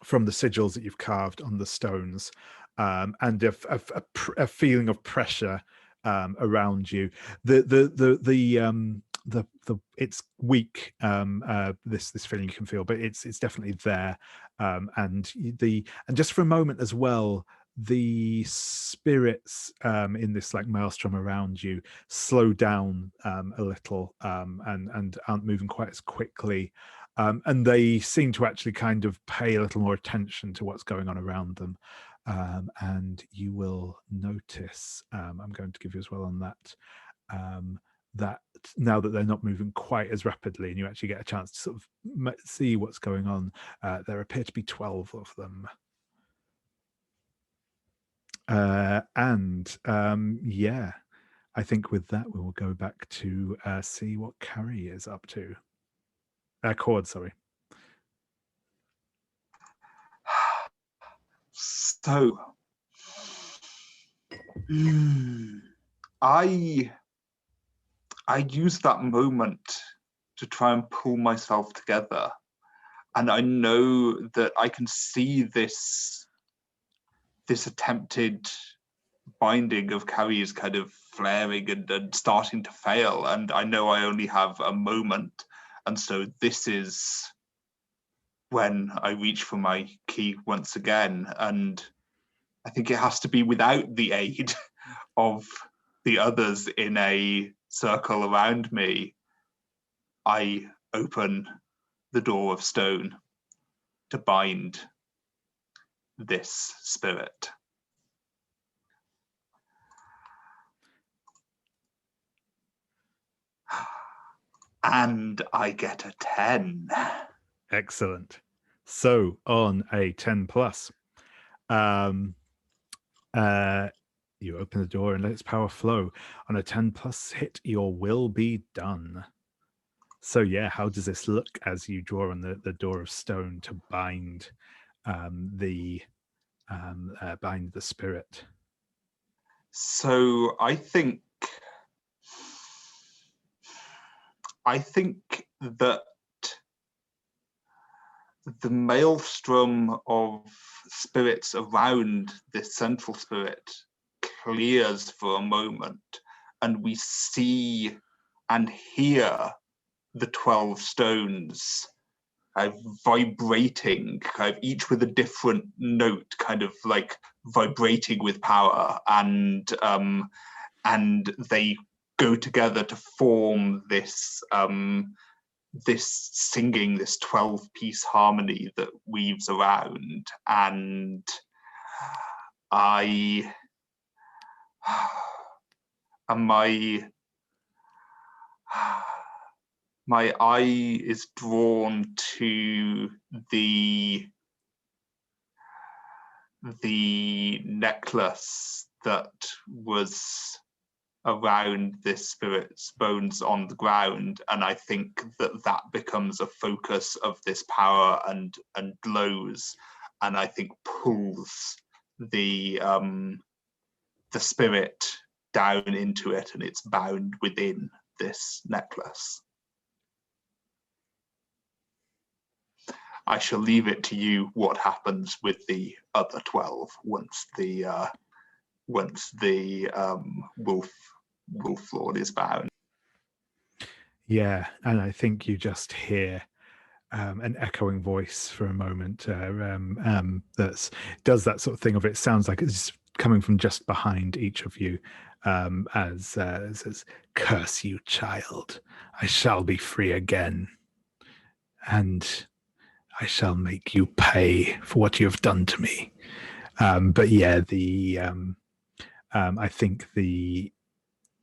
from the sigils that you've carved on the stones, and a feeling of pressure around you. It's weak, this feeling you can feel, but it's definitely there, and just for a moment as well, the spirits in this like maelstrom around you slow down a little and aren't moving quite as quickly, and they seem to actually kind of pay a little more attention to what's going on around them. And you will notice, I'm going to give you as well on that, that now that they're not moving quite as rapidly and you actually get a chance to sort of see what's going on, there appear to be 12 of them. Yeah, I think with that we will go back to see what Cari is up to. Cord, sorry. So, I used that moment to try and pull myself together, and I know that I can see this attempted binding of Cari is kind of flaring and starting to fail, and I know I only have a moment, and so this is when I reach for my key once again, and I think it has to be without the aid of the others in a circle around me. I open the door of stone to bind this spirit. And I get a 10. Excellent. So on a 10 plus, you open the door and let its power flow. On a 10 plus hit, your will be done. So yeah, how does this look as you draw on the door of stone to bind the spirit? So I think that the maelstrom of spirits around this central spirit clears for a moment, and we see and hear the 12 stones vibrating, kind of each with a different note, kind of like vibrating with power, and they go together to form this this singing, this 12-piece harmony that weaves around. And my eye is drawn to the necklace that was around this spirit's bones on the ground, and I think that becomes a focus of this power and glows, and I think pulls the spirit down into it, and it's bound within this necklace. I shall leave it to you what happens with the other 12 once the wolf lord is bound. Yeah, and I think you just hear an echoing voice for a moment that does that sort of thing of it sounds like it's coming from just behind each of you, as says, "Curse you, child! I shall be free again, and I shall make you pay for what you have done to me." But yeah, I think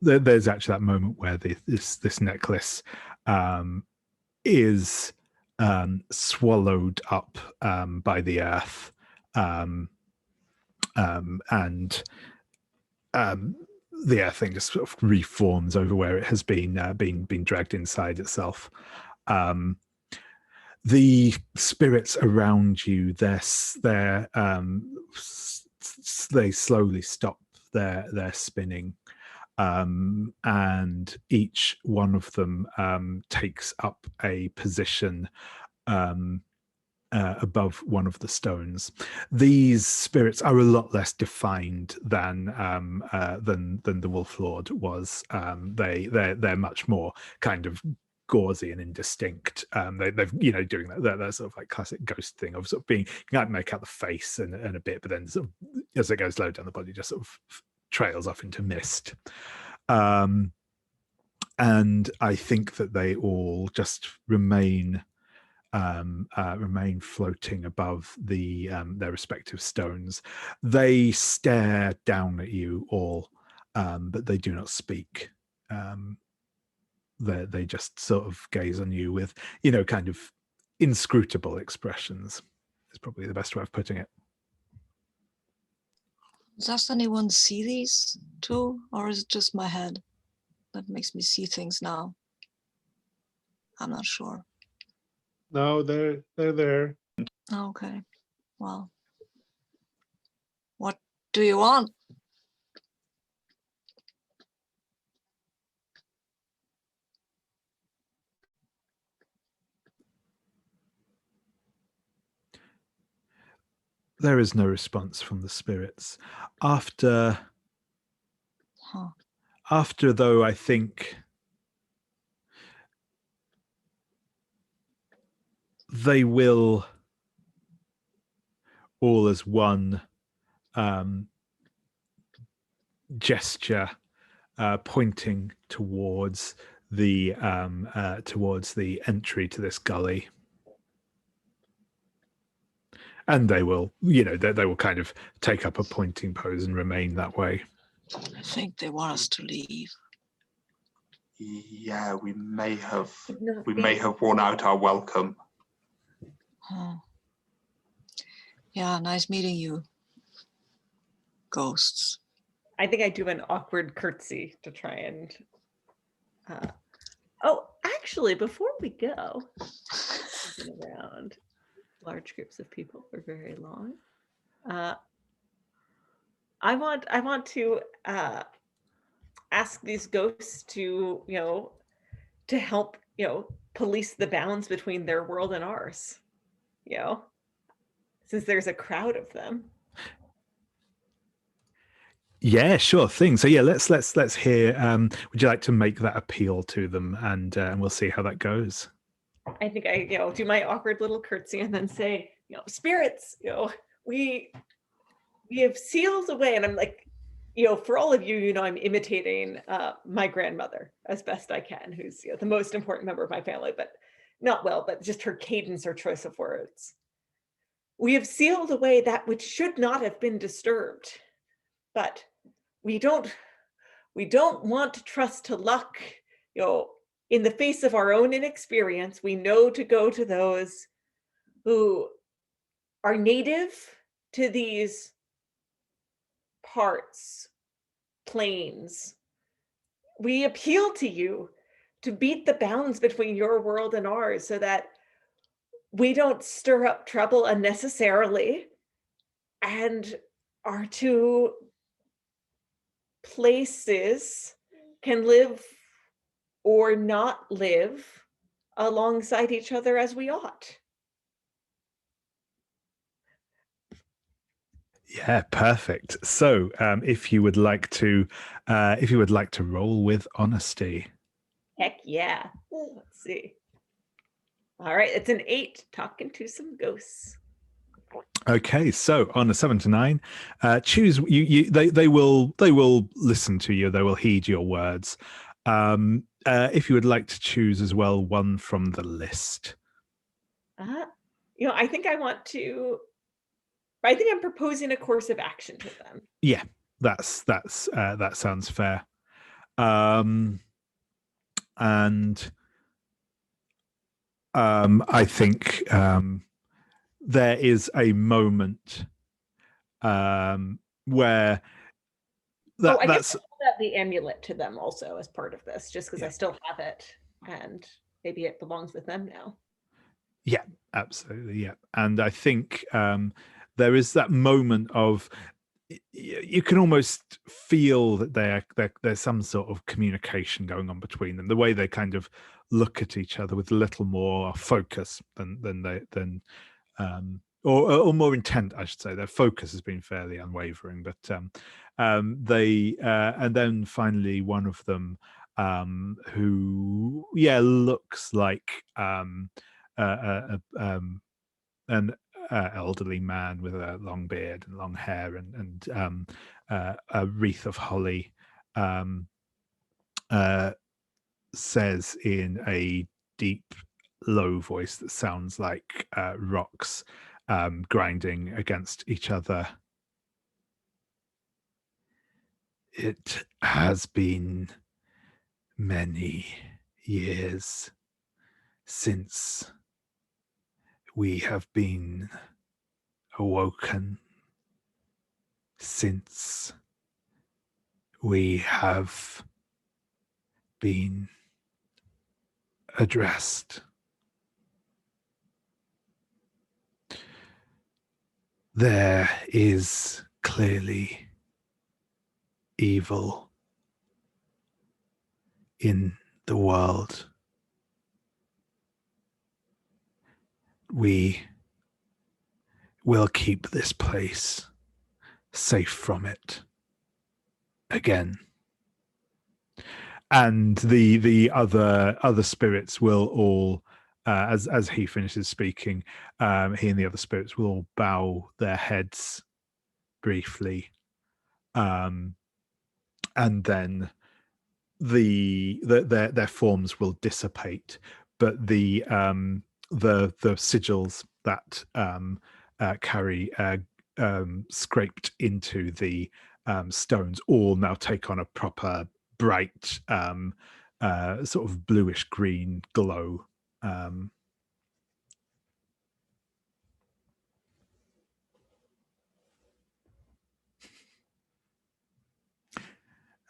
there's actually that moment where this necklace is swallowed up by the earth, and the earth thing just sort of reforms over where it has been dragged inside itself. The spirits around you, they slowly stop their spinning, and each one of them takes up a position above one of the stones. These spirits are a lot less defined than the Wolf Lord was. They're much more kind of gauzy and indistinct. They've doing that sort of like classic ghost thing of sort of being, you can't make out the face and a bit, but then sort of, as it goes low down the body, just sort of trails off into mist. And I think that they all just remain floating above their respective stones. They stare down at you all, but they do not speak. They just sort of gaze on you with, kind of inscrutable expressions. Is probably the best way of putting it. Does anyone see these too, or is it just my head that makes me see things now? I'm not sure. No, they're there. Okay. Well, what do you want? There is no response from the spirits. After though, I think they will all as one gesture, pointing towards the entry to this gully. And they will, they will kind of take up a pointing pose and remain that way. I think they want us to leave. Yeah, we may have worn out our welcome. Yeah, nice meeting you, ghosts. I think I do an awkward curtsy to try and. Oh, actually, before we go, around large groups of people for very long. I want to ask these ghosts to to help police the bounds between their world and ours. Since there's a crowd of them. Yeah, sure thing. So yeah, let's hear. Would you like to make that appeal to them, and we'll see how that goes. I think I do my awkward little curtsy and then say, spirits, we have sealed away, and I'm like, for all of you, I'm imitating my grandmother as best I can, who's the most important member of my family, but not well, but just her cadence or choice of words. We have sealed away that which should not have been disturbed, but we don't want to trust to luck, in the face of our own inexperience. We know to go to those who are native to these parts, planes. We appeal to you to beat the bounds between your world and ours so that we don't stir up trouble unnecessarily, and our two places can live or not live alongside each other as we ought. Yeah, perfect. So, if you would like to roll with honesty. Heck yeah. Let's see. All right, it's an 8. Talking to some ghosts. Okay, so on a 7 to 9, choose. They will listen to you. They will heed your words. If you would like to choose as well one from the list. I think I'm proposing a course of action to them. Yeah, that sounds fair. And I think there is a moment where that's hold out the amulet to them also as part of this, just because I still have it and maybe it belongs with them now. Yeah, absolutely. Yeah, and I think there is that moment of you can almost feel that there's some sort of communication going on between them. The way they kind of look at each other with a little more focus or more intent, I should say. Their focus has been fairly unwavering, but and then finally one of them who looks like an elderly man with a long beard and long hair and a wreath of holly, says in a deep, low voice that sounds like rocks grinding against each other. It has been many years since we have been awoken, since we have been addressed. There is clearly evil in the world. We will keep this place safe from it again. And the other spirits will all, as he finishes speaking, he and the other spirits will all bow their heads briefly, and then their forms will dissipate, but the sigils that Cari scraped into the stones all now take on a proper bright sort of bluish green glow.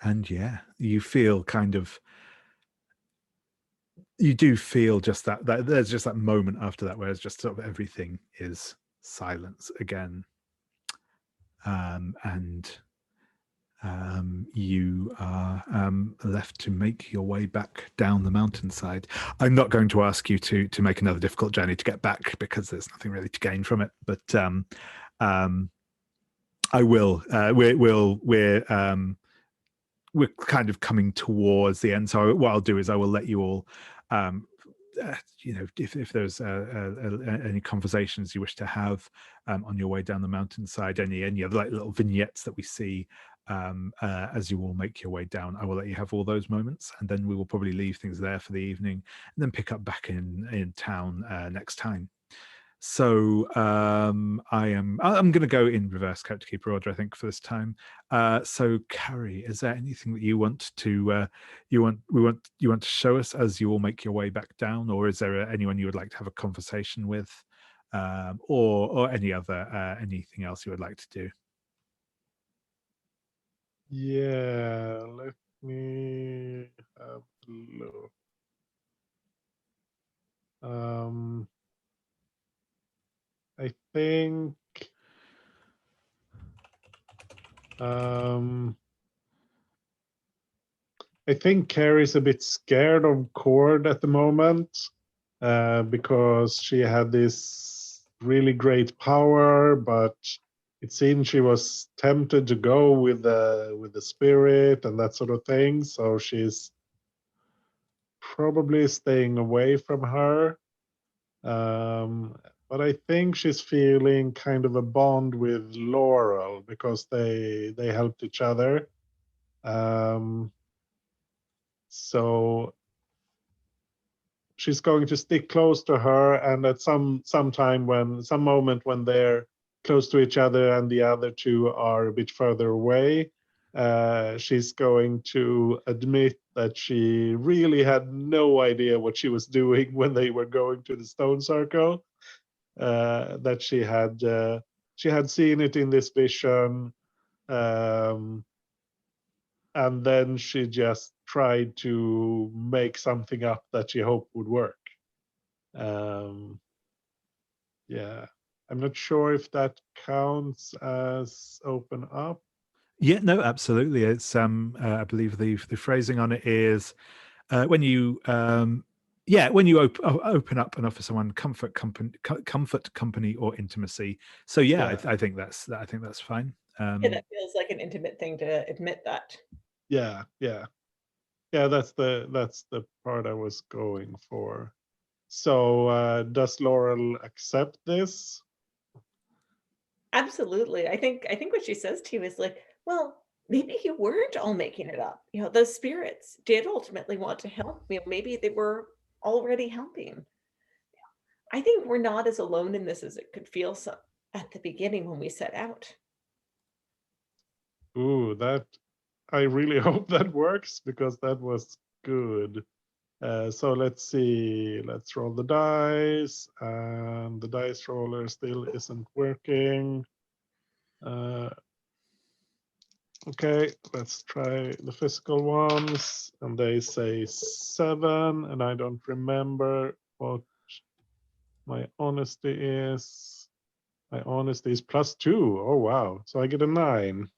And you feel you do feel just that there's just that moment after that where it's just sort of everything is silence again. And you are left to make your way back down the mountainside. I'm not going to ask you to make another difficult journey to get back, because there's nothing really to gain from it. But I will. We're kind of coming towards the end. So what I'll do is I will let you all, if there's any conversations you wish to have on your way down the mountainside, any other like little vignettes that we see as you all make your way down, I will let you have all those moments, and then we will probably leave things there for the evening and then pick up back in town next time. So I'm going to go in reverse character keeper order, I think, for this time. So Cari, is there anything that you want to show us as you all make your way back down, or is there anyone you would like to have a conversation with, or anything else you would like to do? Yeah, let me have a look. I think Cari's a bit scared of Cord at the moment, because she had this really great power, but it seemed she was tempted to go with the spirit and that sort of thing. So she's probably staying away from her. But I think she's feeling kind of a bond with Laurel because they helped each other. So she's going to stick close to her, and at some moment when they're close to each other and the other two are a bit further away, she's going to admit that she really had no idea what she was doing when they were going to the stone circle. That she had seen it in this vision, and then she just tried to make something up that she hoped would work. Yeah, I'm not sure if that counts as open up. Yeah, no, absolutely. It's I believe the phrasing on it is when you open up and offer someone comfort, company, or intimacy. So I think that's fine. Yeah, that feels like an intimate thing to admit that. Yeah. Yeah, that's the part I was going for. So does Laurel accept this? Absolutely. I think what she says to you is like, well, maybe you weren't all making it up. The spirits did ultimately want to help. Maybe they were already helping. I think we're not as alone in this as it could feel at the beginning when we set out. Ooh, that I really hope that works, because that was good. So let's see. Let's roll the dice, and the dice roller still isn't working. Okay, let's try the physical ones, and they say 7, and I don't remember what my honesty is. My honesty is +2. Oh wow! So I get a 9.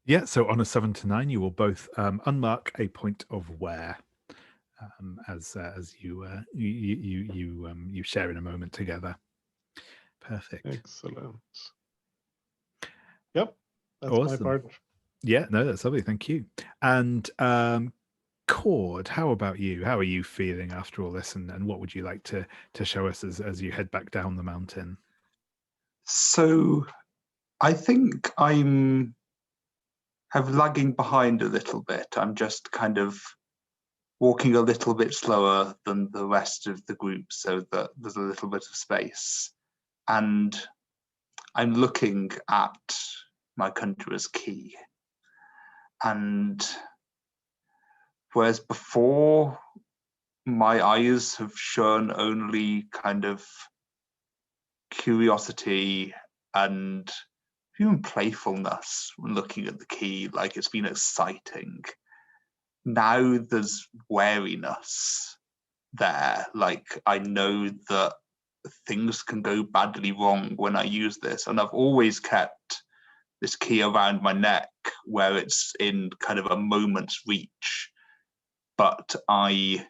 Yeah, so on a 7 to 9, you will both unmark a point of wear, as you share in a moment together. Perfect. Excellent. Yep, that's Awesome. my part. Yeah, no, that's lovely. Thank you. And Cord, how about you? How are you feeling after all this, and what would you like to show us as you head back down the mountain? So I think I'm lagging behind a little bit. I'm just kind of walking a little bit slower than the rest of the group so that there's a little bit of space. And I'm looking at my Conjurer's Key. And whereas before my eyes have shown only kind of curiosity and even playfulness when looking at the key, like it's been exciting. Now there's wariness there. Like I know that things can go badly wrong when I use this, and I've always kept this key around my neck where it's in kind of a moment's reach, but I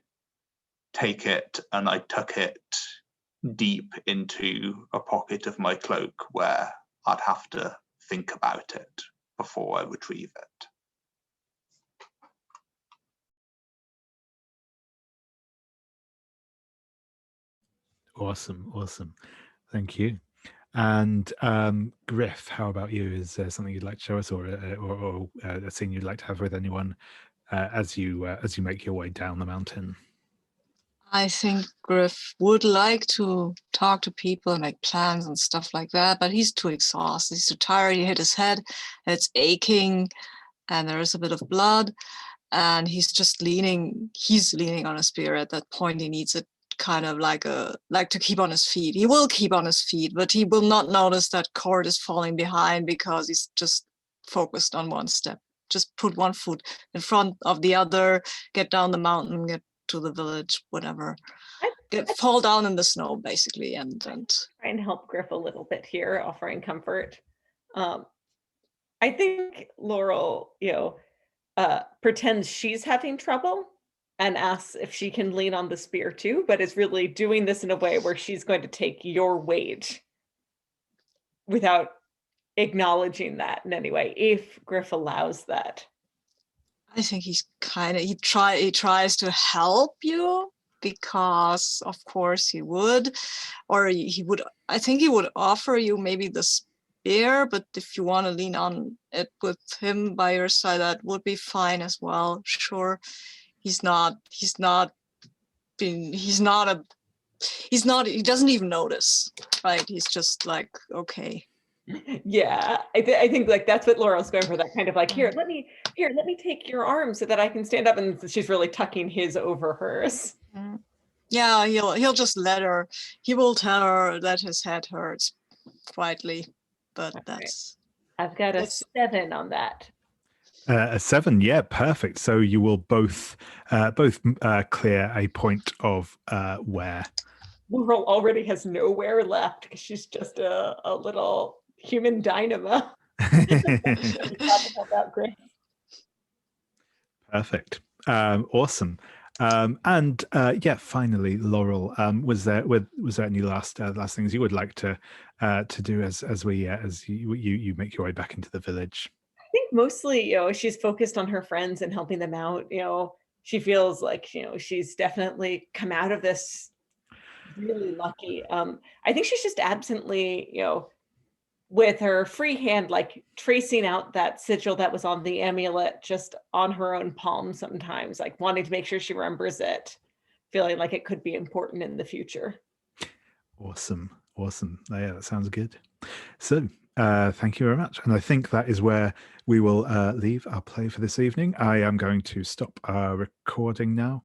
take it and I tuck it deep into a pocket of my cloak where I'd have to think about it before I retrieve it. Awesome. Thank you. And Gryf, how about you? Is there something you'd like to show us, or a scene you'd like to have with anyone as you make your way down the mountain? I think Gryf would like to talk to people and make plans and stuff like that, but he's too exhausted. He's too tired. He hit his head, and it's aching, and there is a bit of blood, and he's just leaning. He's leaning on a spear. At that point, he needs it kind of like to keep on his feet. He will keep on his feet, but he will not notice that Cord is falling behind because he's just focused on one step. Just put one foot in front of the other, get down the mountain, get to the village, whatever. Fall down in the snow, basically, and try and help Gryf a little bit here, offering comfort. I think Laurel, pretends she's having trouble and asks if she can lean on the spear too, but is really doing this in a way where she's going to take your weight without acknowledging that in any way, if Gryf allows that. I think he's he tries to help you, because of course he would, or he would. I think he would offer you maybe the spear, but if you want to lean on it with him by your side, that would be fine as well. Sure, he doesn't even notice, right? He's just like, okay. Yeah, I think like that's what Laurel's going for, that kind of like, here, let me take your arm so that I can stand up, and she's really tucking his over hers. Yeah, he'll just let her. He will tell her that his head hurts quietly, but that's. Right. I've got a 7 on that. A 7, yeah, perfect. So you will both clear a point of wear. Laurel already has no wear left because she's just a little human dynamo. Perfect. Awesome. And finally, Laurel, was there any last things you would like to do as you make your way back into the village? think mostly, she's focused on her friends and helping them out. She feels like, she's definitely come out of this really lucky. I think she's just absently, with her free hand, like tracing out that sigil that was on the amulet just on her own palm sometimes, like wanting to make sure she remembers it, feeling like it could be important in the future. Awesome. Yeah, that sounds good. So thank you very much. And I think that is where we will leave our play for this evening. I am going to stop our recording now.